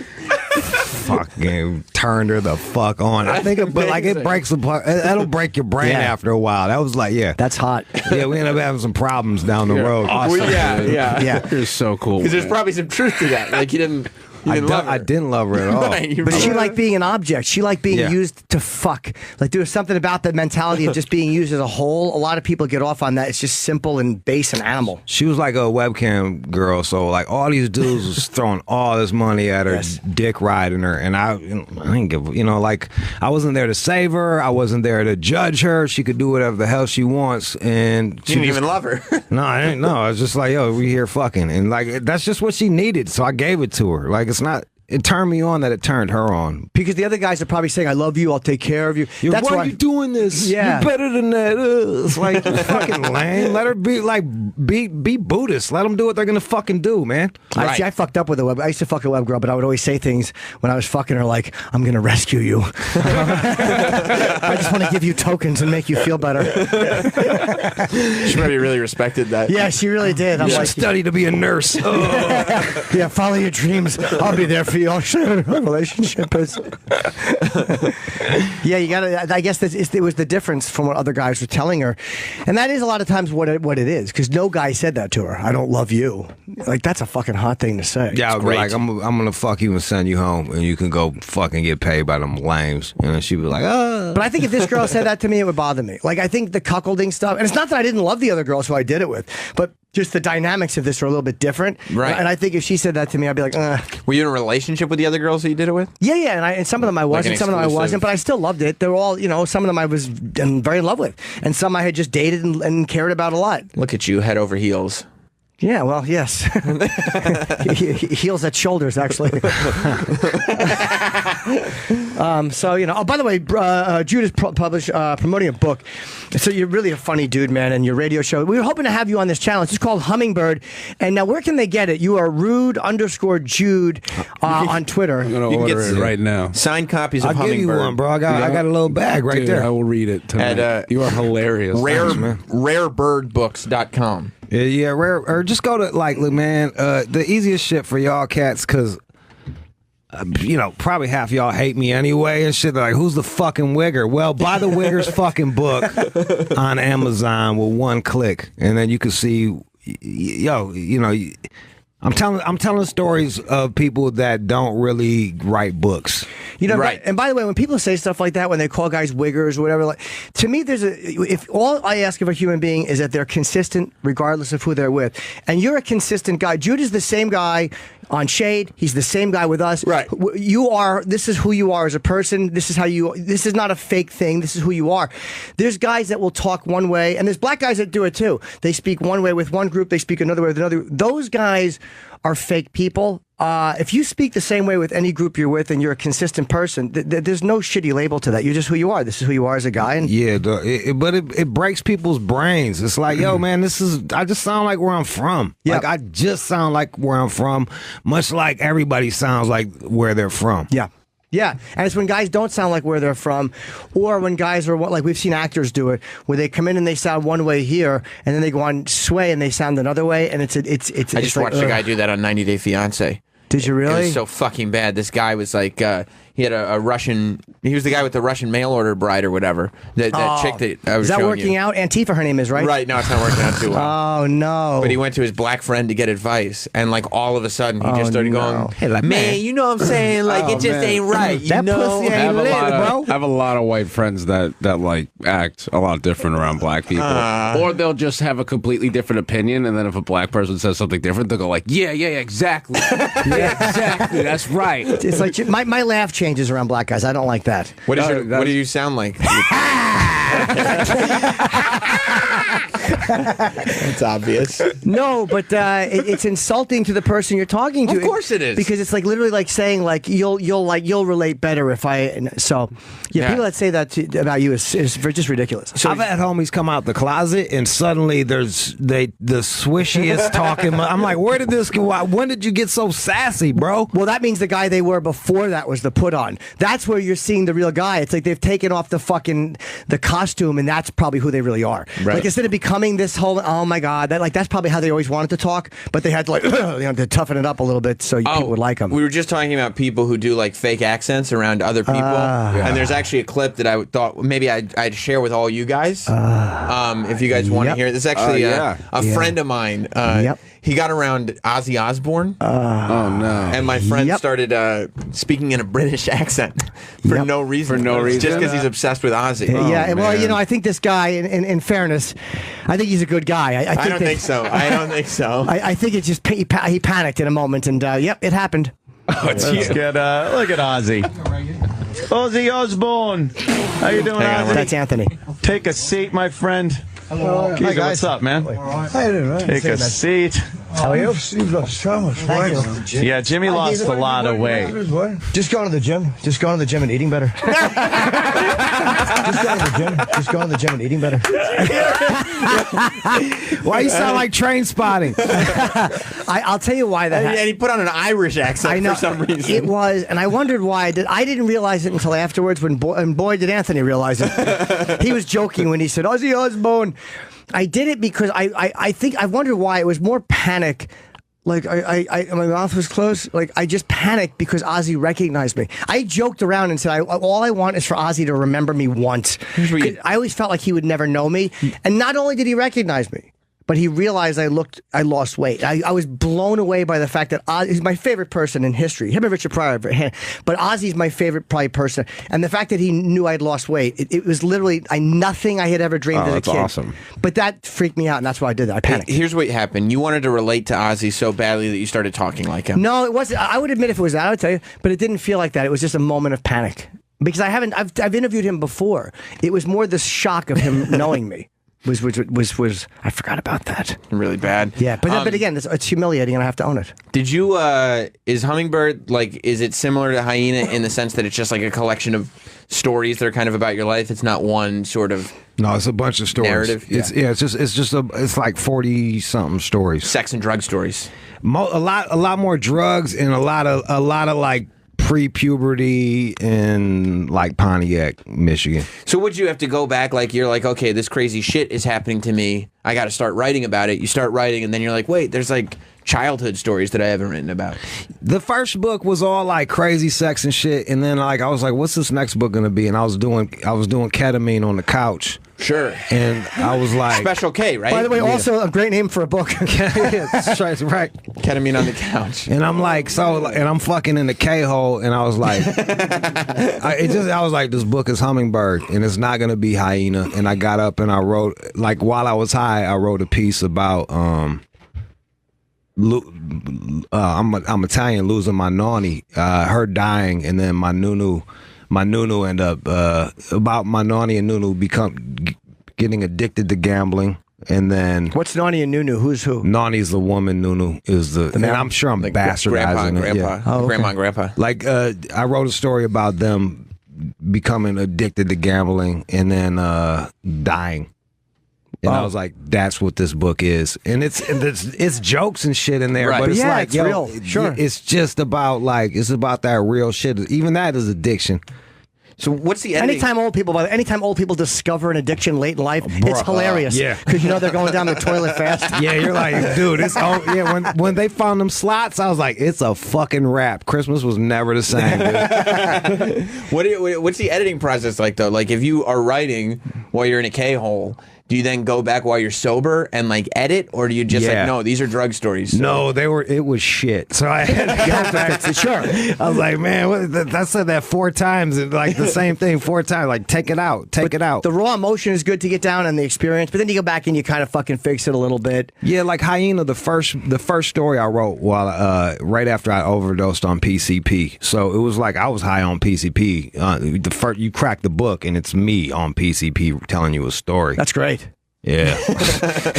Fucking turned her the fuck on. I think, but like it breaks apart. That'll break your brain after a while. That was like, yeah, that's hot. Yeah, we ended up having some problems down the road. Awesome. Well, yeah. You're so cool. Because there's probably some truth to that. Like you didn't love her. I didn't love her at all. Right, But she liked being an object. She liked being used to fuck. Like there was something about the mentality of just being used as a whole. A lot of people get off on that. It's just simple and base and animal. She was like a webcam girl, so like all these dudes was throwing all this money at her, dick riding her, and I didn't give, like I wasn't there to save her. I wasn't there to judge her. She could do whatever the hell she wants, and she didn't even love her. No, I didn't know. I was just like, yo, we here fucking, and like that's just what she needed, so I gave it to her. Like it's not. It turned me on that it turned her on. Because the other guys are probably saying, I love you, I'll take care of you. That's why are you doing this? Yeah. You're better than that. It's like, fucking lame. Let her be Buddhist. Let them do what they're going to fucking do, man. I fucked up with a web. I used to fuck a web girl, but I would always say things when I was fucking her like, I'm going to rescue you. I just want to give you tokens and make you feel better. She probably really respected that. Yeah, she really did. I'm like, study to be a nurse. yeah, follow your dreams. I'll be there for you. I'll show you what a relationship is. Yeah, you gotta. I guess it was the difference from what other guys were telling her, and that is a lot of times what it is. Because no guy said that to her. I don't love you. Like that's a fucking hot thing to say. Yeah, I'd be like, I'm gonna fuck you and send you home, and you can go fucking get paid by them lames. And then she'd be like, But I think if this girl said that to me, it would bother me. Like I think the cuckolding stuff, and it's not that I didn't love the other girls who I did it with, but just the dynamics of this are a little bit different. Right. And I think if she said that to me, I'd be like, Were you in a relationship with the other girls that you did it with? Yeah, and some of them I wasn't, Like some of them I wasn't, but I still loved it. They were all, some of them I was very in love with, and some I had just dated and cared about a lot. Look at you, head over heels. Yeah, well, yes. Heels at shoulders, actually. Oh, by the way, Jude is promoting a book. So you're really a funny dude, man, and your radio show. We were hoping to have you on this channel. It's called Hummingbird. And now where can they get it? You are rude_Jude on Twitter. I'm going to order it right now. Signed copies of I'll Hummingbird. give you one, bro. I got a little bag right Dude, there. I will read it tonight. You are hilarious. Rarebirdbooks.com. Yeah, rare. Or just go to look, man. The easiest shit for y'all cats, because probably half y'all hate me anyway and shit. They're like, who's the fucking wigger? Well, buy the wigger's fucking book on Amazon with one click, and then you can see, I'm telling stories of people that don't really write books. Right. And by the way, when people say stuff like that, when they call guys wiggers or whatever, to me, if all I ask of a human being is that they're consistent, regardless of who they're with, and you're a consistent guy. Jude is the same guy on Shade. He's the same guy with us. Right. You are. This is who you are as a person. This is how you. This is not a fake thing. This is who you are. There's guys that will talk one way, and there's black guys that do it too. They speak one way with one group. They speak another way with another. Those guys are fake people. if you speak the same way with any group you're with and you're a consistent person, there's no shitty label to that. You're just who you are. This is who you are as a guy. And yeah, but it breaks people's brains. It's like, yo, man, I just sound like where I'm from. Yeah. Like, I just sound like where I'm from, much like everybody sounds like where they're from. Yeah. Yeah, and it's when guys don't sound like where they're from, or when guys are like we've seen actors do it, where they come in and they sound one way here, and then they go on Sway and they sound another way, and it's. I just watched a guy do that on 90 Day Fiance. Did you really? It was so fucking bad. This guy was like, he had a Russian. He was the guy with the Russian mail order bride or whatever. That chick that I was Is that showing working you. out? Antifa, her name is, right? Right. No, it's not working out too well. Oh no! But he went to his black friend to get advice, and like all of a sudden he just started going, Hey, like, man, you know what I'm saying? Like it just ain't right. You That know? pussy I have, ain't lit, bro. I have a lot of white friends that like act a lot different around black people, or they'll just have a completely different opinion, and then if a black person says something different, they'll go like, yeah, exactly, yeah, exactly, that's right. It's like my laugh changes around black guys. I don't like that. What do you sound like? It's obvious. No, but it's insulting to the person you're talking to. Of course it is. Because it's like literally like saying like you'll relate better if I. So yeah. People that say that about you is just ridiculous. So I've had homies come out the closet and suddenly there's the swishiest talking. I'm like, where did this go? When did you get so sassy, bro? Well, that means the guy they were before that was the put on. That's where you're seeing the real guy. It's like they've taken off the costume, and that's probably who they really are. Right. Like instead of becoming this whole, oh my god, that's probably how they always wanted to talk, but they had to like to toughen it up a little bit so people would like them. We were just talking about people who do like fake accents around other people, and there's actually a clip that I thought maybe I'd share with all you guys. If you guys want to hear it, this is actually a friend of mine. He got around Ozzy Osbourne. Oh no! And my friend started speaking in a British accent for no reason. Just because he's obsessed with Ozzy. Well, I think this guy, in fairness, I think he's a good guy. I don't think so. I think it's just he panicked in a moment, and it happened. Let's get look at Ozzy. Ozzy Osbourne. How you doing, Ozzy? That's Anthony. Take a seat, my friend. Hello. Hi, guys. What's up, man? How you doing, man? Take a seat. How are you? You've lost so much weight. Yeah, Jimmy lost a lot of weight. Just going to the gym. Just going to the gym and eating better. Just going to the gym. Just going to the gym and eating better. Why you sound like Train Spotting? I'll tell you why that happened. And he put on an Irish accent for some reason. It was, and I wondered why. I didn't realize it until afterwards, and boy, did Anthony realize it. He was joking when he said, Ozzy Osbourne. I did it because I think I wondered why. It was more panic. Like my mouth was closed. Like I just panicked because Ozzy recognized me. I joked around and said, all I want is for Ozzy to remember me once. I always felt like he would never know me. And not only did he recognize me, but he realized I lost weight. I was blown away by the fact that Ozzy is my favorite person in history. Him and Richard Pryor, but Ozzy's my favorite probably person. And the fact that he knew I'd lost weight, it was literally nothing I had ever dreamed as a kid. That's awesome. But that freaked me out, and that's why I did that. I panicked. Here's what happened. You wanted to relate to Ozzy so badly that you started talking like him. No, it wasn't. I would admit if it was that, I would tell you, but it didn't feel like that. It was just a moment of panic. Because I've interviewed him before. It was more the shock of him knowing me. Was I forgot about that. Really bad. Yeah, but again, it's humiliating, and I have to own it. Did you? Is Hummingbird is it similar to Hyena in the sense that it's just like a collection of stories that are kind of about your life? It's not one sort of. No, it's a bunch of stories. Narrative. It's like 40-something stories. Sex and drug stories. A lot more drugs and a lot of like pre-puberty in like Pontiac, Michigan. So would you have to go back you're like, okay, this crazy shit is happening to me. I got to start writing about it. You start writing and then you're like, wait, there's like childhood stories that I haven't written about. The first book was all like crazy sex and shit, and then I was like, what's this next book gonna be? And I was doing ketamine on the couch. Sure. And I was like, Special K, right? By the way, also a great name for a book. That's right. Ketamine on the couch. And I'm like, and I'm fucking in the K-hole, and I was like, I was like, this book is Hummingbird, and it's not gonna be Hyena. And I got up and I wrote, like while I was high, I wrote a piece about I'm Italian, losing my nanny, her dying, and then my nunu end up about my nanny and nunu getting addicted to gambling, And then what's Nani and Nunu? Who's who? Nani's the woman. Nunu is the. And I'm sure I'm bastardizing it. Grandpa, Yeah. grandma, and grandpa. Like I wrote a story about them becoming addicted to gambling and then dying. And I was like, that's what this book is. And it's jokes and shit in there, Right. but it's Yeah, like, it's yo, real. Sure. it's just about it's about that real shit. Even that is addiction. So what's the editing? Anytime old people discover an addiction late in life, it's hilarious. yeah. Because they're going down the toilet fast. Yeah, you're like, dude, it's when they found them slots, I was like, it's a fucking wrap. Christmas was never the same, dude. What's the editing process like though? Like if you are writing while you're in a K-hole, do you then go back while you're sober and like edit, or do you just like, no, these are drug stories? So. No, it was shit. So I had to go back. Sure. I was like, man, I said that 4 times, and like the same thing 4 times. Like, take it out. The raw emotion is good to get down and the experience, but then you go back and you kind of fucking fix it a little bit. Yeah, like Hyena, the first story I wrote while right after I overdosed on PCP. So it was like I was high on PCP. You crack the book and it's me on PCP telling you a story. That's great. Yeah.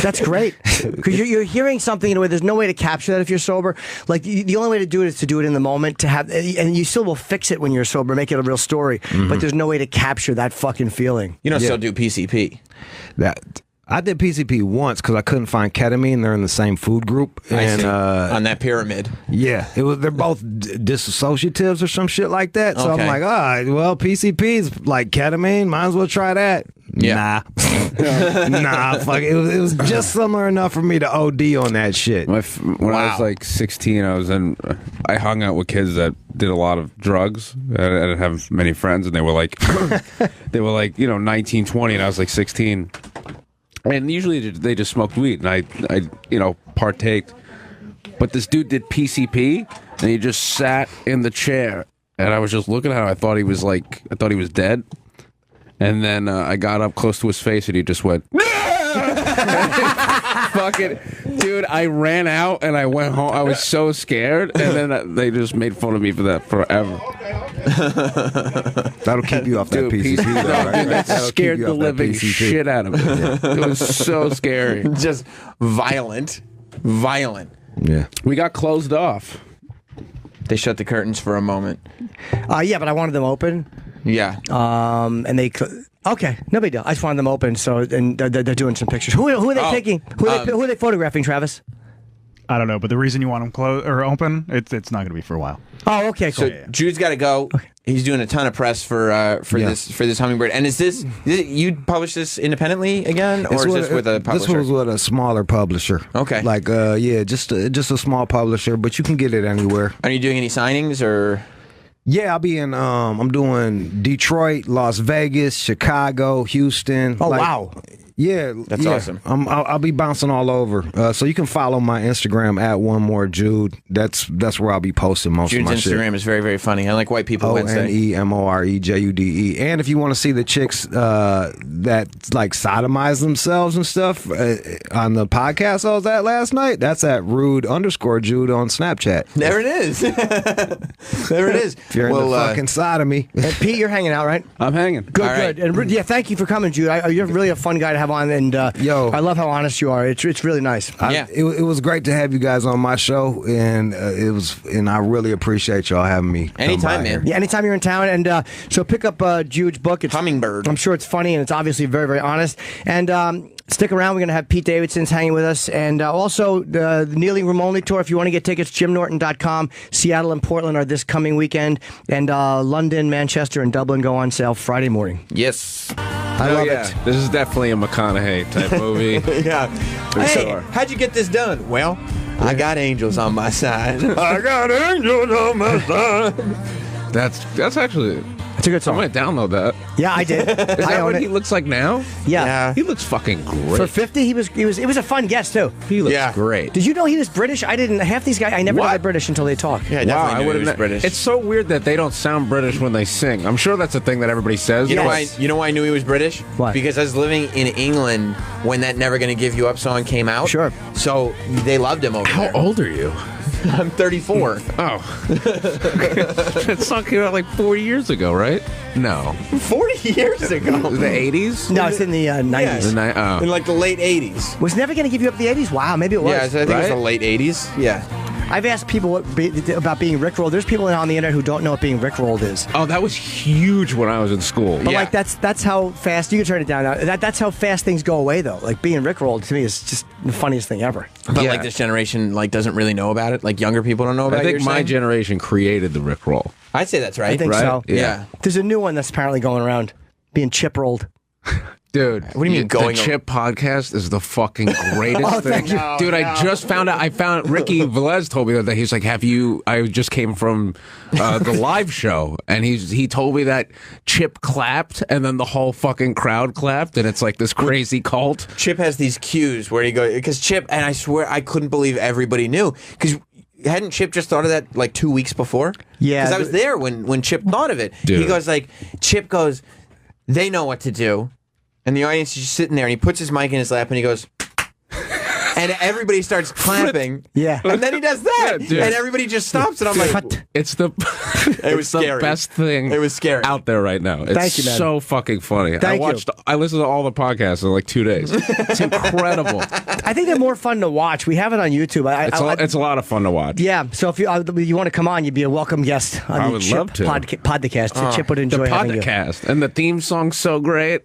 That's great. Because you're hearing something in a way, there's no way to capture that if you're sober. Like, the only way to do it is to do it in the moment, and you still will fix it when you're sober, make it a real story. But there's no way to capture that fucking feeling. You don't still do PCP. I did PCP once because I couldn't find ketamine. They're in the same food group. And, on that pyramid. Yeah. They're both dissociatives or some shit like that. So Okay. I'm like, well, PCP's like ketamine. Might as well try that. Yeah. Nah, fuck it. It was just similar enough for me to OD on that shit. When I was like 16, I hung out with kids that did a lot of drugs. I didn't have many friends, and they were like, 19, 20, and I was like 16. And usually they just smoked weed, and I partaked. But this dude did PCP, and he just sat in the chair, and I was just looking at him. I thought he was dead. And then I got up close to his face, and he just went, fucking, dude, I ran out, and I went home. I was so scared, and then they just made fun of me for that forever. That'll keep you off that PCP. Dude, that scared the living shit out of me. It was so scary. Just violent. Yeah. We got closed off. They shut the curtains for a moment. Yeah, but I wanted them open. Yeah. And they okay, no big deal. I just wanted them open. So and they're doing some pictures. Who are they taking? Who are they photographing, Travis? I don't know, but the reason you want them closed or open, it's not going to be for a while. Oh, okay. Cool. So Jude's got to go. Okay. He's doing a ton of press for this hummingbird. And is this you publish this independently again, or is this with a publisher? This was with a smaller publisher. Okay. Like just a small publisher, but you can get it anywhere. Are you doing any signings or? Yeah, I'll be in. I'm doing Detroit, Las Vegas, Chicago, Houston. Oh wow! Yeah, that's awesome. I'll be bouncing all over. So you can follow my Instagram at One More Jude. That's where I'll be posting most Jude's of my Instagram shit. is very, very funny. I like White People Wednesday. ONEMOREJUDE. And if you want to see the chicks that like sodomize themselves and stuff on the podcast I was at last night, that's at rude_Jude on Snapchat. There it is. There it is. If you're into fucking sodomy. And Pete, you're hanging out, right? I'm hanging. Good. And yeah, thank you for coming, Jude. You're really a fun guy to have on, and I love how honest you are. It's really nice. It was great to have you guys on my show, and I really appreciate y'all having me. Anytime, man. Yeah, anytime you're in town, and so pick up Jude's book. It's Hummingbird. I'm sure it's funny, and it's obviously very, very honest. And stick around. We're going to have Pete Davidson's hanging with us, and also the Kneeling Room Only tour. If you want to get tickets, JimNorton.com. Seattle and Portland are this coming weekend, and London, Manchester, and Dublin go on sale Friday morning. Yes. I love it. This is definitely a McConaughey type movie. Yeah. For sure. How'd you get this done? Well, I got angels on my side. I got angels on my side. That's actually... It's a good song. I'm going to download that. Yeah, I did. Is that what he looks like now? Yeah. He looks fucking great. For 50, he was. It was a fun guest too. He looks great. Did you know he was British? I didn't. Half these guys, I never know they're British until they talk. Yeah, I definitely knew he was British. It's so weird that they don't sound British when they sing. I'm sure that's a thing that everybody says. You know why I knew he was British? Why? Because I was living in England when that Never Gonna Give You Up song came out. Sure. So they loved him over there. How old are you? I'm 34. Oh. It's talking about like 40 years ago, right? No. 40 years ago? The 80s? No, it's in the 90s. Yeah. In like the late 80s. Was never going to give you up the 80s? Wow, maybe it was. Yeah, I think it was the late 80s. Yeah. I've asked people about being rickrolled. There's people on the internet who don't know what being rickrolled is. Oh, that was huge when I was in school. But like that's how fast you can turn it down now. That's how fast things go away though. Like being rickrolled to me is just the funniest thing ever. But like this generation like doesn't really know about it. Like younger people don't know about it. I think my generation created the Rickroll. I'd say that's right. I think so. Yeah. There's a new one that's apparently going around, being chip rolled. Dude, what do you mean going? The Chip podcast is the fucking greatest thing. Dude, I just found out. I found Ricky Velez told me that he's like, "Have you?" I just came from the live show, and he told me that Chip clapped, and then the whole fucking crowd clapped, and it's like this crazy cult. Chip has these cues where he goes because Chip, and I swear I couldn't believe everybody knew because. Hadn't Chip just thought of that like 2 weeks before? Yeah, because I was there when Chip thought of it. Dude. He goes like, Chip goes, they know what to do, and the audience is just sitting there, and he puts his mic in his lap, and he goes, and everybody starts clapping. Yeah, and then he does that, Dude. and everybody just stops, and I'm like, it's the it was the scary. best thing. It was scary out there right now. It's Thank you, man. so fucking funny. Thank you. I listened to all the podcasts in like 2 days. It's incredible. I think they're more fun to watch. We have it on YouTube. It's a lot of fun to watch. Yeah, so if you want to come on, you'd be a welcome guest on I the would Chip love to. podcast. Chip would enjoy the having you. podcast and the theme song's so great.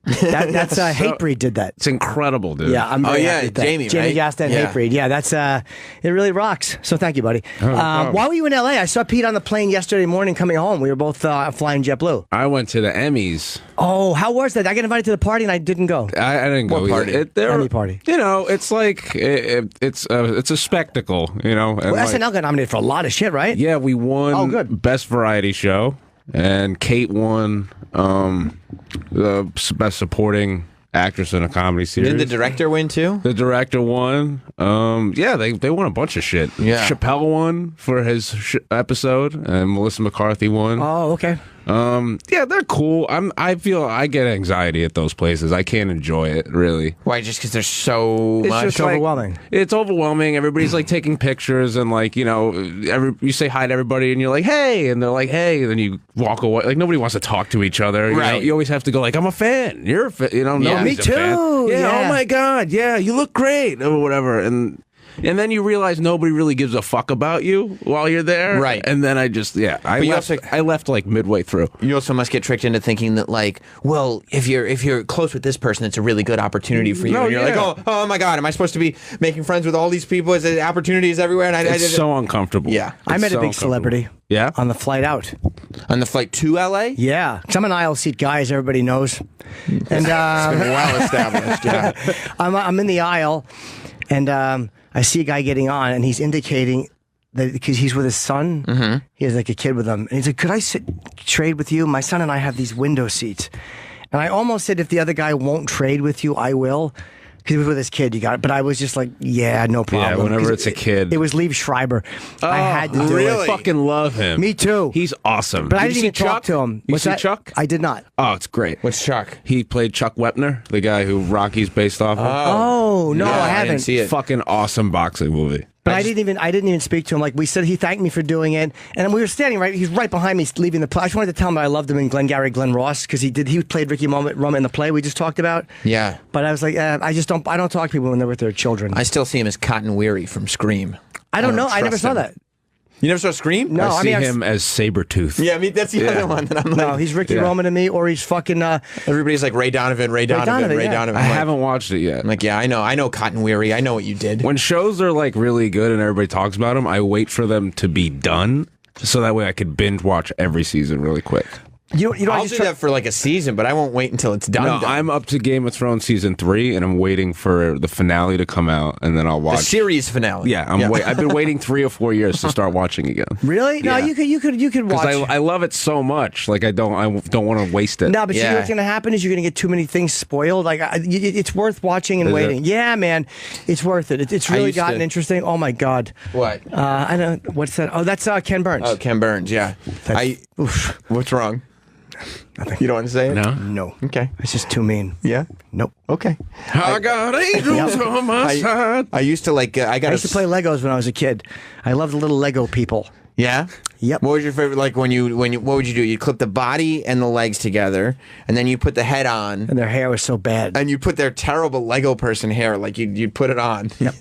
That's Hatebreed did that. It's incredible, dude. Yeah, I'm very happy with that. Jamie, Jamie right? Gaston, Yeah. Hatebreed. Yeah, that's it really rocks. So thank you, buddy. While were you in LA? I saw Pete on the plane yesterday morning coming home. We were both flying JetBlue. I went to the Emmys. Oh, how was that? I got invited to the party and I didn't go. I didn't go. What party? Emmy party. You know, it's like it's a spectacle. You know, and Well, like, SNL got nominated for a lot of shit, right? yeah, we won. Oh, good. Best variety show, and Kate won the best supporting actress in a comedy series. Did the director win too? The director won. Yeah, they won a bunch of shit. Yeah. Chappelle won for his episode, and Melissa McCarthy won. Oh, okay. Yeah, they're cool. I feel I get anxiety at those places. I can't enjoy it really. Why? Just because there's so much. It's overwhelming. It's overwhelming. Everybody's like taking pictures and like you say hi to everybody and you're like hey, and they're like hey, and then you walk away. Like nobody wants to talk to each other. You know? Right. You always have to go like I'm a fan. You're a fan. You know. Yeah. Nobody's Me a fan. too. Yeah. Yeah. Oh my god. Yeah. You look great or whatever. And then you realize nobody really gives a fuck about you while you're there. Right. And then I left like midway through. You also must get tricked into thinking that, like, well, if you're close with this person, it's a really good opportunity for you. No, and you're yeah. like, oh my god, am I supposed to be making friends with all these people? Is there opportunities everywhere? And It's so uncomfortable. Yeah. I It's met a so big uncomfortable. celebrity Yeah. on the flight out. On the flight to LA? Yeah, 'cause I'm an aisle seat guy, as everybody knows. And Well established. Yeah. I'm in the aisle, and I see a guy getting on, and he's indicating that because he's with his son. Mm-hmm. He has like a kid with him, and he's like, "Could I trade with you? My son and I have these window seats." And I almost said, "If the other guy won't trade with you, I will." Because he was with his kid, you got it. But I was just like, yeah, no problem. Yeah, whenever 'Cause it's a kid. It was Liev Schreiber. I had to do really? it. Fucking love him. Me too. He's awesome. But I Did didn't you even see talk Chuck? to him. You What's see that? Chuck? I did not. Oh, it's great. What's Chuck? He played Chuck Wepner, the guy who Rocky's based off of. Oh, no, I haven't. didn't see it. Fucking awesome boxing movie. But I didn't even speak to him. Like we said, he thanked me for doing it, and we were standing right. He's right behind me, leaving the play. I just wanted to tell him that I loved him in Glengarry Glen Ross because he played Ricky Roma in the play we just talked about. Yeah. But I was like, I don't talk to people when they're with their children. I still see him as Cotton Weary from Scream. I don't know. I never trust saw him. that. You never saw Scream? No, I see mean, him as Sabretooth. Yeah, I mean that's the other one that I'm like. No, he's Ricky Roma to me, or he's fucking. Everybody's like Ray Donovan. Donovan, yeah. I'm I like, haven't watched it yet. I'm like, yeah, I know Cotton Weary. I know what you did. When shows are like really good and everybody talks about them, I wait for them to be done so that way I could binge watch every season really quick. You know, I'll do that for like a season, but I won't wait until it's done. No, I'm up to Game of Thrones season 3, and I'm waiting for the finale to come out, and then I'll watch the series finale. Yeah, I've been waiting 3 or 4 years to start watching again. Really? No, Yeah. you could watch. Because I love it so much. Like I don't want to waste it. No, but you know Yeah. what's going to happen is you're going to get too many things spoiled. Like it's worth watching and Is waiting. it? Yeah, man, it's worth it. It's really used gotten to- interesting. Oh my god. What? I don't. What's that? Oh, that's Ken Burns. Oh, Ken Burns. Yeah. What's wrong? Nothing. You don't want to say it? No. Okay. It's just too mean. Yeah? Nope. Okay. I got angels on my side. I used to like, I used to play Legos when I was a kid. I loved the little Lego people. Yeah? Yep. What was your favorite, like what would you do? You clip the body and the legs together, and then you put the head on. And their hair was so bad. And you put their terrible Lego person hair, like you'd put it on. Yep.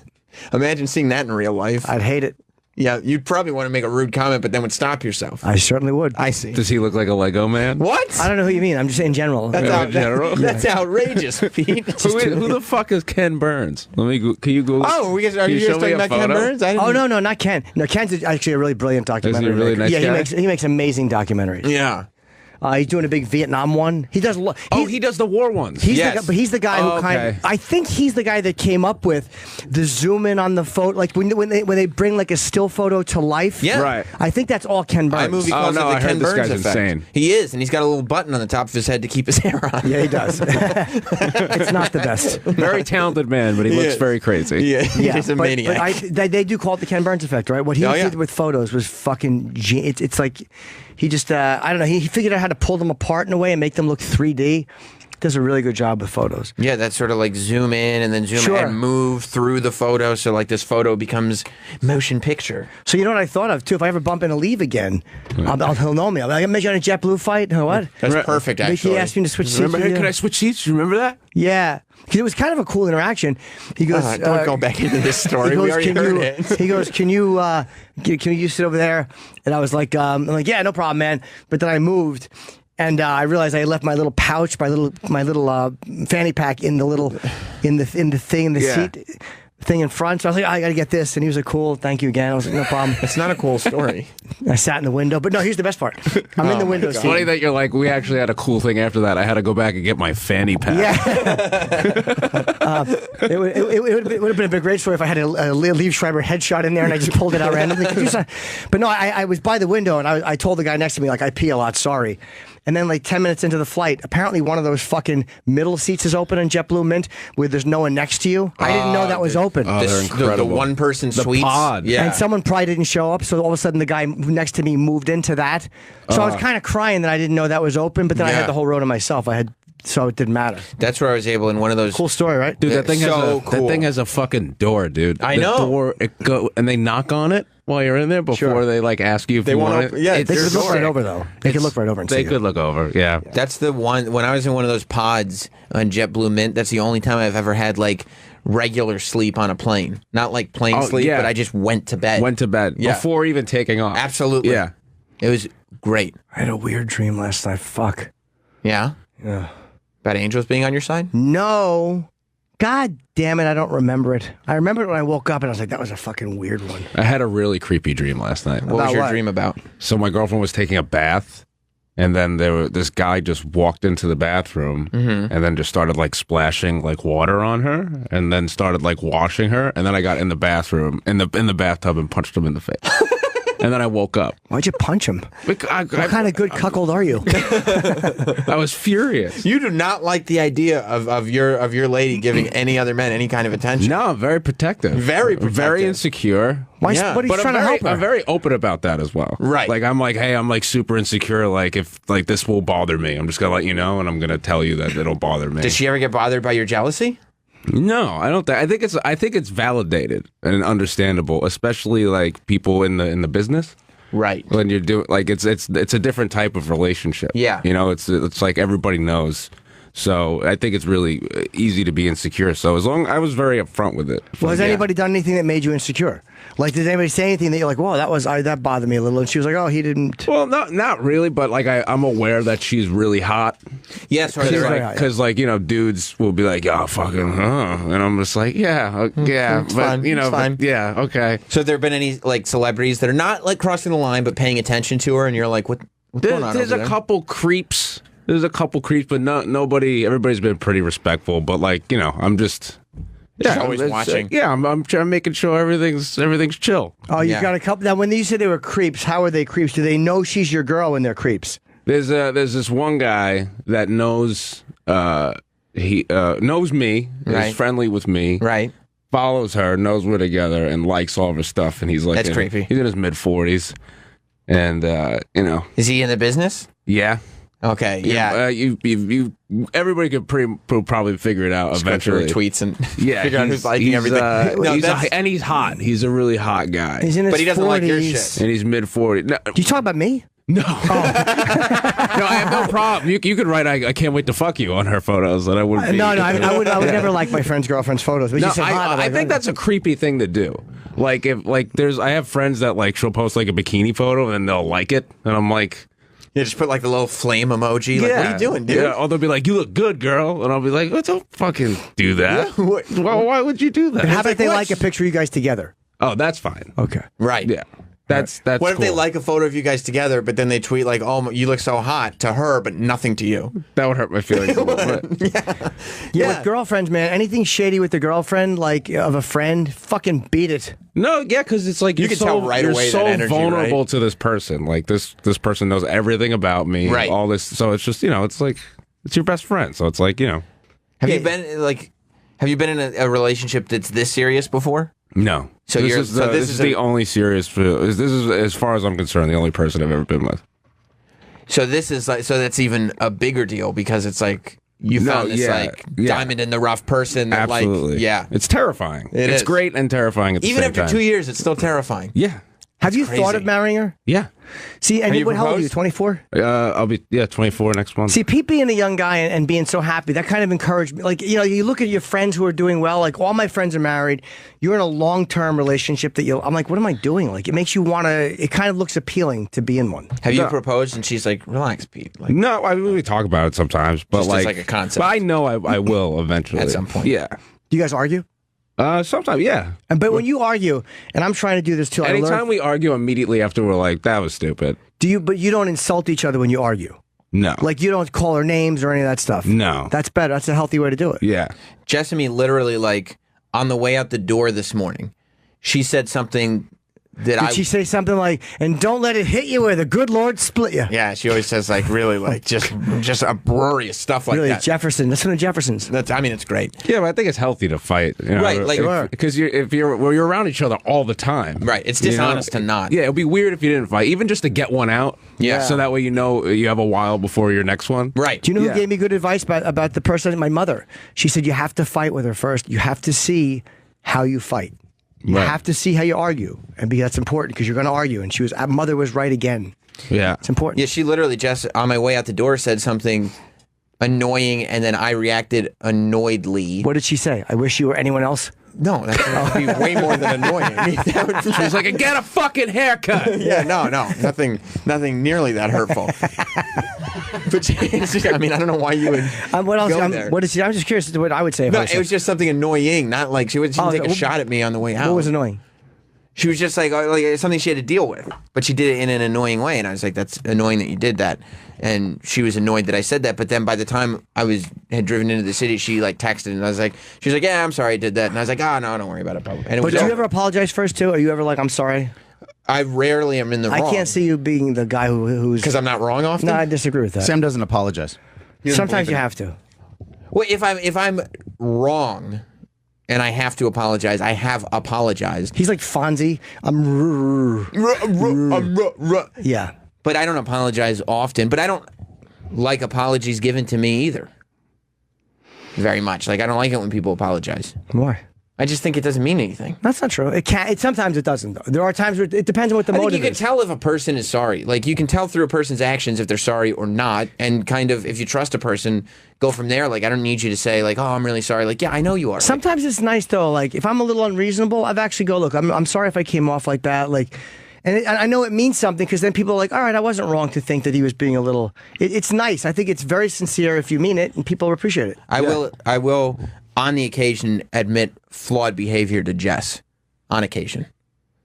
Imagine seeing that in real life. I'd hate it. Yeah, you'd probably want to make a rude comment, but then would stop yourself. I certainly would. I see. Does he look like a Lego man? What? I don't know who you mean. I'm just saying in general. That's outrageous, Pete. Who the fuck is Ken Burns? Let me. Can you Google? Oh, are you guys talking about Ken Burns? Oh no, not Ken. No, Ken's actually a really brilliant documentary. Is he a really nice guy? He makes amazing documentaries. Yeah. He's doing a big Vietnam one. He does. He does the war ones. He's the guy who okay. I think he's the guy that came up with the zoom in on the photo, like when they bring like a still photo to life. Yeah, right. I think that's all Ken Burns. iMovie calls it the Ken Burns guy's effect. insane. He is, and he's got a little button on the top of his head to keep his hair on. Yeah, he does. It's not the best. Very talented man, but he looks very crazy. Yeah, he's a maniac. But they do call it the Ken Burns effect, right? What he did with photos was fucking. It's like he just I don't know. He figured out how to pull them apart in a way and make them look 3D. Does a really good job with photos. Yeah, that's sort of like zoom in and then zoom and move through the photo, so like this photo becomes motion picture. So you know what I thought of too? If I ever bump into Leave again, he'll know me. I'll be like, imagine on a JetBlue fight. You know what? That's perfect. Actually, he asked me to switch seats. Remember? Hey, can I switch seats? You remember that? Yeah. Because it was kind of a cool interaction. He goes, "Don't go back into this story. We already heard it." He goes, "Can you sit over there?" And I was like, "I'm like, yeah, no problem, man." But then I moved, and I realized I left my little pouch, my little fanny pack in the seat thing in front. So I was like, I got to get this. And he was like, cool, thank you again. I was like, no problem. It's not a cool story. I sat in the window. But no, here's the best part. I'm in the window seat. Funny that you're like, we actually had a cool thing after that. I had to go back and get my fanny pack. Yeah. It would have been a great story if I had a Liev Schreiber headshot in there and I just pulled it out randomly. But no, I was by the window and I told the guy next to me, like, I pee a lot, sorry. And then like 10 minutes into the flight, apparently one of those fucking middle seats is open in JetBlue Mint where there's no one next to you. I didn't know that was open. Oh, they're incredible. The one-person suite. Pod. Yeah. And someone probably didn't show up, so all of a sudden the guy next to me moved into that. So I was kind of crying that I didn't know that was open, but then I had the whole row to myself. So it didn't matter. That's where I was able in one of those. Cool story, right? Dude, that thing so has that thing has a fucking door, dude. I know. Door, and they knock on it while you're in there before they like ask you if you want it. Yeah, they could look right over though. They could look right over and see. They could look over. Yeah. That's the one. When I was in one of those pods on JetBlue Mint, that's the only time I've ever had like regular sleep on a plane. Not like plane sleep, but I just went to bed. Went to bed before even taking off. Absolutely. Yeah. It was great. I had a weird dream last night. Fuck. Yeah? Yeah. About angels being on your side? No. God damn it, I don't remember it. I remember it when I woke up and I was like, that was a fucking weird one. I had a really creepy dream last night. What was your dream about? So my girlfriend was taking a bath, and then this guy just walked into the bathroom and then just started like splashing like water on her, and then started like washing her, and then I got in the bathroom in the bathtub and punched him in the face. And then I woke up. Why'd you punch him? What kind of good cuckold are you? I was furious. You do not like the idea of your lady giving any other men any kind of attention. No, I'm very protective. Very protective. Very insecure. What are you trying to help her? I'm very open about that as well. Right. Like I'm like, hey, I'm like super insecure. Like if like this will bother me, I'm just gonna let you know, and I'm gonna tell you that it'll bother me. Does she ever get bothered by your jealousy? No, I don't. I think it's validated and understandable, especially like people in the business. Right. When you're doing like it's a different type of relationship. Yeah. You know, it's like everybody knows. So I think it's really easy to be insecure. So as long I was very upfront with it. Well, has anybody done anything that made you insecure? Like, did anybody say anything that you're like, whoa, that bothered me a little? And she was like, oh, he didn't. Well, not really, but like I'm aware that she's really hot. Yes, because like you know, dudes will be like, oh, fucking, and I'm just like, yeah, it's but fine. you know, It's fine. but, yeah, okay. So have there been any like celebrities that are not like crossing the line but paying attention to her, and you're like, what's going on? There's a couple creeps. There's a couple creeps, but nobody. Everybody's been pretty respectful. But like you know, I'm just always watching. I'm making sure everything's chill. Oh, you've got a couple. Now, when you said they were creeps, how are they creeps? Do they know she's your girl when they're creeps? There's this one guy that knows he knows me, is friendly with me, right? Follows her, knows we're together, and likes all of her stuff. And he's like, that's creepy. He's in his mid-40s, and you know, is he in the business? Yeah. Okay, yeah. Everybody could probably figure it out eventually. Tweets and yeah, figure out who's liking everything. And he's hot. He's a really hot guy. He's in his but he doesn't 40s. like your shit. And he's mid-40s. No, Do you talk about me? no, no, I have no problem. You could write I can't wait to fuck you on her photos, and I wouldn't. Be, No, I would never like my friend's girlfriend's photos. But No, you said hot, I think that's a creepy thing to do. Like if I have friends that like she'll post like a bikini photo and they'll like it, and I'm like. Yeah, just put like the little flame emoji. Like, what are you doing, dude? Yeah, or they'll be like, "You look good, girl," and I'll be like, "Oh, don't fucking do that." Well, why would you do that? And how about they like a picture of you guys together? Oh, that's fine. Okay. Right. Yeah. That's What if they cool. like a photo of you guys together, but then they tweet like, "Oh, you look so hot" to her, but nothing to you? That would hurt my feelings a little bit. Yeah, with girlfriends, man. Anything shady with the girlfriend, like of a friend, fucking beat it. No, yeah, because it's like You you're can so, tell right you're away so that energy, vulnerable right? to this person. Like this person knows everything about me. Right. All this, so it's just it's like it's your best friend. So it's like Have you been in a relationship that's this serious before? No. So this you're- is so this is the only serious. This is as far as I'm concerned the only person I've ever been with. So this is like that's even a bigger deal because it's like you found this diamond in the rough person. That, Absolutely. Like, yeah, It's terrifying. It's great and terrifying at the even same after time. 2 years, it's still terrifying. Yeah. Have you crazy. thought of marrying her? Yeah. See, and Have you how old are you? proposed? 24? I'll be 24 next month. See, Pete being a young guy and being so happy, that kind of encouraged me. Like, you look at your friends who are doing well, like all my friends are married. You're in a long-term relationship that I'm like, what am I doing? Like, it makes you want to, it kind of looks appealing to be in one. Have you proposed? And she's like, relax, Pete. Like, No, we talk about it sometimes, but Just as like a concept. But I know I will eventually At some point. Yeah. Do you guys argue? Sometimes, yeah. But when you argue, and I'm trying to do this too, Anytime we argue, immediately after we're like, that was stupid. but you don't insult each other when you argue. No. Like you don't call her names or any of that stuff. No. That's better. That's a healthy way to do it. Yeah. Jessamy literally, like, on the way out the door this morning, she said something that Did she say something like, and don't let it hit you where the good Lord split you? Yeah, she always says, like, really, like, just uproarious stuff like really, that. Jefferson. Listen to Jeffersons. It's great. Yeah, but I think it's healthy to fight. Right, like- because if you're around each other all the time. Right, it's dishonest to not. Yeah, it'd be weird if you didn't fight, even just to get one out. Yeah. So that way you have a while before your next one. Right. Do you know who gave me good advice about the person? My mother. She said, you have to fight with her first. You have to see how you fight. You Right. have to see how you argue. And that's important because you're going to argue. And mother was right again. Yeah. It's important. Yeah, she literally, Jess, on my way out the door said something annoying, and then I reacted annoyedly. What did she say? I wish you were anyone else? No, that would be way more than annoying. She was like, get a fucking haircut. Yeah, no, nothing nearly that hurtful. But I mean, I don't know why you would. What else? Go there. What did she? I'm just curious what I would say. If No, I was it was just something annoying. Not like she didn't take a shot at me on the way out. What was annoying? She was just like something she had to deal with, but she did it in an annoying way, and I was like, "That's annoying that you did that." And she was annoyed that I said that. But then by the time had driven into the city, she like texted, and I was like, "She was like, yeah, I'm sorry I did that." And I was like, "Oh no, don't worry about it." And But do you ever apologize first too? Are you ever like, I'm sorry? I rarely am in the wrong. I can't see you being the guy who's because I'm not wrong often. No, I disagree with that. Sam doesn't apologize. Sometimes you have to. Well, if I'm wrong and I have to apologize, I have apologized. He's like Fonzie. Yeah. But I don't apologize often. But I don't like apologies given to me either. Very much. Like, I don't like it when people apologize. Why? I just think it doesn't mean anything. That's not true. It can. Sometimes it doesn't. Though. There are times where it depends on what the I think motive you can is. tell if a person is sorry. Like, you can tell through a person's actions if they're sorry or not. And kind of, if you trust a person, go from there. Like, I don't need you to say, like, oh, I'm really sorry. Like, yeah, I know you are. Sometimes it's nice, though. Like, if I'm a little unreasonable, I've actually go, look, I'm sorry if I came off like that. Like, and I know it means something because then people are like, all right, I wasn't wrong to think that he was being a little. It's nice. I think it's very sincere if you mean it, and people appreciate it. I will, on the occasion, admit flawed behavior to Jess. On occasion.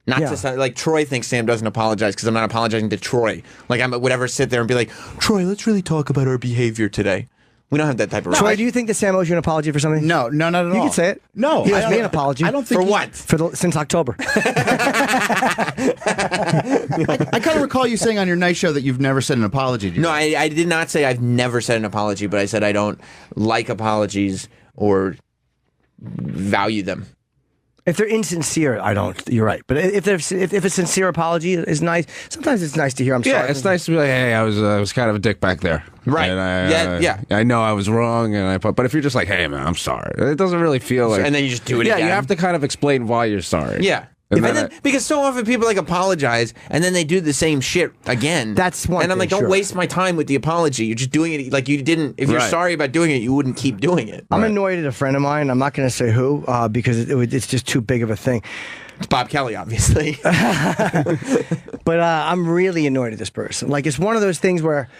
Not to sound like Troy thinks Sam doesn't apologize because I'm not apologizing to Troy. Like, I would ever sit there and be like, Troy, let's really talk about our behavior today. We don't have that type of Troy, do you think that Sam owes you an apology for something? No, not at all. You can say it. No, he I owes don't- me an apology. I don't think For he- what? Since October. I kind of recall you saying on your night show that you've never said an apology. No, I did not say I've never said an apology, but I said I don't like apologies or value them. If they're insincere, I don't. You're right. But if a sincere apology is nice, sometimes it's nice to hear. I'm sorry. Yeah, it's nice to be like, hey, I was kind of a dick back there. Right. And I know I was wrong, but if you're just like, hey man, I'm sorry, it doesn't really feel like. And then you just do it again. Yeah, you have to kind of explain why you're sorry. Yeah. Because so often people like apologize and then they do the same shit again. That's one. And I'm like, don't waste my time with the apology. You're just doing it like you didn't. If you're sorry about doing it, you wouldn't keep doing it. I'm annoyed at a friend of mine. I'm not going to say who because it's just too big of a thing. It's Bob Kelly, obviously. But I'm really annoyed at this person. Like it's one of those things where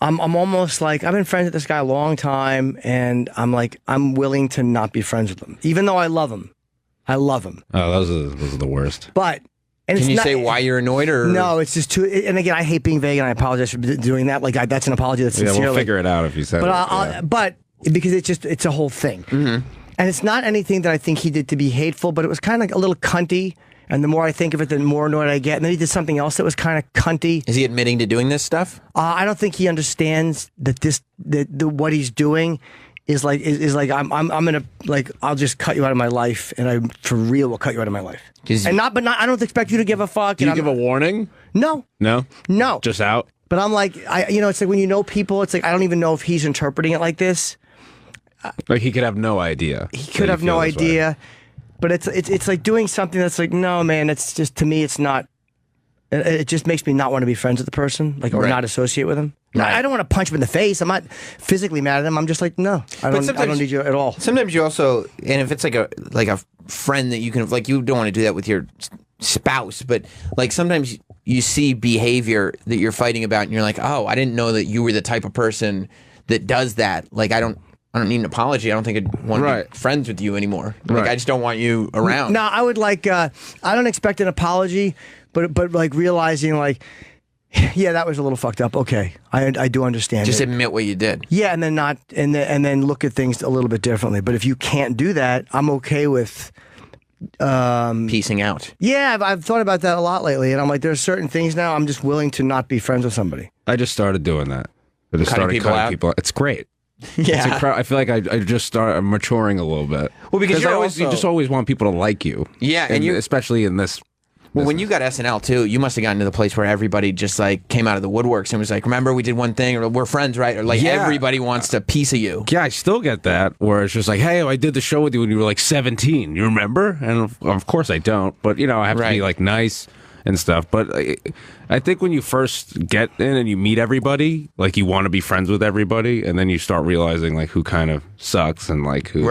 I'm almost like I've been friends with this guy a long time, and I'm willing to not be friends with him, even though I love him. I love him. Oh, those are the worst. But can you say why you're annoyed, or no? It's just too. And again, I hate being vague, and I apologize for doing that. Like that's an apology that's sincere. Yeah, we'll figure it out if you said it. But because it's a whole thing, and it's not anything that I think he did to be hateful, but it was kind of a little cunty. And the more I think of it, the more annoyed I get. And then he did something else that was kind of cunty. Is he admitting to doing this stuff? I don't think he understands that what he's doing is like I'm gonna like I'll just cut you out of my life, and I for real will cut you out of my life. But I don't expect you to give a fuck. Do you give a warning? No, just out. But I'm like it's like when you know people, it's like I don't even know if he's interpreting it like this. Like he could have no idea. He could have no idea. But it's like doing something that's like, no, man, it's just, to me, it's not, it just makes me not want to be friends with the person, like, or not associate with him. Right. I don't want to punch him in the face. I'm not physically mad at him. I'm just like, no, I don't need you at all. Sometimes you also, and if it's like a friend that you can, like, you don't want to do that with your spouse, but like sometimes you see behavior that you're fighting about and you're like, oh, I didn't know that you were the type of person that does that. Like, I don't need an apology. I don't think I'd want to be friends with you anymore. Like, I just don't want you around. No, I would like, I don't expect an apology, but like realizing like, yeah, that was a little fucked up. Okay, I do understand. Just admit what you did. Yeah, and then and then look at things a little bit differently. But if you can't do that, I'm okay with piecing out. Yeah, I've thought about that a lot lately, and I'm like, there's certain things now I'm just willing to not be friends with somebody. I just started doing that. I just started cutting people out. It's great. Yeah, I feel like I just started maturing a little bit. Well, because you just always want people to like you. Yeah, and you especially in this. Well, when you got SNL too, you must have gotten to the place where everybody just like came out of the woodworks and was like, "Remember, we did one thing, or we're friends, right?" Or like everybody wants a piece of you. Yeah, I still get that where it's just like, "Hey, I did the show with you when you were like 17. You remember?" And of course I don't, but I have to be like nice and stuff. But I think when you first get in and you meet everybody, like you want to be friends with everybody, and then you start realizing like who kind of sucks and like who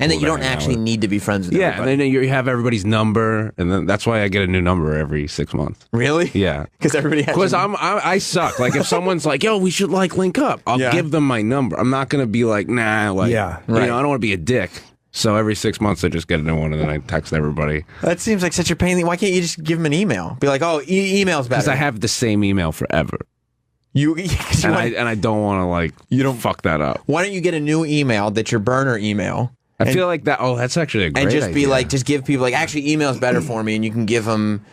and then you don't actually need to be friends with everybody. And then you have everybody's number, and then that's why I get a new number every 6 months. Really? Yeah, because everybody has. Because I suck. Like if someone's like, "Yo, we should like link up," I'll give them my number. I'm not gonna be like, "Nah," like I don't want to be a dick. So every 6 months I just get a new one, and then I text everybody. That seems like such a pain. Why can't you just give them an email? Be like, "Oh, email's better." Because I have the same email forever. I don't want to like fuck that up. Why don't you get a new email that's your burner email? I feel like that. Oh, that's actually a great idea. And just be like, just give people like, actually, email's better for me, and you can give them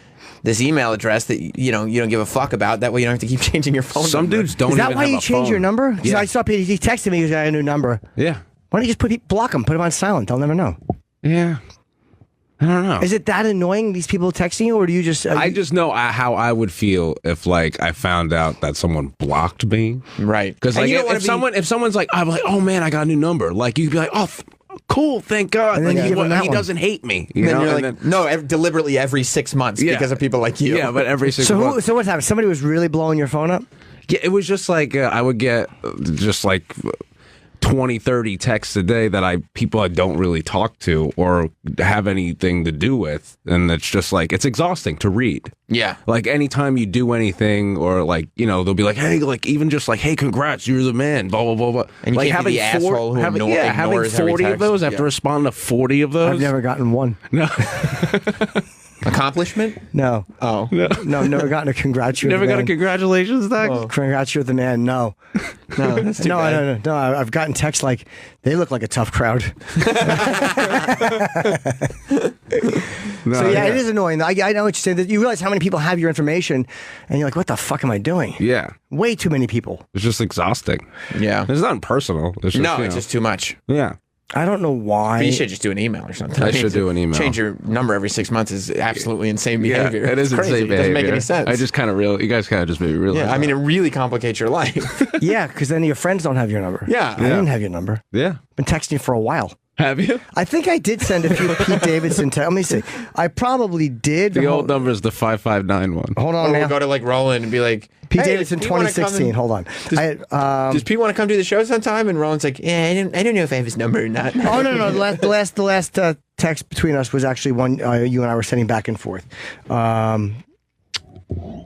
this email address that you don't give a fuck about. That way, you don't have to keep changing your phone. Some number. Dudes don't. Is that even why have you a change phone. your number? Yeah. I saw he texted me. He got a new number. Yeah. Why don't you just block him? Put him on silent. They'll never know. Yeah. I don't know. Is it that annoying? These people texting you, or do you just? I just know how I would feel if like I found out that someone blocked me. Right. Because like if someone's like, I'm like, oh man, I got a new number. Like you'd be like, oh. Cool, thank God. And then like, he doesn't hate me. You know? You're like, no, deliberately every 6 months because of people like you. Yeah, but every 6 months. So what happened? Somebody was really blowing your phone up? Yeah, it was just like I would get just like 20, 30 texts a day that people I don't really talk to or have anything to do with, and it's just like it's exhausting to read. Yeah, like anytime you do anything, or like they'll be like, hey, like even just like, hey, congrats, you're the man, blah blah blah blah. And you like can't be the asshole who having 40 of those, I have to respond to 40 of those. I've never gotten one. No. Accomplishment? No. Oh. No, never gotten a congratulations. Never got a congratulations text? Oh. Congrats, you're the man. No. No, that's too bad. No. I've gotten texts like, they look like a tough crowd. It is annoying. I know what you're saying. That you realize how many people have your information, and you're like, what the fuck am I doing? Yeah. Way too many people. It's just exhausting. Yeah. It's not personal. It's just, it's just too much. Yeah. I don't know why. But you should just do an email or something. I should do an email. Change your number every 6 months is absolutely insane behavior. Yeah, it is crazy. insane behavior. It doesn't make any sense. I just kind of you guys kind of just made me realize. Yeah, I mean, it really complicates your life. Yeah, because then your friends don't have your number. Yeah. I didn't have your number. Yeah. Been texting you for a while. Have you? I think I did send a few Pete Davidson texts. Let me see. I probably did. The old number is the 5591. Hold on, Or man. we'll go to like Roland and be like, Pete hey, Davidson Pete wanna come 2016. and- Hold on. Does Pete want to come do the show sometime? And Roland's like, yeah, I don't know if I have his number or not. Oh no. The last text between us was actually one you and I were sending back and forth.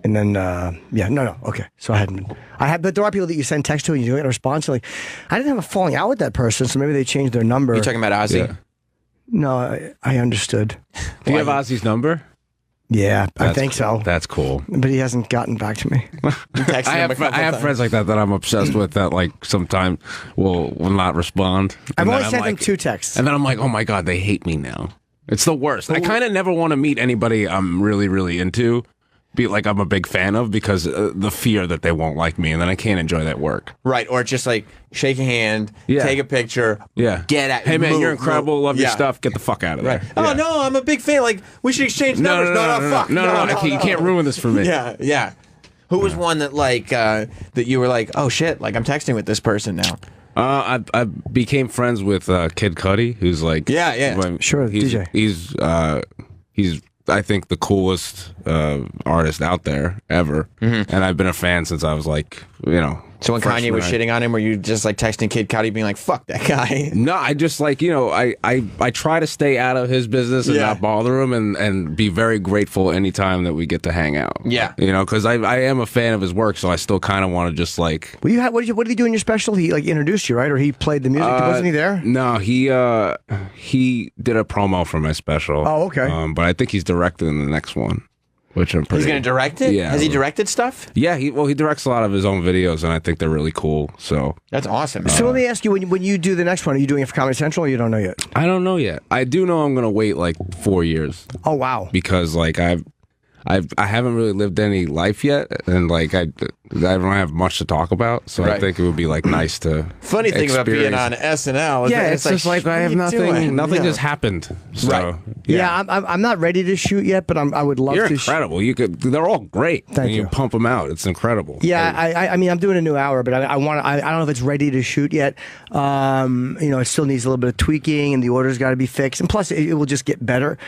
And then okay. So but there are people that you send text to and you don't get a response. Like, I didn't have a falling out with that person, so maybe they changed their number. You're talking about Ozzy? Yeah. No, I understood. Do you have Ozzy's number? Yeah, I think cool. so. That's cool. But he hasn't gotten back to me. I have friends like that I'm obsessed with that like sometimes will not respond. I've And only then sent I'm them 2 texts. And then I'm like, oh my God, they hate me now. It's the worst. I kind of never want to meet anybody I'm really, really into, be like I'm a big fan of, because the fear that they won't like me, and then I can't enjoy that work. Right, or just like shake a hand, take a picture, get at. Hey man, you're incredible. move. Love your Yeah. stuff. Get the fuck out of there. Right. Oh no, I'm a big fan. Like we should exchange numbers. No, fuck. No, you can't ruin this for me. Yeah. Who was one that like that you were like, oh shit, like I'm texting with this person now? I became friends with Kid Cudi, who's like sure, DJ. He's I think the coolest artist out there ever, and I've been a fan since I was like So when Kanye was shitting on him, were you just like texting Kid Cudi being like, fuck that guy? No, I just like, I try to stay out of his business and not bother him and be very grateful anytime that we get to hang out. Yeah. Because I am a fan of his work, so I still kind of want to just like... Well, what did he do in your special? He like introduced you, right? Or he played the music? Wasn't he there? No, he did a promo for my special. Oh, okay. But I think he's directing the next one. Which I'm pretty. He's going to direct it? Yeah. Has he directed stuff? Yeah, he directs a lot of his own videos, and I think they're really cool. So that's awesome. So let me ask you: when you do the next one, are you doing it for Comedy Central, or you don't know yet? I don't know yet. I do know I'm going to wait like 4 years. Oh wow! Because like I haven't really lived any life yet, and like I don't have much to talk about. So I think it would be like nice to. Funny thing about being on SNL, is it's just like I have nothing. Nothing just happened. So, Right. Yeah, I'm not ready to shoot yet, but I would love You're to. incredible. They're all great. Thank you. you. Pump them out. It's incredible. Yeah, I mean, I'm doing a new hour, but I don't know if it's ready to shoot yet. It still needs a little bit of tweaking, and the order's got to be fixed, and plus it will just get better.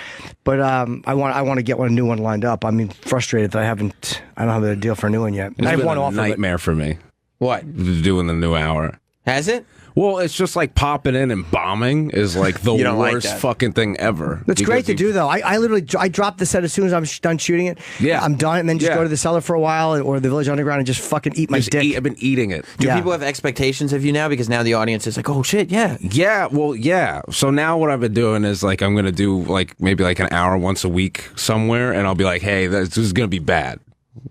But I want to get a new one lined up. I mean, frustrated that I don't have a deal for a new one yet. It's I have been one a offer. nightmare for me. What? Doing the new hour. Has it? Well, it's just like popping in and bombing is like the You don't like worst that. fucking thing ever. It's great to do though. I literally drop the set as soon as I'm done shooting it. Yeah. I'm done, and then just Yeah. go to the cellar for a while or the Village Underground and just fucking eat my dick. I've been eating it. Do people have expectations of you now? Because now the audience is like, oh shit, yeah. Yeah, well, yeah. So now what I've been doing is like I'm gonna do like maybe like an hour once a week somewhere, and I'll be like, hey, this is gonna be bad.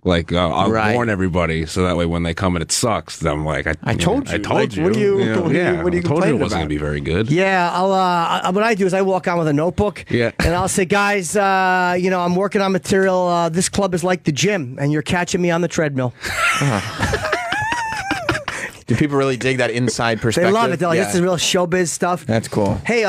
Like I'll warn everybody so that way when they come and it sucks, then I'm like, I told you. I told Like, you. what are you- know, what are you- yeah, what are you I told you it complaining wasn't about? gonna be very good. Yeah, what I do is I walk on with a notebook, and I'll say, guys, I'm working on material. This club is like the gym, and you're catching me on the treadmill. Do people really dig that inside perspective? They love it. They're like, this is real showbiz stuff. That's cool. Hey,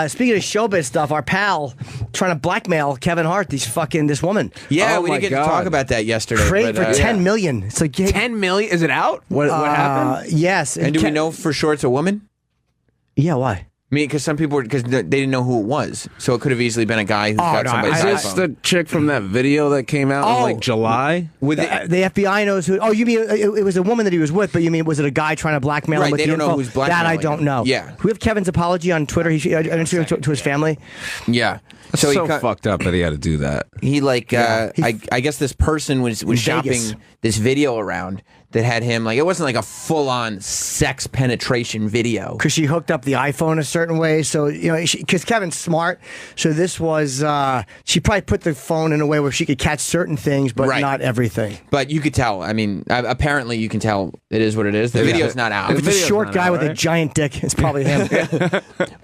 speaking of showbiz stuff, our pal trying to blackmail Kevin Hart, this woman. Yeah, we didn't get to talk about that yesterday. Trade but, for $10 million. It's like 10 million. Is it out? What happened? Yes. And do we know for sure it's a woman? Yeah, why? I mean, because some people because they didn't know who it was, so it could have easily been a guy who's got somebody's Is this iPhone. the chick from that video that came out in like July? The FBI knows who. Oh, you mean it was a woman that he was with? But you mean was it a guy trying to blackmail him Right, with they the don't know info? who's blackmailing That I don't him. know. Yeah. We have Kevin's apology on Twitter. Instagram to his family. Yeah. That's so fucked up that he had to do that. He like I guess this person was shopping Vegas. this video around that had him like it wasn't like a full on sex penetration video Because she hooked up the iPhone a certain way, so because Kevin's smart, so this was she probably put the phone in a way where she could catch certain things, but Right. not everything. But you could tell. I mean, apparently you can tell it is what it is. The video's not out. If it's a short guy with a giant dick, it's probably him.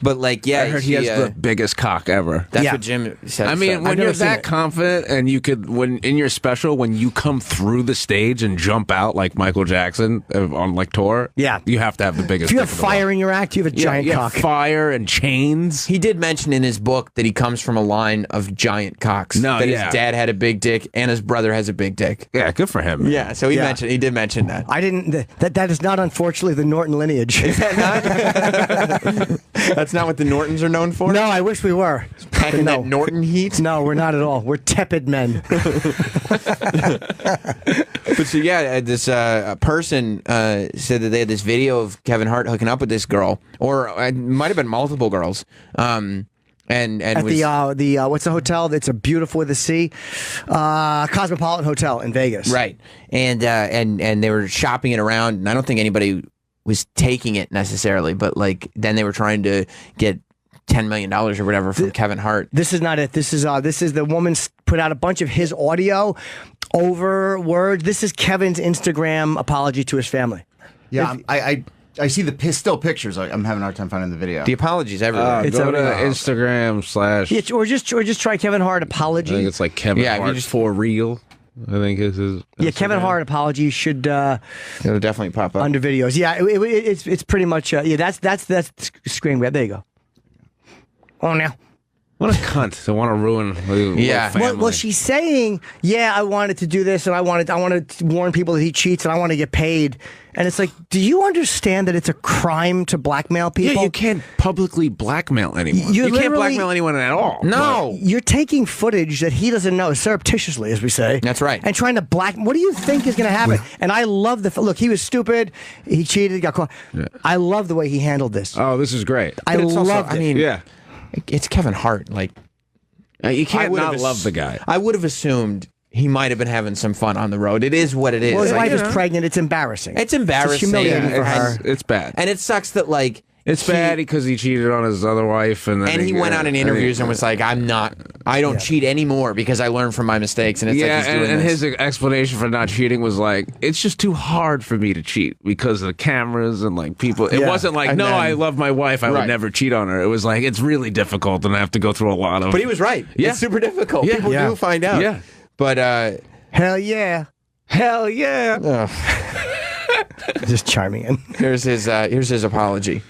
But like, yeah, I heard he has the biggest cock ever. That's what Jim said. I mean, when I've you're never seen that it. confident and you could, when in your special, when you come through the stage and jump out like Michael Jackson on like tour, you have to have the biggest. If you have dick in the fire in your act, you have a giant cock. Fire and chains. He did mention in his book that he comes from a line of giant cocks. No, that yeah. his dad had a big dick and his brother has a big dick. Yeah, good for him. Yeah, so he did mention that. I didn't. That is not, unfortunately, the Norton lineage. Is that not? That's not what the Nortons are known for? No, I wish we were. Packing that Norton heat? No, we're not at all. We're tepid men. But so yeah, this person said that they had this video of Kevin Hart hooking up with this girl, or it might have been multiple girls. And At was, the what's the hotel? It's a beautiful with the sea, Cosmopolitan Hotel in Vegas. right, and they were shopping it around, and I don't think anybody was taking it necessarily, but like then they were trying to get $10 million or whatever from Kevin Hart. This is not it. This is the woman put out a bunch of his audio over words. This is Kevin's Instagram apology to his family. Yeah, I see the still pictures. I'm having a hard time finding the video. The apologies everywhere. Go to Instagram / Yeah, or just try Kevin Hart apology. I think it's like Kevin Hart just for real. I think is his. Yeah, Kevin Hart apology should it'll definitely pop up under videos. Yeah, it's pretty much that's screen grab. There you go. Oh now. What a cunt to want to ruin Yeah. family. Well, she's saying, yeah, I wanted to do this, and I wanted to warn people that he cheats, and I want to get paid. And it's like, do you understand that it's a crime to blackmail people? Yeah, you can't publicly blackmail anyone. You can't blackmail anyone at all. No. You're taking footage that he doesn't know, surreptitiously, as we say. That's right. And trying to what do you think is going to happen? And I love look, he was stupid, he cheated, got caught. Yeah. I love the way he handled this. Oh, this is great. I loved it. I mean, yeah. It's Kevin Hart. Like, you can't I not would've love the guy. I would have assumed he might have been having some fun on the road. It is what it is. Well, his Like, wife is pregnant. It's embarrassing. It's embarrassing. humiliating for her. It's bad. And it sucks that, like, It's bad because he cheated on his other wife, and then he went out in interviews and was like, I don't cheat anymore because I learned from my mistakes. And it's like he's doing and this. his explanation for not cheating was like, it's just too hard for me to cheat because of the cameras and like people. It Yeah. wasn't like, And no, then- I love my wife, I would Right. never cheat on her. It was like, it's really difficult, and I have to go through a lot of. But he was right. Yeah. It's super difficult. Yeah. People Yeah. do find out. Yeah. But Hell yeah. Hell yeah. Just chiming in. here's his apology.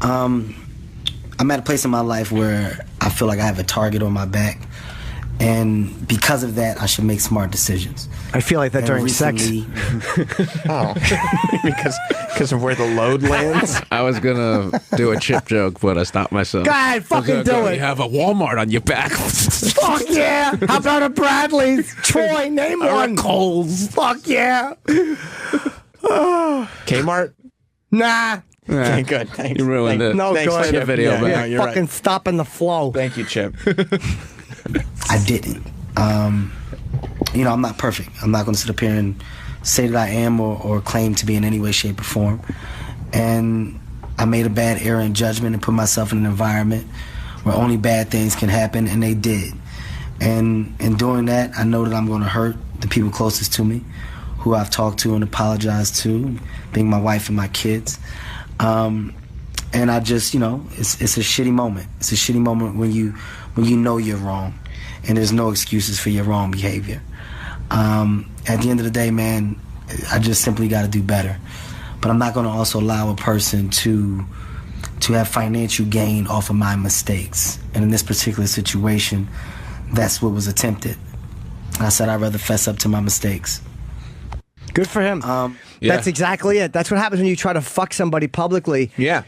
I'm at a place in my life where I feel like I have a target on my back, and because of that, I should make smart decisions. I feel like that And during sex. recently- Oh, because of where the load lands. I was gonna do a chip joke, but I stopped myself. Go ahead, fucking do it. You have a Walmart on your back. Fuck yeah! How about a Bradley's? Troy, name Or a one. Kohl's. Fuck yeah! Kmart. Nah. Okay, good. Thanks. You ruined it. No Thanks, good. Chip. The video Yeah, back. yeah, you're Fucking right. stopping the flow. Thank you, Chip. I didn't. I'm not perfect. I'm not going to sit up here and say that I am or claim to be in any way, shape, or form. And I made a bad error in judgment and put myself in an environment where only bad things can happen, and they did. And in doing that, I know that I'm going to hurt the people closest to me, who I've talked to and apologized to, being my wife and my kids. And I just, it's a shitty moment. It's a shitty moment when you know you're wrong, and there's no excuses for your wrong behavior. At the end of the day, man, I just simply got to do better. But I'm not going to also allow a person to have financial gain off of my mistakes. And in this particular situation, that's what was attempted. I said I'd rather fess up to my mistakes. Good for him. That's exactly it. That's what happens when you try to fuck somebody publicly. Yeah.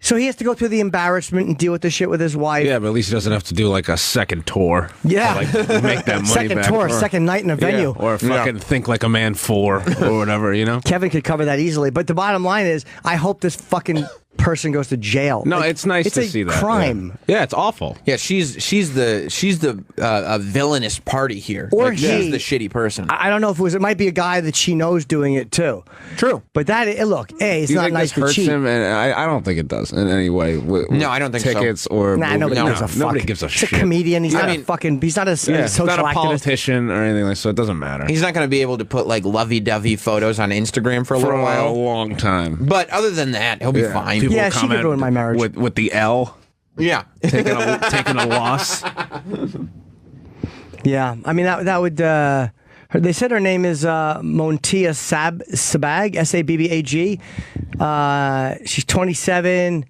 So he has to go through the embarrassment and deal with the shit with his wife. Yeah, but at least he doesn't have to do like a second tour. Yeah. To, like, make that money Second back. tour, second night in a venue. Or fucking Think Like a Man 4 or whatever, you know? Kevin could cover that easily. But the bottom line is, I hope this fucking person goes to jail. No, Like, it's nice to see that. It's a crime. Yeah, it's awful. Yeah, she's the villainous party here. Or like, she's the shitty person. I don't know if it might be a guy that she knows doing it too. True. But look, it's Do you not think nice this to hurts cheat. him? And I don't think it does in any way. No, I don't think so. Tickets or Nah, nobody movies. gives a fuck. Nobody gives a He's shit. a comedian. He's not a he's social not a activist. politician or anything like so. It doesn't matter. He's not going to be able to put like lovey-dovey photos on Instagram for a little a while. long time. But other than that, he'll be fine. People Yeah, she could comment ruin my marriage. with the L. Yeah. taking a loss. Yeah, I mean that would. They said her name is Montia Sabag, Sabbag. She's 27.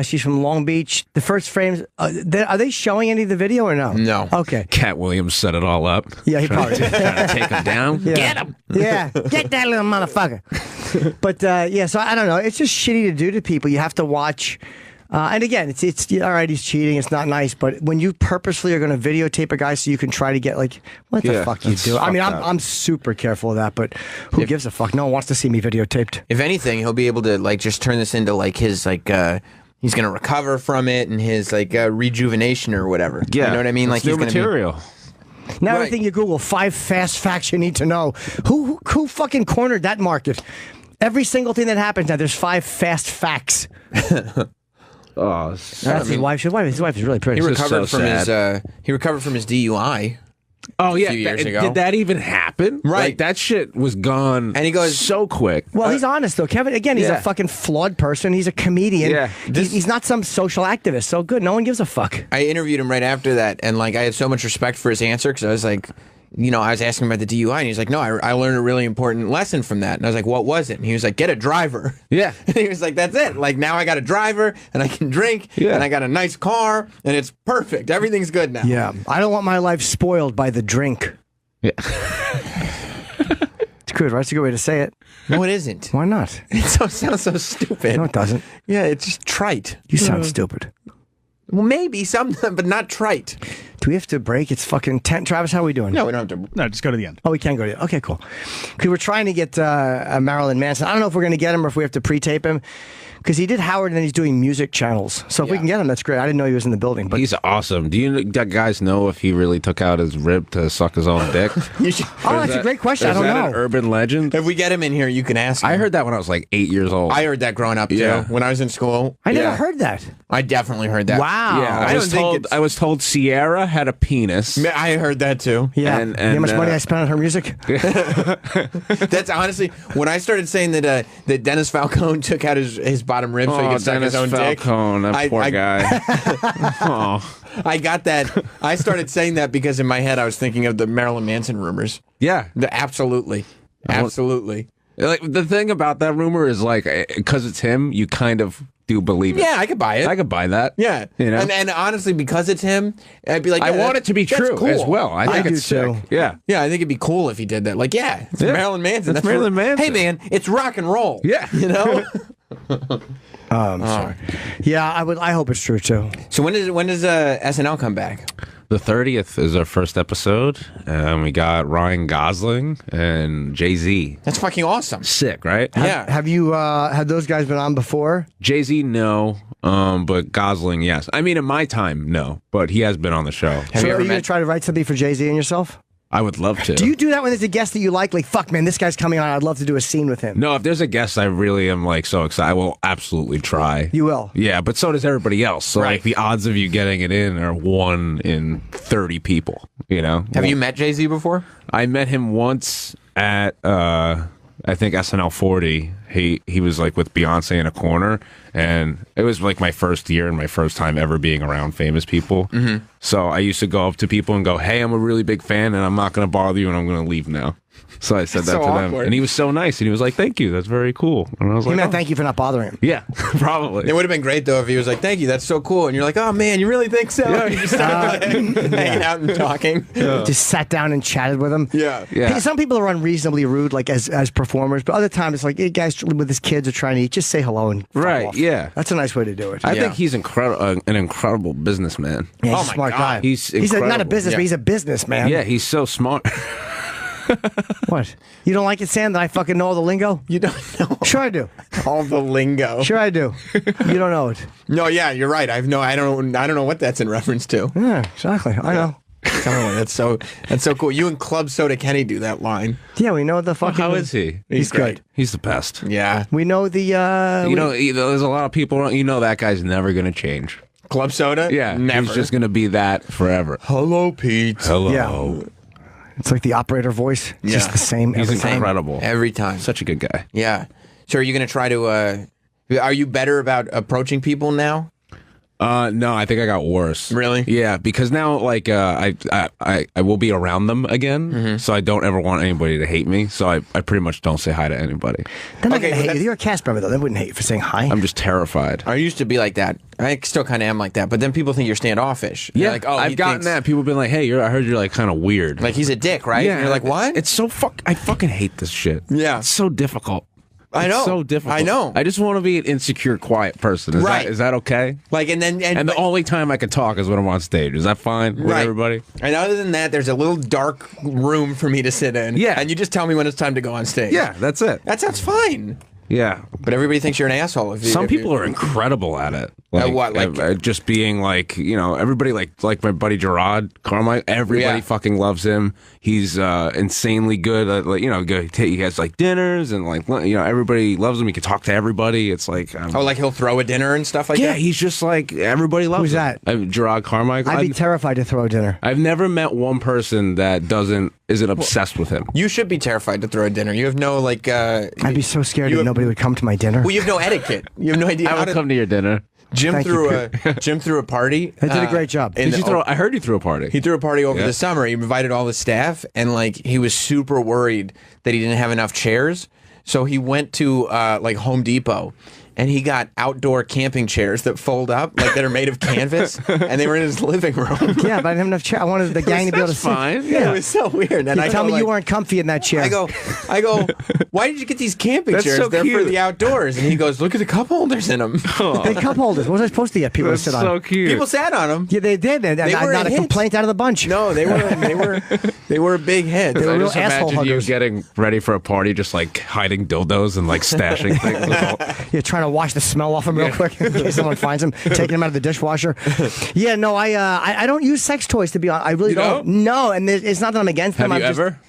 She's from Long Beach. The first frames. Are they showing any of the video or no? No. Okay. Cat Williams set it all up. Yeah, he probably did. Trying to take him down. Yeah. Get him. Yeah, get that little motherfucker. But yeah, so I don't know. It's just shitty to do to people. You have to watch. And again, it's all right. He's cheating. It's not nice. But when you purposely are going to videotape a guy so you can try to get like, what the fuck you do? I mean, I'm super careful of that. But who gives a fuck? No one wants to see me videotaped. If anything, he'll be able to like just turn this into like his like. He's gonna recover from it and his like rejuvenation or whatever. Yeah, you know what I mean. Like new he's material. Now everything you Google 5 fast facts you need to know. Who fucking cornered that market? Every single thing that happens now, there's 5 fast facts. Oh, that's his wife. His wife is really pretty. He recovered from his DUI. Oh yeah, a few years ago. Did that even happen? Right, like, that shit was gone. And he goes so quick. Well, he's honest though, Kevin. Again, he's a fucking flawed person. He's a comedian. Yeah, he's not some social activist. So good, no one gives a fuck. I interviewed him right after that, and like I had so much respect for his answer because I was like, you know, I was asking him about the DUI, and he's like, no, I learned a really important lesson from that. And I was like, what was it? And he was like, get a driver. Yeah. And he was like, that's it. Like, now I got a driver, and I can drink, and I got a nice car, and it's perfect. Everything's good now. Yeah. I don't want my life spoiled by the drink. Yeah. It's good, right? It's a good way to say it. No, it isn't. Why not? It sounds so stupid. No, it doesn't. Yeah, it's just trite. You sound stupid. Well, maybe some, but not trite. Do we have to break? It's fucking 10. Travis, how are we doing? No, we don't have to. No, just go to the end. Oh, we can go to the end. Okay, cool. Because we're trying to get Marilyn Manson. I don't know if we're going to get him or if we have to pre-tape him. Because he did Howard and then he's doing music channels. So if we can get him, that's great. I didn't know he was in the building. But he's awesome. Do you guys know if he really took out his rib to suck his own dick? That's a great question. I don't know. An urban legend? If we get him in here, you can ask him. I heard that when I was like 8 years old. I heard that growing up, too, when I was in school. I never heard that. I definitely heard that. Wow. Yeah, I was told Sierra had a penis. I heard that, too. Yeah. You know how much money I spent on her music? That's honestly, when I started saying that Dennis Falcone took out his bottom rib so he could suck his own Falcone, dick. That poor guy. I got that. I started saying that because in my head I was thinking of the Marilyn Manson rumors. Yeah. Absolutely. Absolutely. Like, the thing about that rumor is, like, because it's him, you kind of do believe it. Yeah, I could buy it. I could buy that. Yeah. You know? And honestly, because it's him, I'd be like, I want it to be true cool. as well. I think do it's sick. too. Yeah. Yeah, I think it'd be cool if he did that. Like, it's Marilyn Manson. That's Marilyn Manson. Hey, man, it's rock and roll. Yeah. You know? I'm sorry. Yeah, I hope it's true too. So when does SNL come back? The 30th is our first episode, and we got Ryan Gosling and Jay-Z. That's fucking awesome. Sick, right? Yeah. Have you had those guys been on before? Jay-Z, no, but Gosling, yes. I mean, in my time, no, but he has been on the show. So are you going to try to write something for Jay-Z and yourself? I would love to. Do you do that when there's a guest that you like? Like, fuck, man, this guy's coming on. I'd love to do a scene with him. No, if there's a guest I really am like so excited, I will absolutely try. You will? Yeah, but so does everybody else. So like the odds of you getting it in are 1 in 30 people, you know? Have you met Jay-Z before? I met him once at I think SNL 40. He was like with Beyonce in a corner, and it was like my first year and my first time ever being around famous people. Mm-hmm. So I used to go up to people and go, "Hey, I'm a really big fan, and I'm not going to bother you, and I'm going to leave now." So I said that to them, and he was so nice, and he was like, "Thank you, that's very cool." And I was like, "Thank you for not bothering him." Yeah, probably. It would have been great though if he was like, "Thank you, that's so cool," and you're like, "Oh man, you really think so?" Yeah. You just started hanging out and talking. Yeah. Just sat down and chatted with him. Yeah. Yeah. Some people are unreasonably rude, like as performers, but other times it's like, hey, guys with his kids are trying to eat. Just say hello and fuck Right, off. yeah. That's a nice way to do it. I think he's an incredible businessman. Yeah, he's a smart guy. He's not a incredible. businessman. He's a businessman. Yeah, he's so smart. What? You don't like it, Sam? That I fucking know all the lingo? You don't know Sure I do. all the lingo. Sure I do. You don't know it. No, yeah, you're right. I don't know what that's in reference to. Yeah, exactly. I know. Tell me, that's so cool. You and Club Soda Kenny do that line. Yeah, we know the fucking. How is he? He's great. good. He's the best. Yeah. We know the. There's a lot of people. You know that guy's never going to change. Club Soda? Yeah, Never. He's just going to be that forever. Hello, Pete. Hello. Yeah. It's like the operator voice. It's just the same. He's every time. incredible. Every time. Such a good guy. Yeah. So are you going to try to? Are you better about approaching people now? No, I think I got worse. Really? Yeah, because now like I will be around them again, so I don't ever want anybody to hate me. So I pretty much don't say hi to anybody. They're not gonna hate you. You're a cast member though. They wouldn't hate you for saying hi. I'm just terrified. I used to be like that. I still kind of am like that. But then people think you're standoffish. Yeah, They're like, oh, I've gotten that. People have been like, "Hey, I heard you're like kind of weird." Like he's a dick, right? Yeah, And you're like, what? It's so I fucking hate this shit. Yeah, it's so difficult. I know. It's so difficult. I know. I just want to be an insecure, quiet person. Is that okay? Like, and the only time I can talk is when I'm on stage. Is that fine with everybody? And other than that, there's a little dark room for me to sit in. Yeah. And you just tell me when it's time to go on stage. Yeah, that's it. That's fine. Yeah. But everybody thinks you're an asshole. Some people are incredible at it. Like, what? Like just being like, everybody like my buddy Gerard Carmichael. Everybody fucking loves him. He's insanely good at, good. He has like dinners and like, everybody loves him. He can talk to everybody. It's like, like he'll throw a dinner and stuff like that? Yeah, he's just like, everybody loves him. Who's that? Gerard Carmichael. I'd be terrified to throw a dinner. I've never met one person that isn't obsessed with him. You should be terrified to throw a dinner. You have no like. I'd be so scared that nobody would come to my dinner. Well, you have no etiquette. You have no idea. I would come to your dinner. Jim threw a party. I did a great job. I heard you threw a party. He threw a party over the summer. He invited all the staff, and like he was super worried that he didn't have enough chairs. So he went to like Home Depot. And he got outdoor camping chairs that fold up, like that are made of canvas, and they were in his living room. Yeah, but I didn't have enough chair. I wanted the gang to be able to sit. Fine. Yeah, it was so weird. And I tell me you weren't comfy in that chair. I go, why did you get these camping That's chairs? so They're cute. for the outdoors. And he goes, look at the cup holders in them. They cup holders. What was I supposed to get people That's to sit on? so cute. People sat on them. Yeah, they did. And They were not a a hit. complaint out of the bunch. No, they were a big hit. They were I real just asshole imagine you huggers. getting ready for a party, just like hiding dildos and like stashing things. You're trying to wash the smell off them real quick in case someone finds them, taking them out of the dishwasher. Yeah, no, I don't use sex toys, to be honest. I really You don't. don't? No, and it's not that I'm against them. Have you I'm just- ever?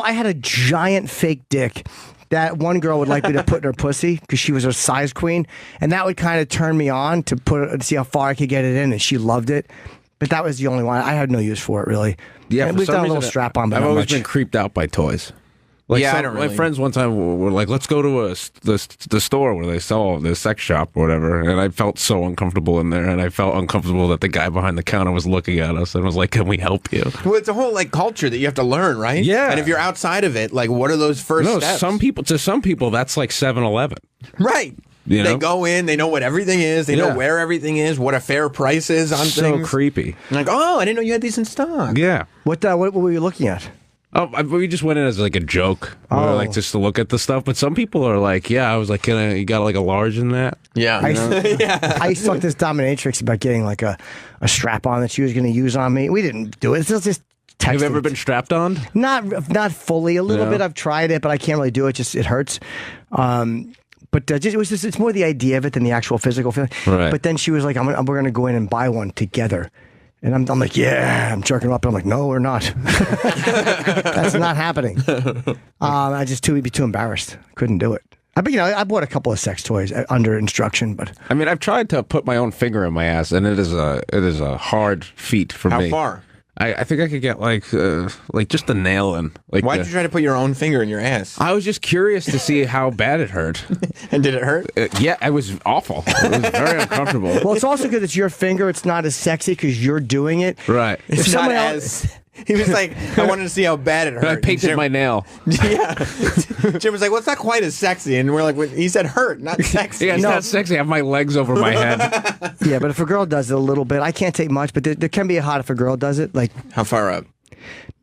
I had a giant fake dick that one girl would like me to put in her pussy because she was a size queen, and that would kind of turn me on to see how far I could get it in, and she loved it. But that was the only one. I had no use for it, really. Yeah, and for we've some done a little reason, strap on, but I've not always much. been creeped out by toys. Like Yeah, I don't my really- friends one time were like, "Let's go to the store where they sell the sex shop or whatever," and I felt so uncomfortable in there, and I felt uncomfortable that the guy behind the counter was looking at us and was like, "Can we help you?" Well, it's a whole like culture that you have to learn, right? Yeah. And if you're outside of it, like, what are those first No, steps? to some people that's like 7-Eleven. Right. You They know? go in, they know what everything is, they know Yeah. where everything is, what a fair price is on So things. creepy. Like, oh, I didn't know you had these in stock. Yeah. What were you looking at? Oh, we just went in as like a joke, Oh. like just to look at the stuff. But some people are like, "Yeah," I was like, "You got like a large in that?" Yeah. I used to talk to this dominatrix about getting like a strap on that she was going to use on me. We didn't do it. It's just texting. Have you ever been strapped on? Not fully. A little Yeah. bit. I've tried it, but I can't really do it. Just it hurts. But it's more the idea of it than the actual physical feeling. Right. But then she was like, we're going to go in and buy one together. And I'm like, yeah, I'm jerking her up. And I'm like, no, we're not. That's not happening. I just be too embarrassed. Couldn't do it. I bought a couple of sex toys under instruction, but I mean, I've tried to put my own finger in my ass, and it is a hard feat for How me. far? I think I could get like just a nail in. Like Why'd you try to put your own finger in your ass? I was just curious to see how bad it hurt. And did it hurt? Yeah, it was awful. It was very uncomfortable. well, it's also because it's your finger. It's not as sexy because you're doing it. Right. If It's not someone as. He was like, I wanted to see how bad it hurt. I painted my nail. Yeah. Jim was like, well, it's not quite as sexy. And we're like, he said hurt, not sexy. Yeah, it's not sexy. I have my legs over my head. Yeah, but if a girl does it a little bit, I can't take much, but there can be a hot if a girl does it. Like, How far up?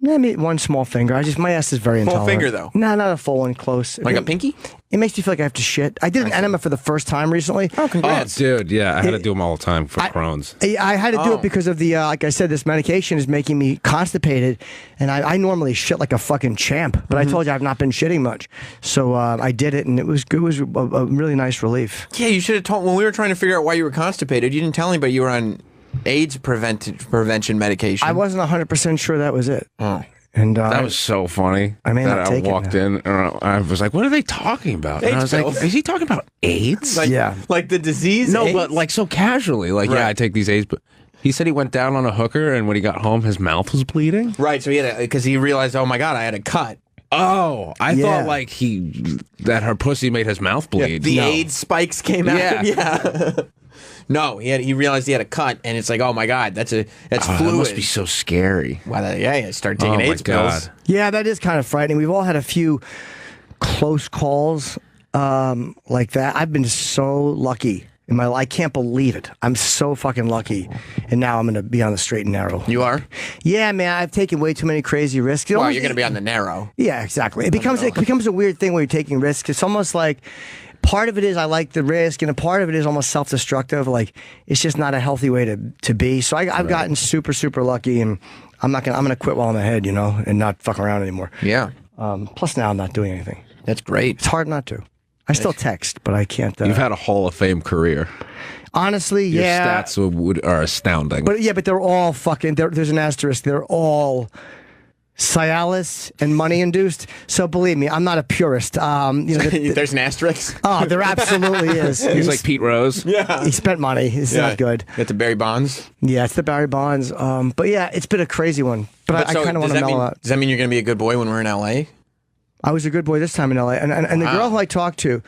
I mean, one small finger. My ass is very Full intolerant. finger, though? No, not a full one, close. Like a pinky? It makes me feel like I have to shit. I did an enema for the first time recently. Oh, Oh, congrats. dude, yeah, I had to do them all the time for Crohn's. I had to do Oh. it because of the, like I said, this medication is making me constipated, and I normally shit like a fucking champ, but I told you I've not been shitting much. So I did it, and it was good. It was a really nice relief. Yeah, you should have told. When we were trying to figure out why you were constipated, you didn't tell anybody you were on AIDS prevention medication. I wasn't 100% sure that was it. Oh. And That was so funny. I may that not I take it walked now. in and I was like, "What are they talking about?" And I was AIDS like, pills. "Is he talking about AIDS?" Like, Yeah. Like the disease? No, AIDS? but like so casually, like, yeah, Right. I take these AIDS. But he said he went down on a hooker, and when he got home, his mouth was bleeding. Right, so he had because he realized, oh my God, I had a cut. Oh, I thought like that her pussy made his mouth bleed. The AIDS spikes came out. Yeah. No, he realized he had a cut, and it's like, oh my god, that's fluid. That must be so scary. Well, he started taking AIDS pills. Yeah, that is kind of frightening. We've all had a few close calls like that. I've been so lucky in my life. I can't believe it. I'm so fucking lucky, and now I'm going to be on the straight and narrow. You are? Yeah, man. I've taken way too many crazy risks. Well, you're going to be on the narrow. Yeah, exactly. It becomes a weird thing when you're taking risks. It's almost like part of it is I like the risk, and a part of it is almost self-destructive. Like it's just not a healthy way to be. So I've gotten super, super lucky, and I'm gonna quit while I'm ahead, and not fuck around anymore. Yeah. Plus now I'm not doing anything. That's great. It's hard not to. I still text, but I can't. You've had a Hall of Fame career. Honestly, Your yeah. stats are astounding. But they're all fucking. There's an asterisk. They're all Cialis and money induced. So believe me, I'm not a purist. There's an asterisk. Oh, there absolutely is. He's like Pete Rose. Yeah, he spent money. It's not good. Got the Barry Bonds. Yeah, it's the Barry Bonds. But yeah, it's been a crazy one. But I kind of want to mellow out. Does that mean you're going to be a good boy when we're in LA? I was a good boy this time in LA, and the girl who I talked to,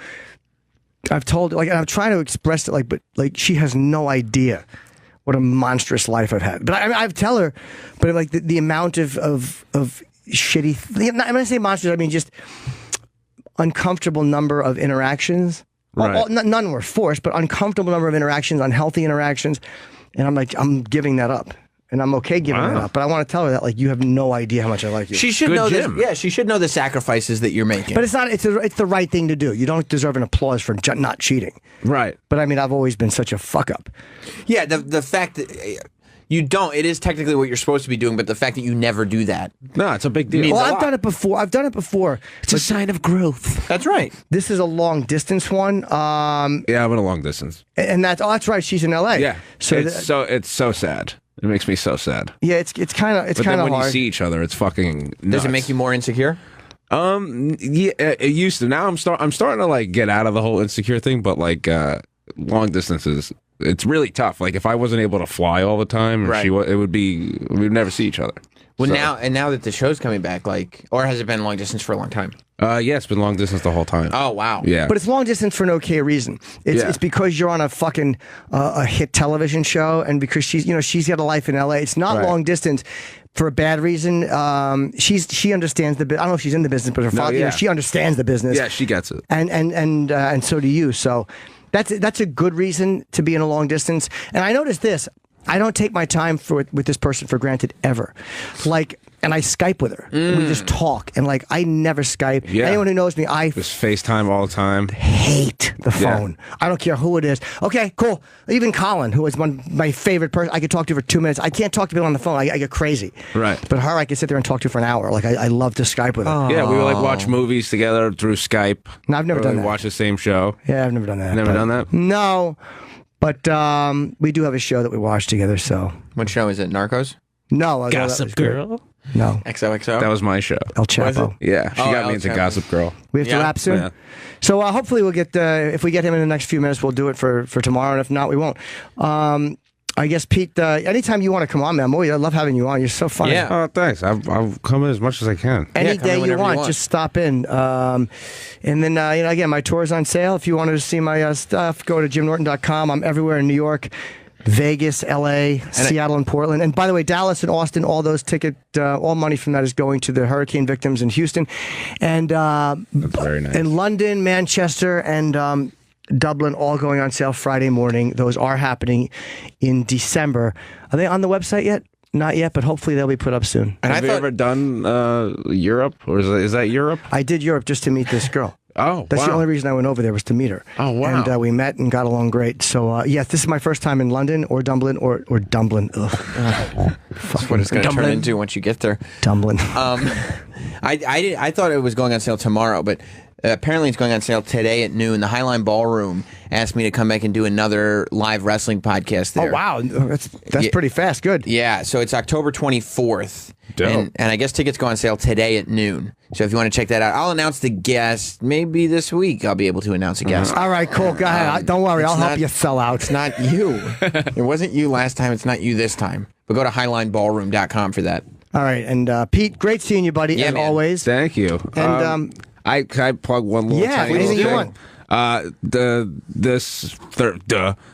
I've told and I'm trying to express it but she has no idea what a monstrous life I've had. But I tell her, but like the amount of shitty. When I say monstrous, I mean just uncomfortable number of interactions. Right. None were forced, but uncomfortable number of interactions, unhealthy interactions, and I'm giving that up. And I'm okay giving it up, but I want to tell her that you have no idea how much I like you. She should know this. Yeah, she should know the sacrifices that you're making. But it's not. It's the right thing to do. You don't deserve an applause for not cheating. Right. But I mean, I've always been such a fuck up. Yeah, the fact that you don't. It is technically what you're supposed to be doing, but the fact that you never do that. No, it's a big deal. Well, I've done it before. It's a sign of growth. That's right. This is a long distance one. Yeah, I'm in a long distance. And that's right. She's in LA. Yeah. So it's so sad. It makes me so sad. Yeah, it's kind of hard. When you see each other, it's fucking nuts. Does it make you more insecure? Yeah, it used to. Now I'm starting to get out of the whole insecure thing, but long distances, it's really tough. Like if I wasn't able to fly all the time, right. we'd never see each other. Well, now that the show's coming back, or has it been long distance for a long time? Yeah, it's been long distance the whole time. Oh wow. Yeah. But it's long distance for an okay reason. It's because you're on a fucking a hit television show, and because she's got a life in LA. It's not long distance for a bad reason. She understands the. I don't know if she's in the business, but her father, she understands the business. Yeah, she gets it. And so do you. So that's a good reason to be in a long distance. And I noticed this. I don't take my time with this person for granted ever. And I Skype with her. We just talk. And I never Skype. Yeah. Anyone who knows me, I just FaceTime all the time. Hate the phone. Yeah. I don't care who it is. Okay, cool. Even Colin, who is my favorite person, I could talk to for 2 minutes. I can't talk to people on the phone. I get crazy. Right. But her, I could sit there and talk to for an hour. I love to Skype with her. Oh. Yeah, we would watch movies together through Skype. No, I've never done that. Watch the same show. Yeah, I've never done that. Never done that? No. But we do have a show that we watch together, so. What show is it? Narcos? No. Gossip Girl? No. XOXO? That was my show. El Chapo. Yeah, she got me into Gossip Girl. We have to wrap soon? Yeah. So hopefully we'll get, if we get him in the next few minutes, we'll do it for tomorrow, and if not, we won't. I guess, Pete, anytime you want to come on, man, I love having you on. You're so funny. Yeah. Oh, thanks. I'll come in as much as I can. Any day you want, just stop in. And then, again, my tour is on sale. If you wanted to see my stuff, go to jimnorton.com. I'm everywhere in New York, Vegas, LA, Seattle, and Portland. And by the way, Dallas and Austin, all those all money from that is going to the hurricane victims in Houston. And that's very nice. In London, Manchester, and Dublin, all going on sale Friday morning. Those are happening in December. Are they on the website yet? Not yet, but hopefully they'll be put up soon. And have you ever done Europe, or is that Europe? I did Europe just to meet this girl. Oh, that's the only reason I went over there, was to meet her. Oh, wow. And we met and got along great. So, yes, this is my first time in London or Dublin or Dublin. Ugh. That's what it's going to turn into once you get there. Dublin. I thought it was going on sale tomorrow, but apparently it's going on sale today at noon. The Highline Ballroom asked me to come back and do another live wrestling podcast there. Oh, wow. That's pretty fast. Good. Yeah, so it's October 24th. And I guess tickets go on sale today at noon. So if you want to check that out, I'll announce the guest. Maybe this week I'll be able to announce a guest. All right, cool. Go ahead. Don't worry. I'll help you sell out. It's not you. It wasn't you last time. It's not you this time. But go to highlineballroom.com for that. All right, and Pete, great seeing you, buddy, as always. Thank you. And can I plug one little tiny anything thing? you want.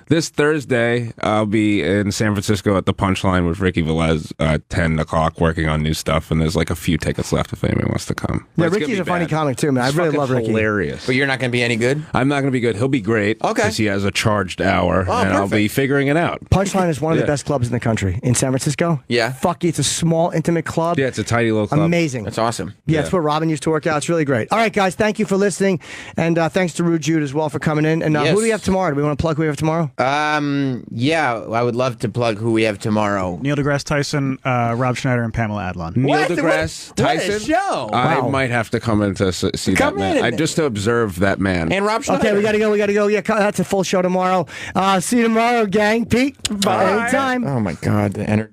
This Thursday, I'll be in San Francisco at the Punchline with Ricky Velez at 10 o'clock working on new stuff, and there's like a few tickets left if anyone wants to come. Yeah, But it's Ricky's gonna a be funny bad. comic too, man. I It's really fucking love Ricky. hilarious. But you're not going to be any good? I'm not going to be good. He'll be great. Okay. Because he has a charged hour, and I'll be figuring it out. Punchline is one of the Yeah. best clubs in the country in San Francisco. Yeah. Fuck you. It's a small, intimate club. Yeah, it's a tiny little club. Amazing. That's awesome. Yeah, it's where Robin used to work out. It's really great. All right, guys, thank you for listening. And thanks to Rude Jude as well for coming in. And who do we have tomorrow? Do we want to plug who we have tomorrow? Yeah, I would love to plug who we have tomorrow. Neil deGrasse Tyson, Rob Schneider, and Pamela Adlon. Neil What? deGrasse What a Tyson. show. I Wow. might have to come in to see Come that man. in. I just to observe that man. And Rob Schneider. Okay, we got to go. Yeah, that's a full show tomorrow. See you tomorrow, gang. Pete, bye. Anytime. Oh, my God. The energy.